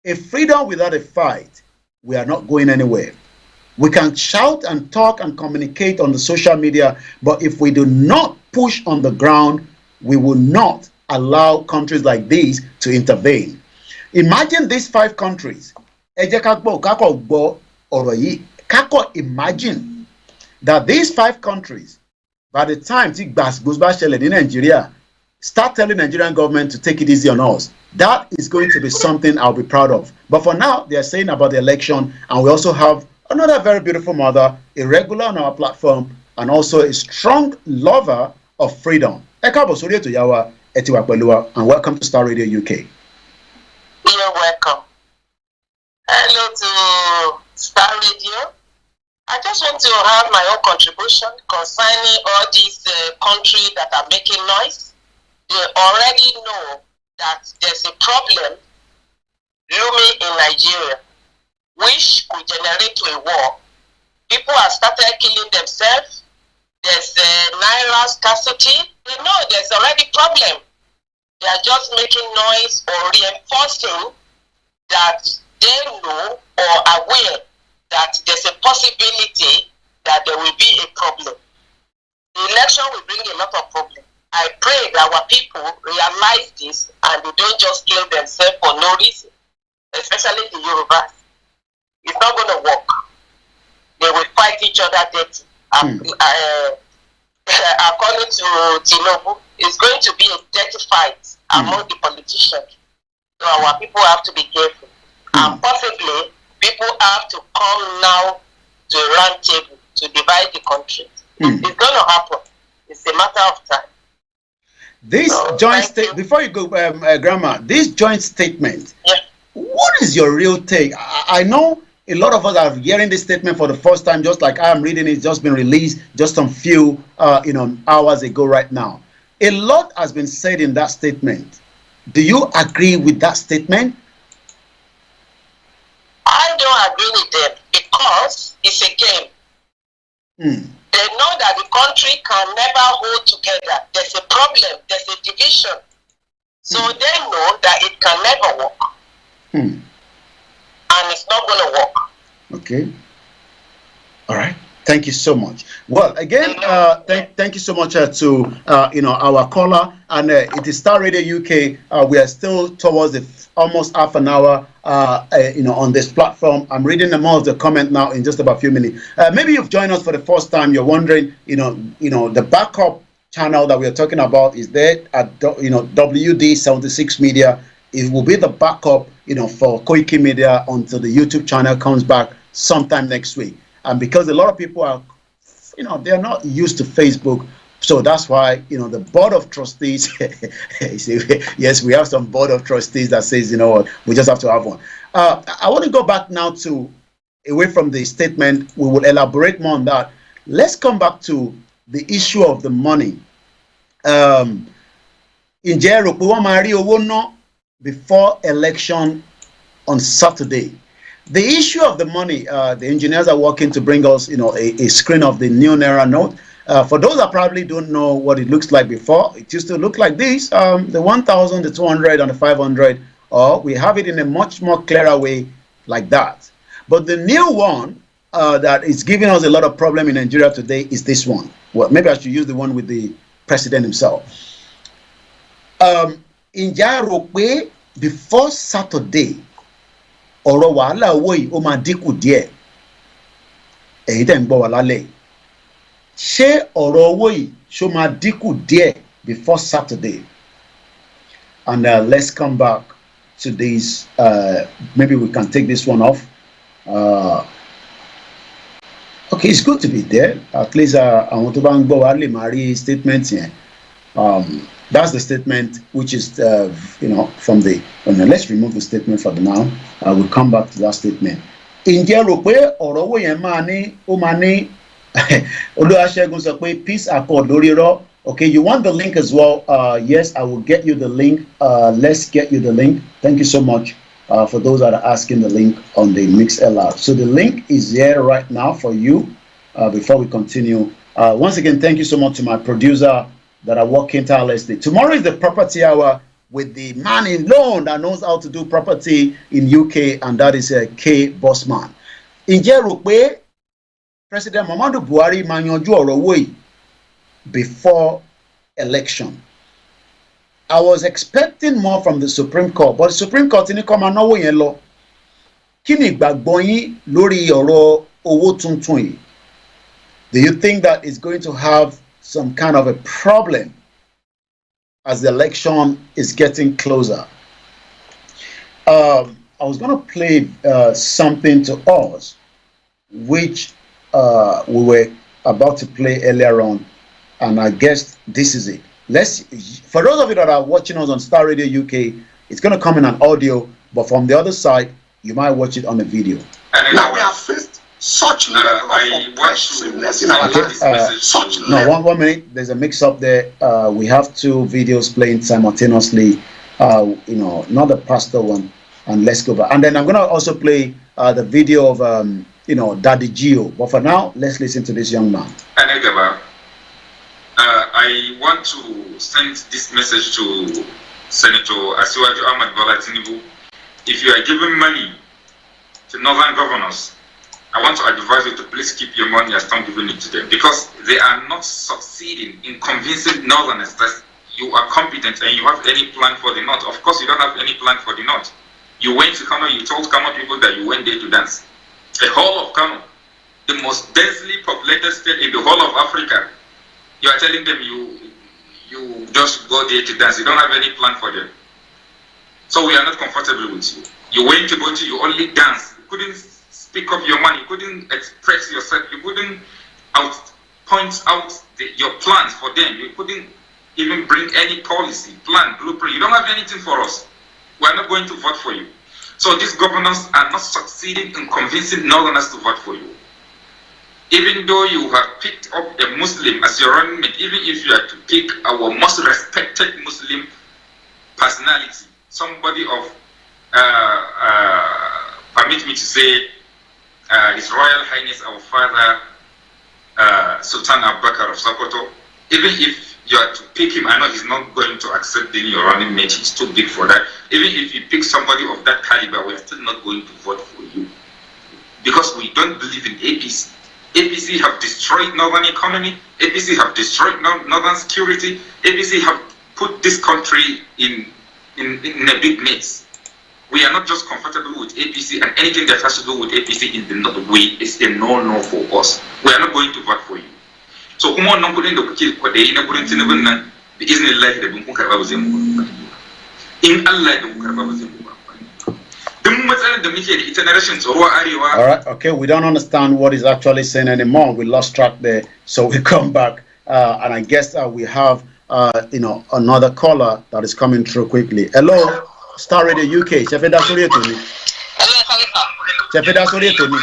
a freedom without a fight, we are not going anywhere. We can shout and talk and communicate on the social media, but if we do not push on the ground, we will not allow countries like these to intervene. Imagine these 5 countries. Imagine that these 5 countries, by the time in Nigeria, start telling Nigerian government to take it easy on us. That is going to be something I'll be proud of. But for now, they are saying about the election, and we also have another very beautiful mother, a regular on our platform, and also a strong lover of freedom. And welcome to Star Radio UK. You're welcome. Hello to Star Radio. I just want to have my own contribution concerning all these countries that are making noise. They already know that there's a problem looming in Nigeria, which could generate to a war. People have started killing themselves. There's naira scarcity. They know there's already problem. They are just making noise or reinforcing that they know or aware that there's a possibility that there will be a problem. The election will bring a lot of problems. I pray that our people realize this and they don't just kill themselves for no reason, especially the Yorubas. It's not going to work. They will fight each other dirty. According to Tinubu, it's going to be a dirty fight among the politicians. So our people have to be careful. And possibly, people have to come now to a round table to divide the country. It's going to happen. It's a matter of time. This joint statement, before you go, Grandma, this joint statement, what is your real take? I know a lot of us are hearing this statement for the first time, just like I'm reading it. It's just been released just some few hours ago right now. A lot has been said in that statement. Do you agree with that statement? I don't agree with them because it's a game. They know that the country can never hold together. There's a problem. There's a division. So they know that it can never work. And it's not going to work. Okay. All right. Thank you so much. Well, again, thank you so much to our caller, and it is Star Radio UK. We are still towards the almost half an hour, on this platform. I'm reading them all of the comment now in just about a few minutes. Maybe you've joined us for the first time. You're wondering, the backup channel that we are talking about is there at WD76 Media. It will be the backup, for Koiki Media until the YouTube channel comes back sometime next week. And because a lot of people are, they're not used to Facebook. So that's why, the board of trustees, yes, we have some board of trustees that says, we just have to have one. I want to go back now away from the statement. We will elaborate more on that. Let's come back to the issue of the money. Before election on Saturday. The issue of the money, the engineers are working to bring us, a screen of the new Naira note. For those that probably don't know what it looks like before, it used to look like this, the 1,000, the 200, and the 500, or we have it in a much more clearer way like that. But the new one that is giving us a lot of problem in Nigeria today is this one. Well, maybe I should use the one with the president himself. Ǹjẹ́ rò pé before Saturday, ọ̀rọ̀ wàhálà owó yìí ó máa dínkù díẹ̀? Èyí tẹ́ ń gbọ́ wà lálẹ́. Ṣé ọ̀rọ̀ owó yìí ṣó máa dínkù díẹ̀ before Saturday? and let's come back to this. Maybe we can take this one off. Okay, it's good to be there. At least I want to bang Bowadli Mari statement here. That's the statement which is, from the. Let's remove the statement for the now. We'll come back to that statement. Ǹjẹ́ rò pé ọ̀rọ̀ owó yẹn máa ní Olúwaṣẹ́gun sọ pé peace accord lórí irọ́. Okay, you want the link as well? Yes, I will get you the link. Let's get you the link. Thank you so much for those that are asking the link on the MixLR. So the link is there right now for you. Before we continue, once again, thank you so much to my producer that are working tirelessly. Tomorrow is the property hour with the man in loan that knows how to do property in UK, and that is K Bossman. Ǹjẹ́ rò pé President Muhammadu Buhari máa yanjú ọ̀rọ̀ owó yìí before election? I was expecting more from the Supreme Court, but the Supreme Court ní kó máa náwó yẹn lọ. Kí ni ìgbàgbọ́ yín lórí ọ̀rọ̀ owó tuntun yìí? Do you think that it's going to have some kind of a problem as the election is getting closer? I was going to play something to us, which we were about to play earlier on, and I guess this is it. For those of you that are watching us on Star Radio UK, it's going to come in an audio, but from the other side, you might watch it on a video. Now we have faced such level of oppressiveness in our lives. No, one minute. There's a mix-up there. We have two videos playing simultaneously. Not the pastor one. And let's go back. And then I'm going to also play the video of Daddy Gio. But for now, let's listen to this young man. I want to send this message to Senator Asiwaju Ahmad Bola Tinubu. If you are giving money to northern governors, I want to advise you to please keep your money and stop giving it to them, because they are not succeeding in convincing northerners that you are competent and you have any plan for the north. Of course, you don't have any plan for the north. You went to Kano, you told Kano people that you went there to dance. The whole of Kano, the most densely populated state in the whole of Africa, you are telling them you just go there to dance. You don't have any plan for them. So we are not comfortable with you. You went to Bauchi, you only dance. You couldn't speak of your money. You couldn't express yourself. You couldn't point out your plans for them. You couldn't even bring any policy, plan, blueprint. You don't have anything for us. We are not going to vote for you. So these governors are not succeeding in convincing northerners to vote for you. Even though you have picked up a Muslim as your running mate, even if you are to pick our most respected Muslim personality, somebody of, permit me to say, His Royal Highness our Father Sultan Abubakar of Sokoto, even if you are to pick him, I know he's not going to accept being your running mate, he's too big for that. Even if you pick somebody of that caliber, we're still not going to vote for you, because we don't believe in APC. APC have destroyed northern economy, APC have destroyed northern security, APC have put this country in a big mess. We are not just comfortable with APC, and anything that has to do with APC in the north way is a no-no for us. We are not going to vote for you. So, in Allah, all right, okay, we don't understand what he's actually saying anymore. We lost track there, so we come back, and I guess we have another caller that is coming through quickly. Hello, Star Radio UK. Chefeda Sorie to me. Chefeda Sorie to me.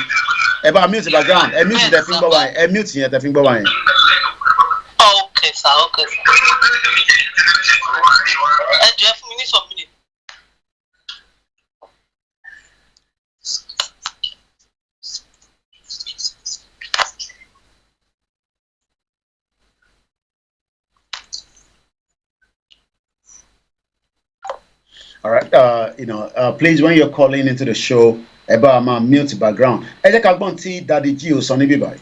Eba mute the background. Mute the finger wine. Mute here the finger wine. Okay, sir. Okay, sir. Do you have minutes or minutes? All right, please, when you're calling into the show, about my mute background. Daddy Gio Sonny Bibai.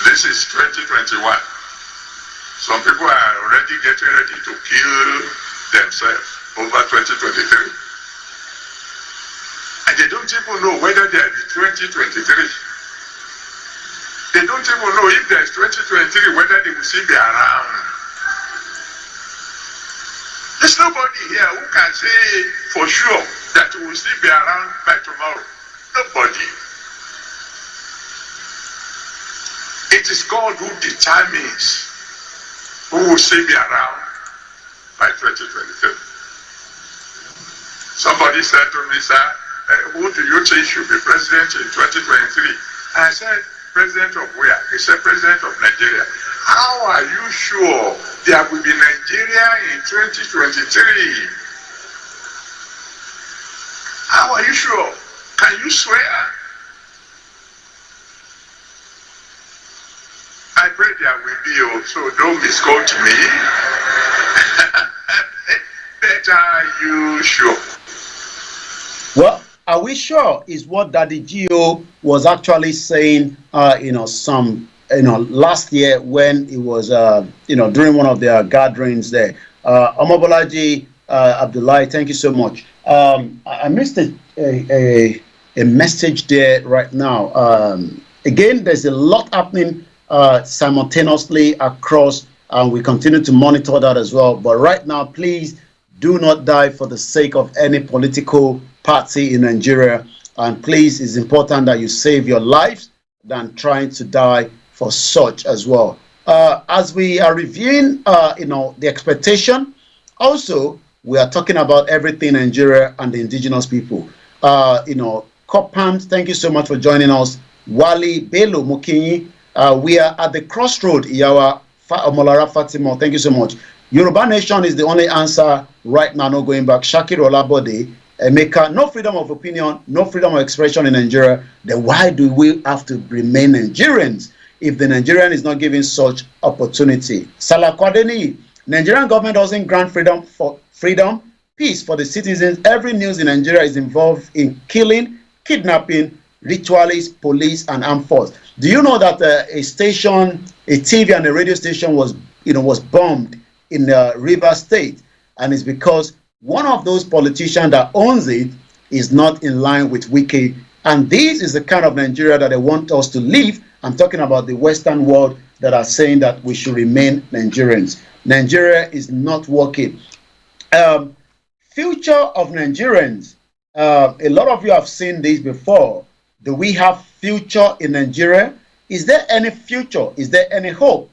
This is 2021. Some people are already getting ready to kill themselves over 2023. And they don't even know whether there is 2023. They don't even know if there is 2023, whether they will still be around. There's nobody here who can say for sure that we will still be around by tomorrow. Nobody. It is God who determines who will still be around by 2023. Somebody said to me, sir, who do you think should be president in 2023? I said, president of where? He said, president of Nigeria. How are you sure there will be Nigeria in 2023? How are you sure? Can you swear? I pray there will be, so don't misquote me. Better are you sure? Well, are we sure is what Daddy Gio was actually saying, last year when it was, during one of their gatherings there. Omobolaji Abdullahi, thank you so much. I missed a message there right now. Again, there's a lot happening simultaneously across, and we continue to monitor that as well. But right now, please do not die for the sake of any political party in Nigeria. And please, it's important that you save your lives than trying to die for such as well. As we are reviewing, the expectation, also, we are talking about everything in Nigeria and the indigenous people. Kopam, thank you so much for joining us. Wali, Bello, Mukinyi, we are at the crossroad, Iyawa, Omolara Fatima, thank you so much. Yoruba Nation is the only answer right now, no going back. Shakir Olabode, Emeka, no freedom of opinion, no freedom of expression in Nigeria. Then why do we have to remain Nigerians if the Nigerian is not given such opportunity? Salah Kwadeni, Nigerian government doesn't grant peace for the citizens. Every news in Nigeria is involved in killing, kidnapping, ritualists, police, and armed force. Do you know that a station, a TV and a radio station was bombed in River State? And it's because one of those politicians that owns it is not in line with Wiki. And this is the kind of Nigeria that they want us to live. I'm talking about the Western world that are saying that we should remain Nigerians. Nigeria is not working. Future of Nigerians. A lot of you have seen this before. Do we have future in Nigeria? Is there any future? Is there any hope?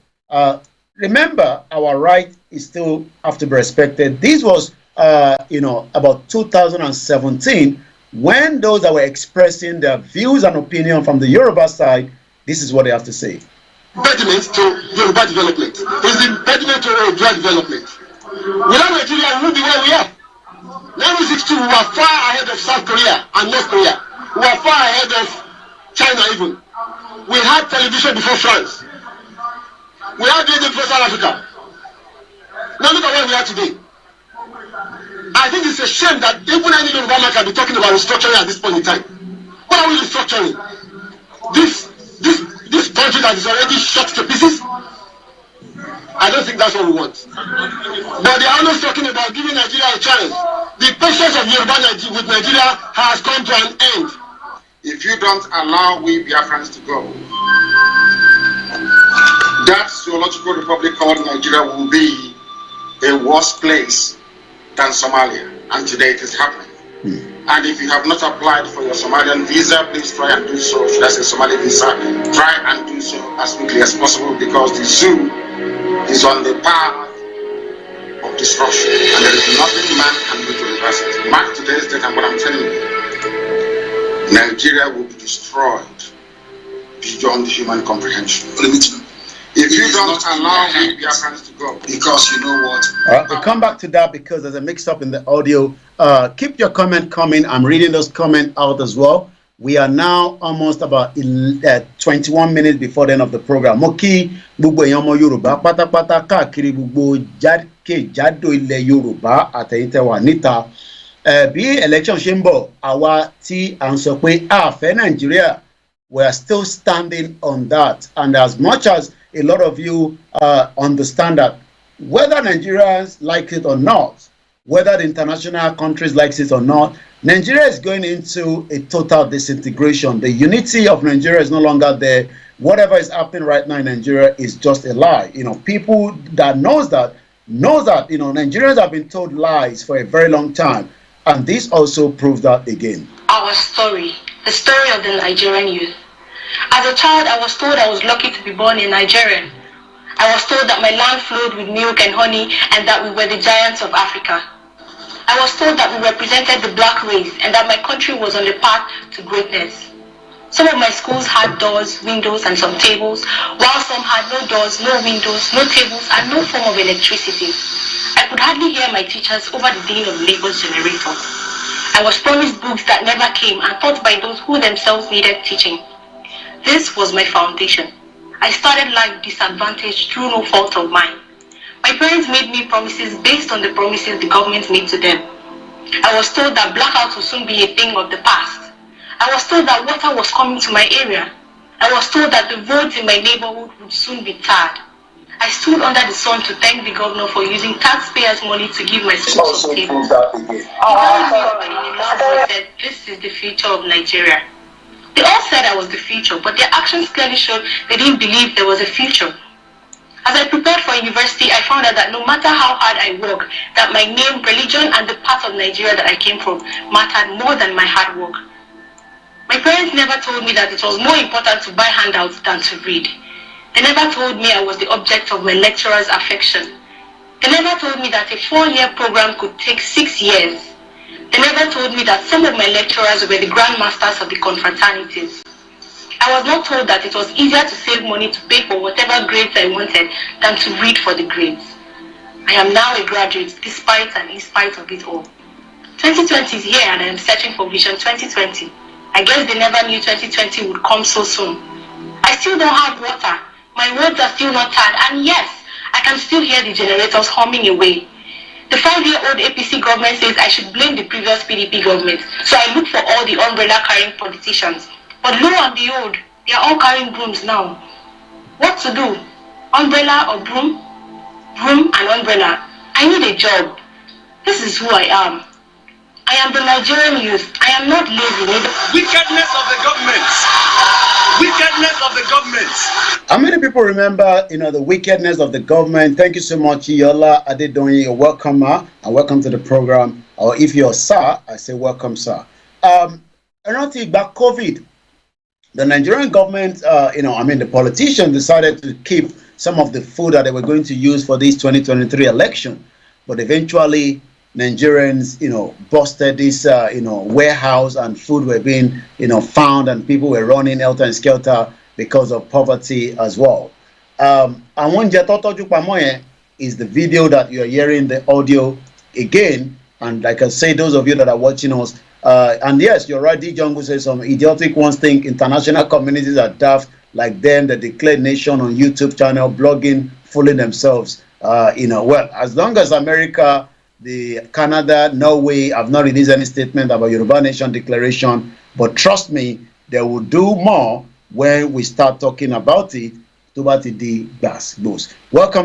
Remember, our right is still have to be respected. This was, about 2017, when those that were expressing their views and opinion from the Yoruba side, this is what they have to say. Impediment to Yoruba development is the impediment to Yoruba development. Without Nigeria, we won't be where we are. 1962, we were far ahead of South Korea and North Korea. We were far ahead of China even. We had television before France. We had radio before South Africa. Now look at where we are today. I think it's a shame that even any Yoruba man can be talking about restructuring at this point in time. What are we restructuring? This country that is already shot to pieces? I don't think that's what we want. But they are always talking about giving Nigeria a chance. The patience of Yoruba with Nigeria has come to an end. If you don't allow we Biafrans to go, that zoological republic called Nigeria will be a worse place than Somalia. And today it is happening. And if you have not applied for your Somalian visa, please try and do so. Should I say Somali visa? Try and do so as quickly as possible, because the zoo is on the path of destruction. And there is nothing man can do to reverse it. Mark today's date, and what I'm telling you, Nigeria will be destroyed beyond human comprehension. If you don't allow Biafrans to go, because you know what? All right, we'll come back to that because there's a mix-up in the audio. Keep your comment coming. I'm reading those comments out as well. We are now almost about 21 minutes before the end of the program. Moki gbogbo èèyàn ọmọ Yorùbá pátápátá káàkiri gbogbo jákèjádò ilẹ̀ Yorùbá àtẹ̀yìntẹ̀wà níta. Bí election ṣe ń bọ̀, àwa tí à ń sọ pé a fẹ́ Nàìjíríà, we are still standing on that. And as much as a lot of you understand that whether Nigerians like it or not, whether the international countries likes it or not, Nigeria is going into a total disintegration. The unity of Nigeria is no longer there. Whatever is happening right now in Nigeria is just a lie. People that knows that knows that, Nigerians have been told lies for a very long time. And this also proves that again. Our story, the story of the Nigerian youth. As a child, I was told I was lucky to be born a Nigerian. I was told that my land flowed with milk and honey and that we were the giants of Africa. I was told that we represented the black race and that my country was on the path to greatness. Some of my schools had doors, windows, and some tables, while some had no doors, no windows, no tables, and no form of electricity. I could hardly hear my teachers over the din of Labour's generator. I was promised books that never came and taught by those who themselves needed teaching. This was my foundation. I started life disadvantaged through no fault of mine. My parents made me promises based on the promises the government made to them. I was told that blackouts will soon be a thing of the past. I was told that water was coming to my area. I was told that the roads in my neighborhood would soon be tarred. I stood under the sun to thank the governor for using taxpayers' money to give my school some tables. He said, "This is the future of Nigeria." They all said I was the future, but their actions clearly showed they didn't believe there was a future. As I prepared for university, I found out that no matter how hard I work, that my name, religion, and the part of Nigeria that I came from mattered more than my hard work. My parents never told me that it was more important to buy handouts than to read. They never told me I was the object of my lecturer's affection. They never told me that a 4-year program could take 6 years. They never told me that some of my lecturers were the grandmasters of the confraternities. I was not told that it was easier to save money to pay for whatever grades I wanted than to read for the grades. I am now a graduate despite and in spite of it all. 2020 is here and I am searching for Vision 2020. I guess they never knew 2020 would come so soon. I still don't have water. My roads are still not tarred, and yes, I can still hear the generators humming away. The 5-year-old APC government says I should blame the previous PDP government, so I look for all the umbrella-carrying politicians. But lo and behold, they are all carrying brooms now. What to do? Umbrella or broom? Broom and umbrella. I need a job. This is who I am. I am the Nigerian youth. I am not lazy. Wickedness of the government. Wickedness of the government. How many people remember, the wickedness of the government? Thank you so much, Yola Adedonyi. You're welcome, and welcome to the program. Or if you're sir, I say welcome, sir. I don't think about COVID. The Nigerian government, the politicians decided to keep some of the food that they were going to use for this 2023 election, but eventually Nigerians, busted this, warehouse, and food were being, found, and people were running helter and skelter because of poverty as well. And one is the video that you are hearing, the audio again. And like I say, those of you that are watching us, and yes, you're right, D. Jungle says some idiotic ones think international communities are daft, like them, the Declared Nation on YouTube channel, blogging, fooling themselves. Well, as long as America, Canada, Norway have not released any statement about Yoruba Nation declaration, but trust me, they will do more when we start talking about it. Welcome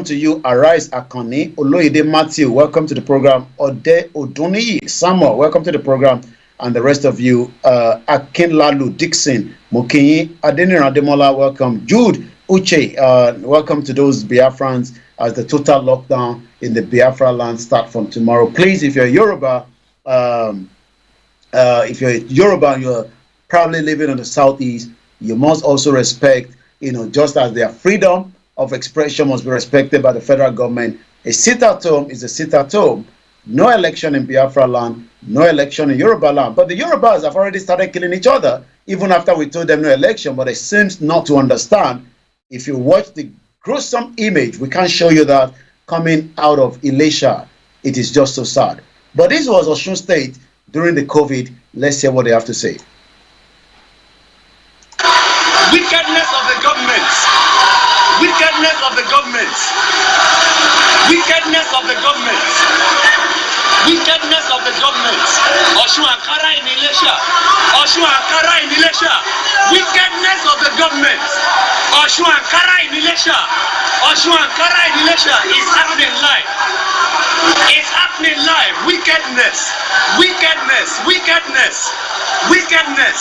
to you, Arise Akoni, Oloyede Matthew, welcome to the program. Ode Oduniyi Samuel, welcome to the program, and the rest of you, Akinlalu Dixon, Mokinyi Adeniran Ademola, welcome. Jude Uche, welcome to those Biafrans as the total lockdown in the Biafra land start from tomorrow. Please, if you're Yoruba, and you're proudly living in the southeast, you must also respect, just as their freedom of expression must be respected by the federal government. A sit-at-home is a sit-at-home. No election in Biafra land, no election in Yoruba land. But the Yorubas have already started killing each other, even after we told them no election, but they seem not to understand. If you watch the gruesome image, we can't show you that, coming out of Elisha. It is just so sad. But this was Osun State during the COVID. Let's hear what they have to say. Wickedness of the government. Wickedness of the government. Wickedness of the government. Wickedness of the government. Osun Ankara in Elisha. Osun Ankara in Elisha. Wickedness of the government. Osun Ankara in Elisha. Osun Ankara in Elisha is happening live. It's happening live. Wickedness. Wickedness. Wickedness. Wickedness.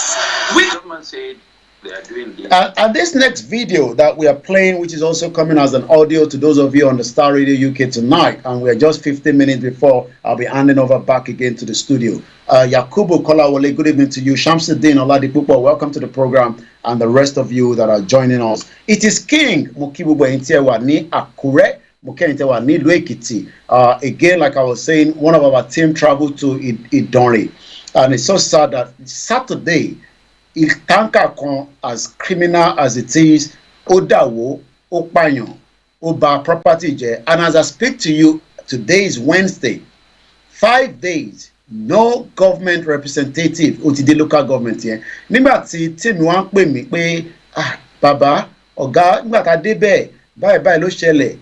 The government said they are doing this. And this next video that we are playing, which is also coming as an audio to those of you on the Star Radio UK tonight, and we're just 15 minutes before I'll be handing over back again to the studio. Yakubu Kolawole, good evening to you. Shamsuddin Oladipupo, welcome to the program, and the rest of you that are joining us. It is King Mukibubo Intiewa ni Akure, Mukentewa ni Luekiti. Again, like I was saying, one of our team traveled to Idonri, and it's so sad that Saturday, tanker kan, as criminal as it is, Odawo, Opanyo, Oba property je. And as I speak to you, today is Wednesday. 5 days, no government representative, the local government here. Nígbà tí team wọn pè mí pé bàbá, ọ̀gá, nígbà tá dé bẹ́ẹ̀, báyìí ló ṣẹlẹ̀.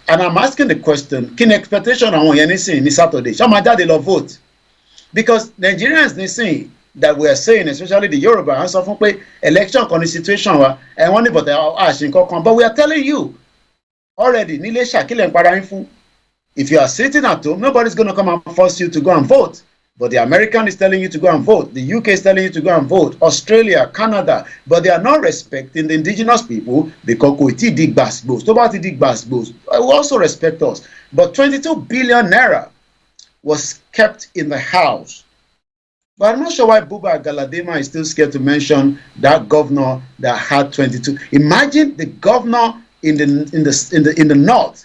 And I'm asking the question, kí ni expectation àwọn yẹn nísìnyí ní Saturday? Ṣé wọ́n máa jáde lọ vote? Because Nigerians nísìnyí that we are saying, especially the Yoruba, and so fún election kan ní situation wa, ẹ wọ́n ní bọ̀tẹ̀ àṣìn kankan, but we are telling you already, nílé ṣàkílẹ̀ ń para yín fún. If you are sitting at home, nobody's going to come and force you to go and vote. But the American is telling you to go and vote. The UK is telling you to go and vote. Australia, Canada. But they are not respecting the indigenous people because Koiki dig basbos. Nobody dig basbos. Will also respect us. But 22 billion naira was kept in the house. But I'm not sure why Buba Galadima is still scared to mention that governor that had 22. Imagine the governor in the north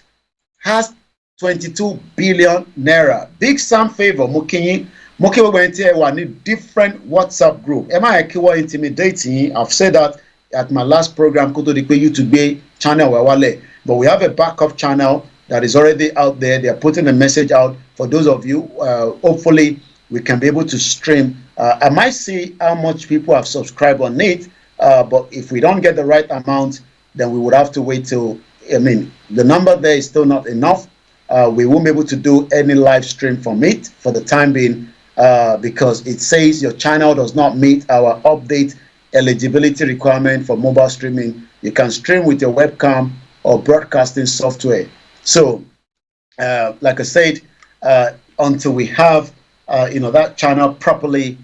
has 22 billion naira. Big Sam Favor, Mokinyi went here one different WhatsApp group. Am I intimidating? I've said that at my last program, Koto Dikwe YouTube channel Wawale. But we have a backup channel that is already out there. They are putting a message out for those of you. Hopefully, we can be able to stream. I might see how much people have subscribed on it. But if we don't get the right amount, then we would have to wait till, the number there is still not enough. We won't be able to do any live stream from it for the time being because it says your channel does not meet our update eligibility requirement for mobile streaming. You can stream with your webcam or broadcasting software. So, like I said, until we have that channel properly,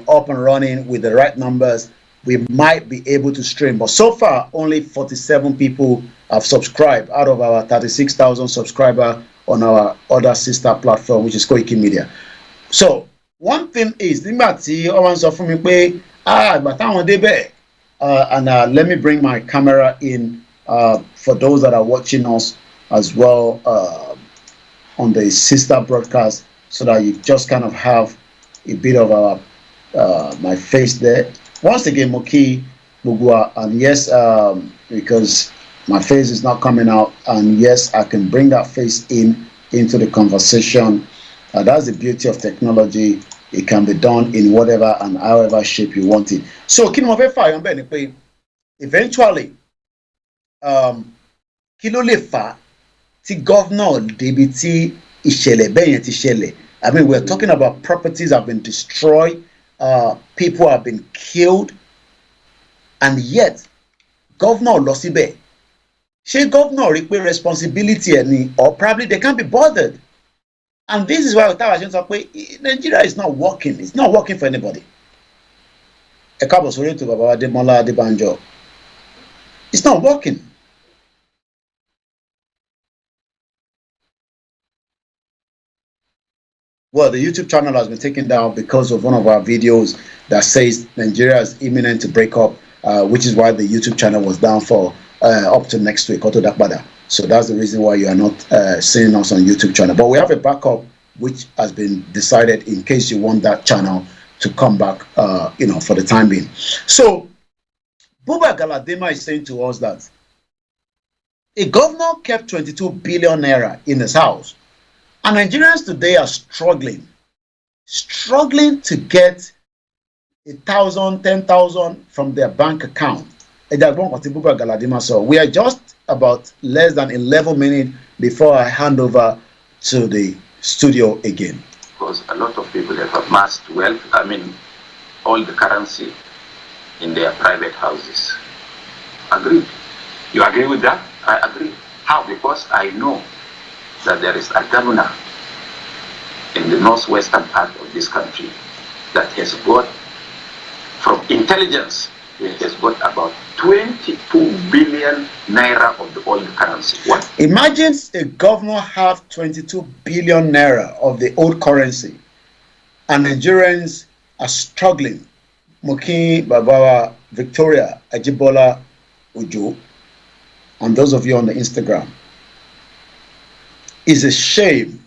up and running with the right numbers, we might be able to stream. But so far, only 47 people have subscribed out of our 36,000 subscribers on our other sister platform, which is Koiki Media. So, one thing is, and let me bring my camera in for those that are watching us as well on the sister broadcast, so that you just kind of have a bit of our my face there. Once again, Moki Mugua, and yes, because my face is not coming out, and yes, I can bring that face into the conversation. That's the beauty of technology. It can be done in whatever and however shape you want it. So, eventually, kilo le fa ti governor DBT ìṣẹ̀lẹ̀ bẹ́ẹ̀ yẹn ti ṣẹlẹ̀. I mean, we're talking about properties have been destroyed, people have been killed, and yet, governor lọ síbẹ̀. Ṣé governor rí pé responsibility ẹ̀ ni, or probably they can't be bothered? And this is why Otawa ṣe ń sọ pé Nigeria is not working. It's not working for anybody. Ẹ káàbọ̀ sórí ètò bàbá Adémọ́lá Adébánjọ. It's not working. Well, the YouTube channel has been taken down because of one of our videos that says Nigeria is imminent to break up, which is why the YouTube channel was down for up to next week. So that's the reason why you are not seeing us on YouTube channel. But we have a backup which has been decided in case you want that channel to come back, for the time being. So Buba Galadima is saying to us that a governor kept 22 billion naira in his house. And Nigerians today are struggling to get 1,000, 10,000 from their bank account. We are just about less than 11 minutes before I hand over to the studio again. Because a lot of people have amassed wealth, all the currency in their private houses. Agreed. You agree with that? I agree. How? Because I know that there is a governor in the northwestern part of this country that has got from intelligence he has got about 22 billion naira of the old currency. What? Imagine a governor have 22 billion naira of the old currency, and Nigerians are struggling. Moki Babawa, Victoria, Ajibola, Ujo, and those of you on the Instagram. It's a shame.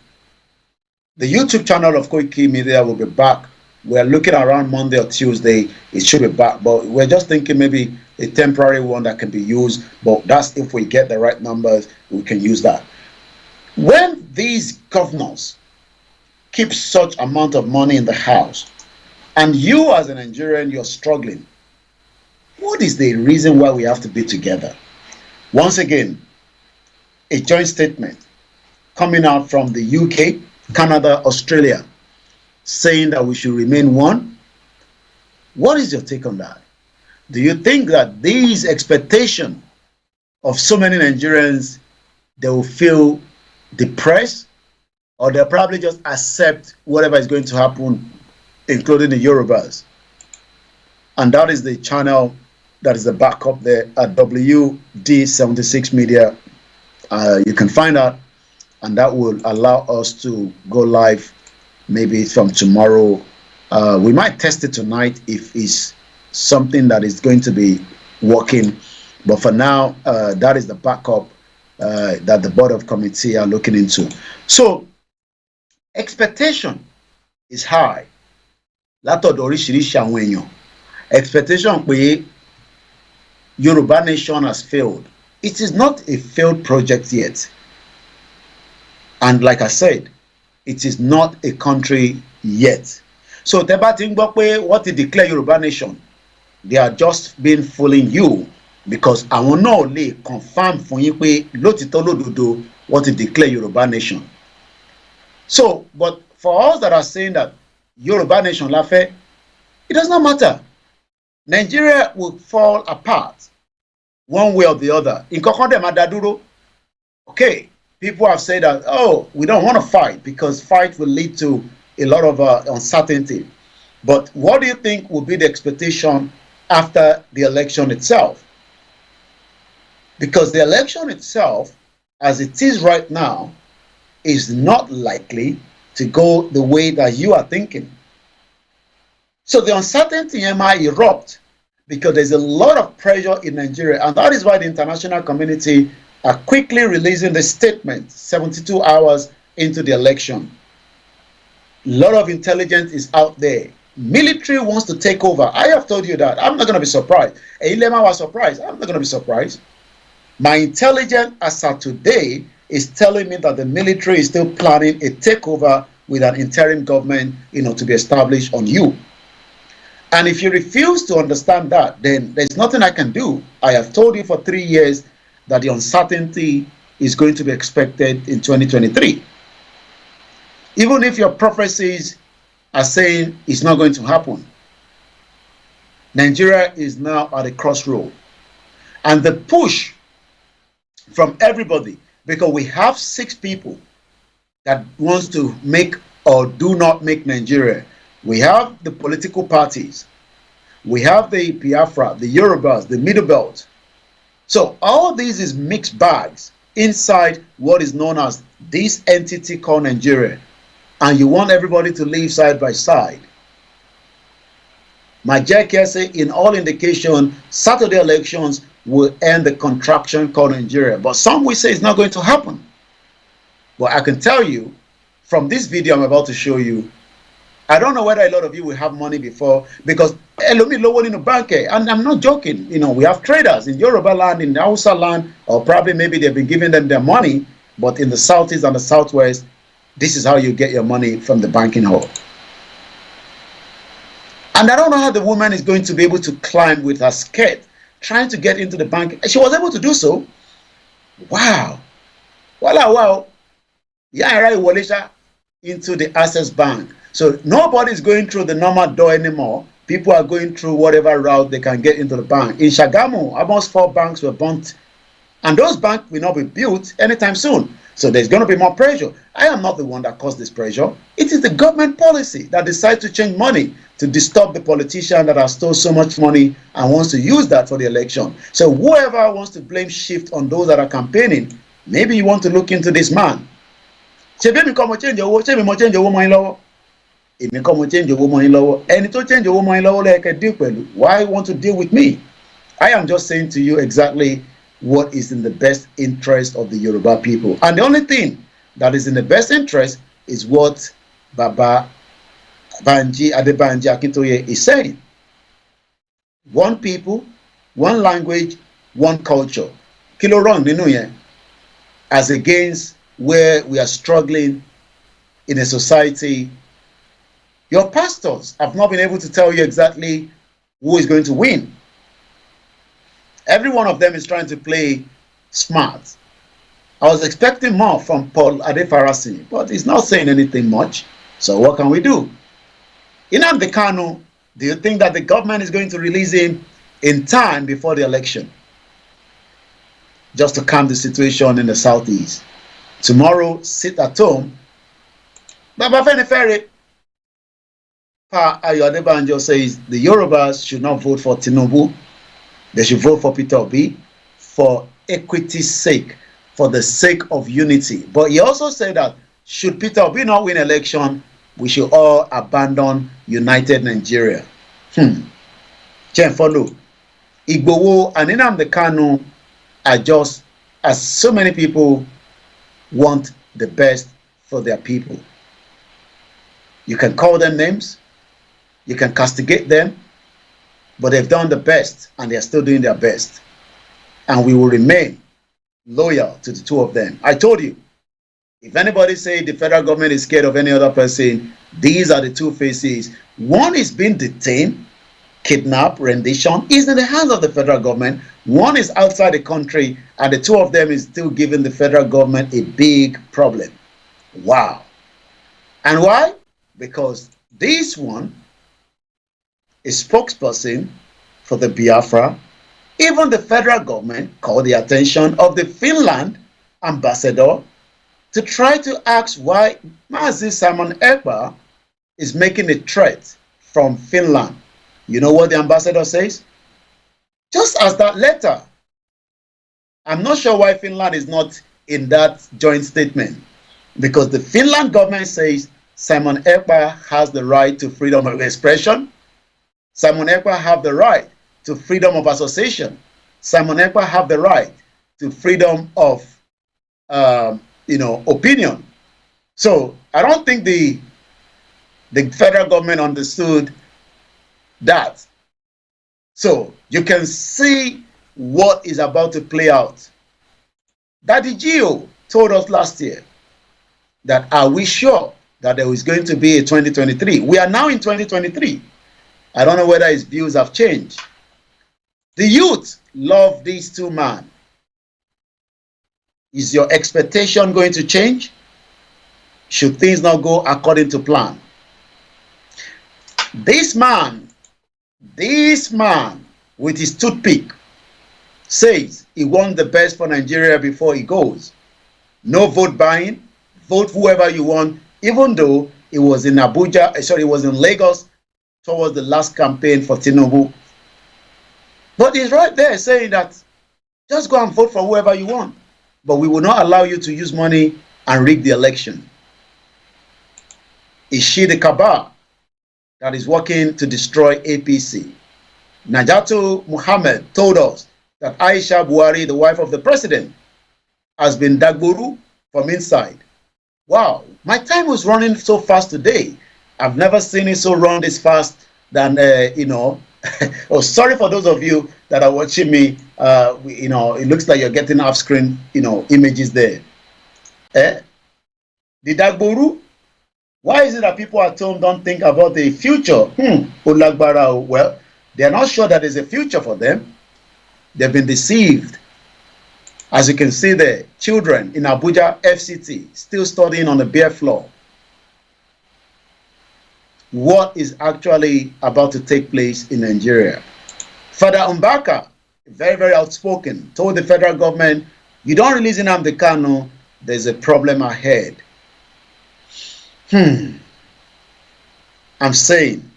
The YouTube channel of Koiki Media will be back. We're looking around Monday or Tuesday. It should be back, but we're just thinking maybe a temporary one that can be used. But that's if we get the right numbers, we can use that. When these governors keep such amount of money in the house, and you as a Nigerian, you're struggling, what is the reason why we have to be together? Once again, a joint statement coming out from the UK, Canada, Australia, saying that we should remain one. What is your take on that? Do you think that these expectations of so many Nigerians, they will feel depressed, or they'll probably just accept whatever is going to happen, including the Yorubas? And that is the channel that is the backup there at WD76 Media. You can find out, and that will allow us to go live maybe from tomorrow. We might test it tonight if it's something that is going to be working, but for now, that is the backup that the board of committee are looking into. So expectation is high. Expectation pé Yoruba nation has failed. It is not a failed project yet, and like I said, it is not a country yet. So tẹ́ bá ti ń gbọ́ pé what they declare Yoruba nation, they are just been fooling you, because àwọn náà lè confirm fún yín pé lótìtọ́ lódodo what they declare Yoruba nation. So, but for us that are saying that Yoruba nation la fẹ́, it does not matter. Nigeria will fall apart one way or the other. In Kokonde Madaduro, okay, people have said that, oh, we don't want to fight because fight will lead to a lot of uncertainty. But what do you think will be the expectation after the election itself? Because the election itself, as it is right now, is not likely to go the way that you are thinking. So the uncertainty might erupt because there's a lot of pressure in Nigeria, and that is why the international community are quickly releasing the statement 72 hours into the election. A lot of intelligence is out there. Military wants to take over. I have told you that. I'm not going to be surprised. Eilema was surprised. I'm not going to be surprised. My intelligence as of today is telling me that the military is still planning a takeover with an interim government, to be established on you. And if you refuse to understand that, then there's nothing I can do. I have told you for 3 years that the uncertainty is going to be expected in 2023. Even if your prophecies are saying it's not going to happen, Nigeria is now at a crossroad. And the push from everybody, because we have 6 people that wants to make or do not make Nigeria. We have the political parties. We have the Biafra, the Yorubas, the Middle Belt. So all these is mixed bags inside what is known as this entity called Nigeria. And you want everybody to live side by side. My jackass say in all indication, Saturday elections will end the contraction called Nigeria. But some will say it's not going to happen. But I can tell you, from this video I'm about to show you, I don't know whether a lot of you will have money before, because Elomi low in the bank, and I'm not joking. We have traders in Yoruba land, in Hausa land, or probably maybe they've been giving them their money, but in the southeast and the southwest, this is how you get your money from the banking hall. And I don't know how the woman is going to be able to climb with her skirt, trying to get into the bank. She was able to do so. Wow. Wow. Yeah, right, Walisha, into the Access Bank. So nobody is going through the normal door anymore. People are going through whatever route they can get into the bank. In Shagamu, almost 4 banks were burnt, and those banks will not be built anytime soon. So there's going to be more pressure. I am not the one that caused this pressure. It is the government policy that decides to change money to disturb the politician that has stole so much money and wants to use that for the election. So whoever wants to blame shift on those that are campaigning, maybe you want to look into this man. Ṣebí mi kọ́ mo change owó, ṣebí mo change owó mọ́ yín lọ́wọ́. Èmi kọ́ mo change owó mọ́ yín lọ́wọ́. Ẹni tó change owó mọ́ yín lọ́wọ́ lẹ́ẹ̀kẹ́ deal pẹ̀lú. Why want to deal with me? I am just saying to you exactly what is in the best interest of the Yoruba people. And the only thing that is in the best interest is what Baba Banji Adebanji Akintoye is saying. One people, one language, one culture. Kí ló wrong nínú yẹn? As against where we are struggling in a society. Your pastors have not been able to tell you exactly who is going to win. Every one of them is trying to play smart. I was expecting more from Paul Adefarasi, but he's not saying anything much. So what can we do? Nnamdi Kanu, do you think that the government is going to release him in time before the election? Just to calm the situation in the southeast. Tomorrow, sit at home. Baba Fenifere, Pa Ayo Adebanjo says the Yorubas should not vote for Tinubu. They should vote for Peter Obi for equity's sake, for the sake of unity. But he also said that should Peter Obi not win election, we should all abandon united Nigeria. Chen follow. Igboho and Nnamdi Kanu are just, as so many people want the best for their people. You can call them names, you can castigate them, but they've done the best and they're still doing their best. And we will remain loyal to the two of them. I told you, if anybody say the federal government is scared of any other person, these are the two faces. One is being detained, kidnapped, rendition, is in the hands of the federal government. One is outside the country, and the two of them is still giving the federal government a big problem. Wow. And why? Because this one a spokesperson for the Biafra. Even the federal government called the attention of the Finland ambassador to try to ask why Mazi Simon Ekpa is making a threat from Finland. You know what the ambassador says? Just as that letter. I'm not sure why Finland is not in that joint statement, because the Finland government says Simon Ekpa has the right to freedom of expression. Simon Ekpa have the right to freedom of association. Simon Ekpa have the right to freedom of, opinion. So I don't think the federal government understood that. So you can see what is about to play out. Daddy Gio told us last year that are we sure that there is going to be a 2023? We are now in 2023. I don't know whether his views have changed. The youth love these two men. Is your expectation going to change? Should things not go according to plan? This man with his toothpick says he wants the best for Nigeria before he goes. No vote buying, vote whoever you want, even though it was in it was in Lagos towards the last campaign for Tinubu. But he's right there saying that just go and vote for whoever you want, but we will not allow you to use money and rig the election. Is she the cabal that is working to destroy APC? Najatu Muhammad told us that Aisha Buhari, the wife of the president, has been dagburu from inside. Wow, my time was running so fast today. I've never seen it so run this fast than, oh, sorry for those of you that are watching me. It looks like you're getting off-screen, images there. The dagburu. Why is it that people at home don't think about the future? Well, they're not sure that there's a future for them. They've been deceived. As you can see there, children in Abuja FCT still studying on the bare floor. What is actually about to take place in Nigeria? Father Mbaka, very, very outspoken, told the federal government, you don't release Nnamdi Kanu, there's a problem ahead. I'm saying,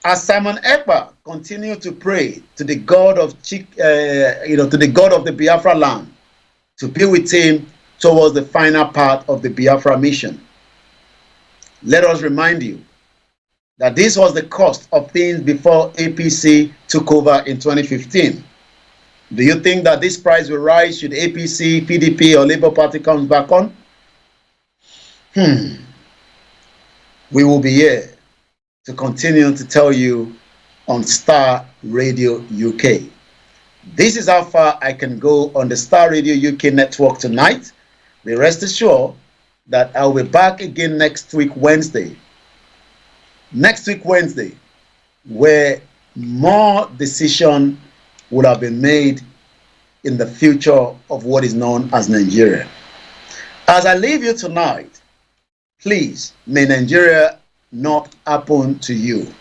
as Simon Ekpa continued to pray to the God of to the God of the Biafra land to be with him towards the final part of the Biafra mission. Let us remind you that this was the cost of things before APC took over in 2015. Do you think that this price will rise should APC, PDP, or Labour Party comes back on? We will be here to continue to tell you on Star Radio UK. This is how far I can go on the Star Radio UK network tonight. Be rest assured that I'll be back again next week, Wednesday. Next week, Wednesday, where more decision would have been made in the future of what is known as Nigeria. As I leave you tonight, please, may Nigeria not happen to you.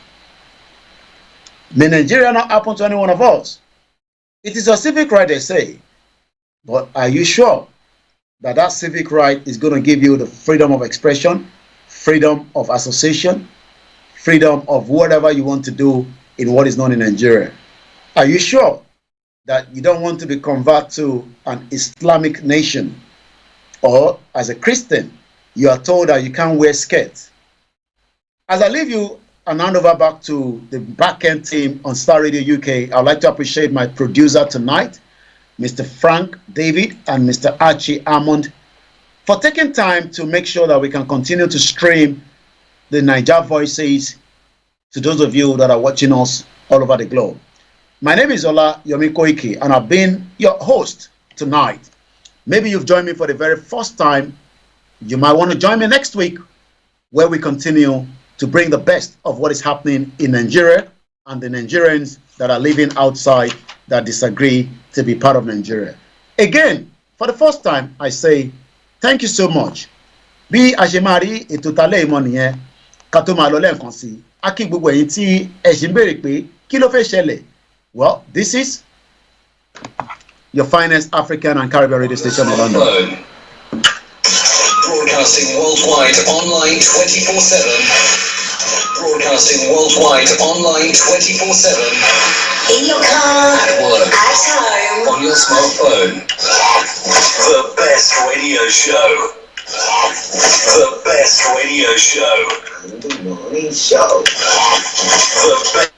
May Nigeria not happen to any one of us. It is a civic right, they say. But are you sure that that civic right is going to give you the freedom of expression, freedom of association, freedom of whatever you want to do in what is known in Nigeria? Are you sure that you don't want to be converted to an Islamic nation? Or as a Christian, you are told that you can't wear skirts? As I leave you and hand over back to the back-end team on Star Radio UK, I'd like to appreciate my producer tonight, Mr. Frank David and Mr. Archie Armand, for taking time to make sure that we can continue to stream the Niger Voices to those of you that are watching us all over the globe. My name is Olayomi Koiki, and I've been your host tonight. Maybe you've joined me for the very first time. You might want to join me next week, where we continue to bring the best of what is happening in Nigeria and the Nigerians that are living outside that disagree to be part of Nigeria. Again, for the first time, I say thank you so much. Bí a ṣe máa rí ètò talẹ́ ìmọ̀ nìyẹn, ká tó máa lọ lẹ́ẹ̀kan sí, a kí gbogbo ẹ̀yin tí ẹ ṣì ń béèrè pé kí ló fẹ́ ṣẹlẹ̀? Well, this is your finest African and Caribbean radio station in London. Broadcasting worldwide online 24/7. Broadcasting worldwide online 24/7. In your car, at work, at home, on your smartphone. The best radio show. The best radio show. The morning show. The best.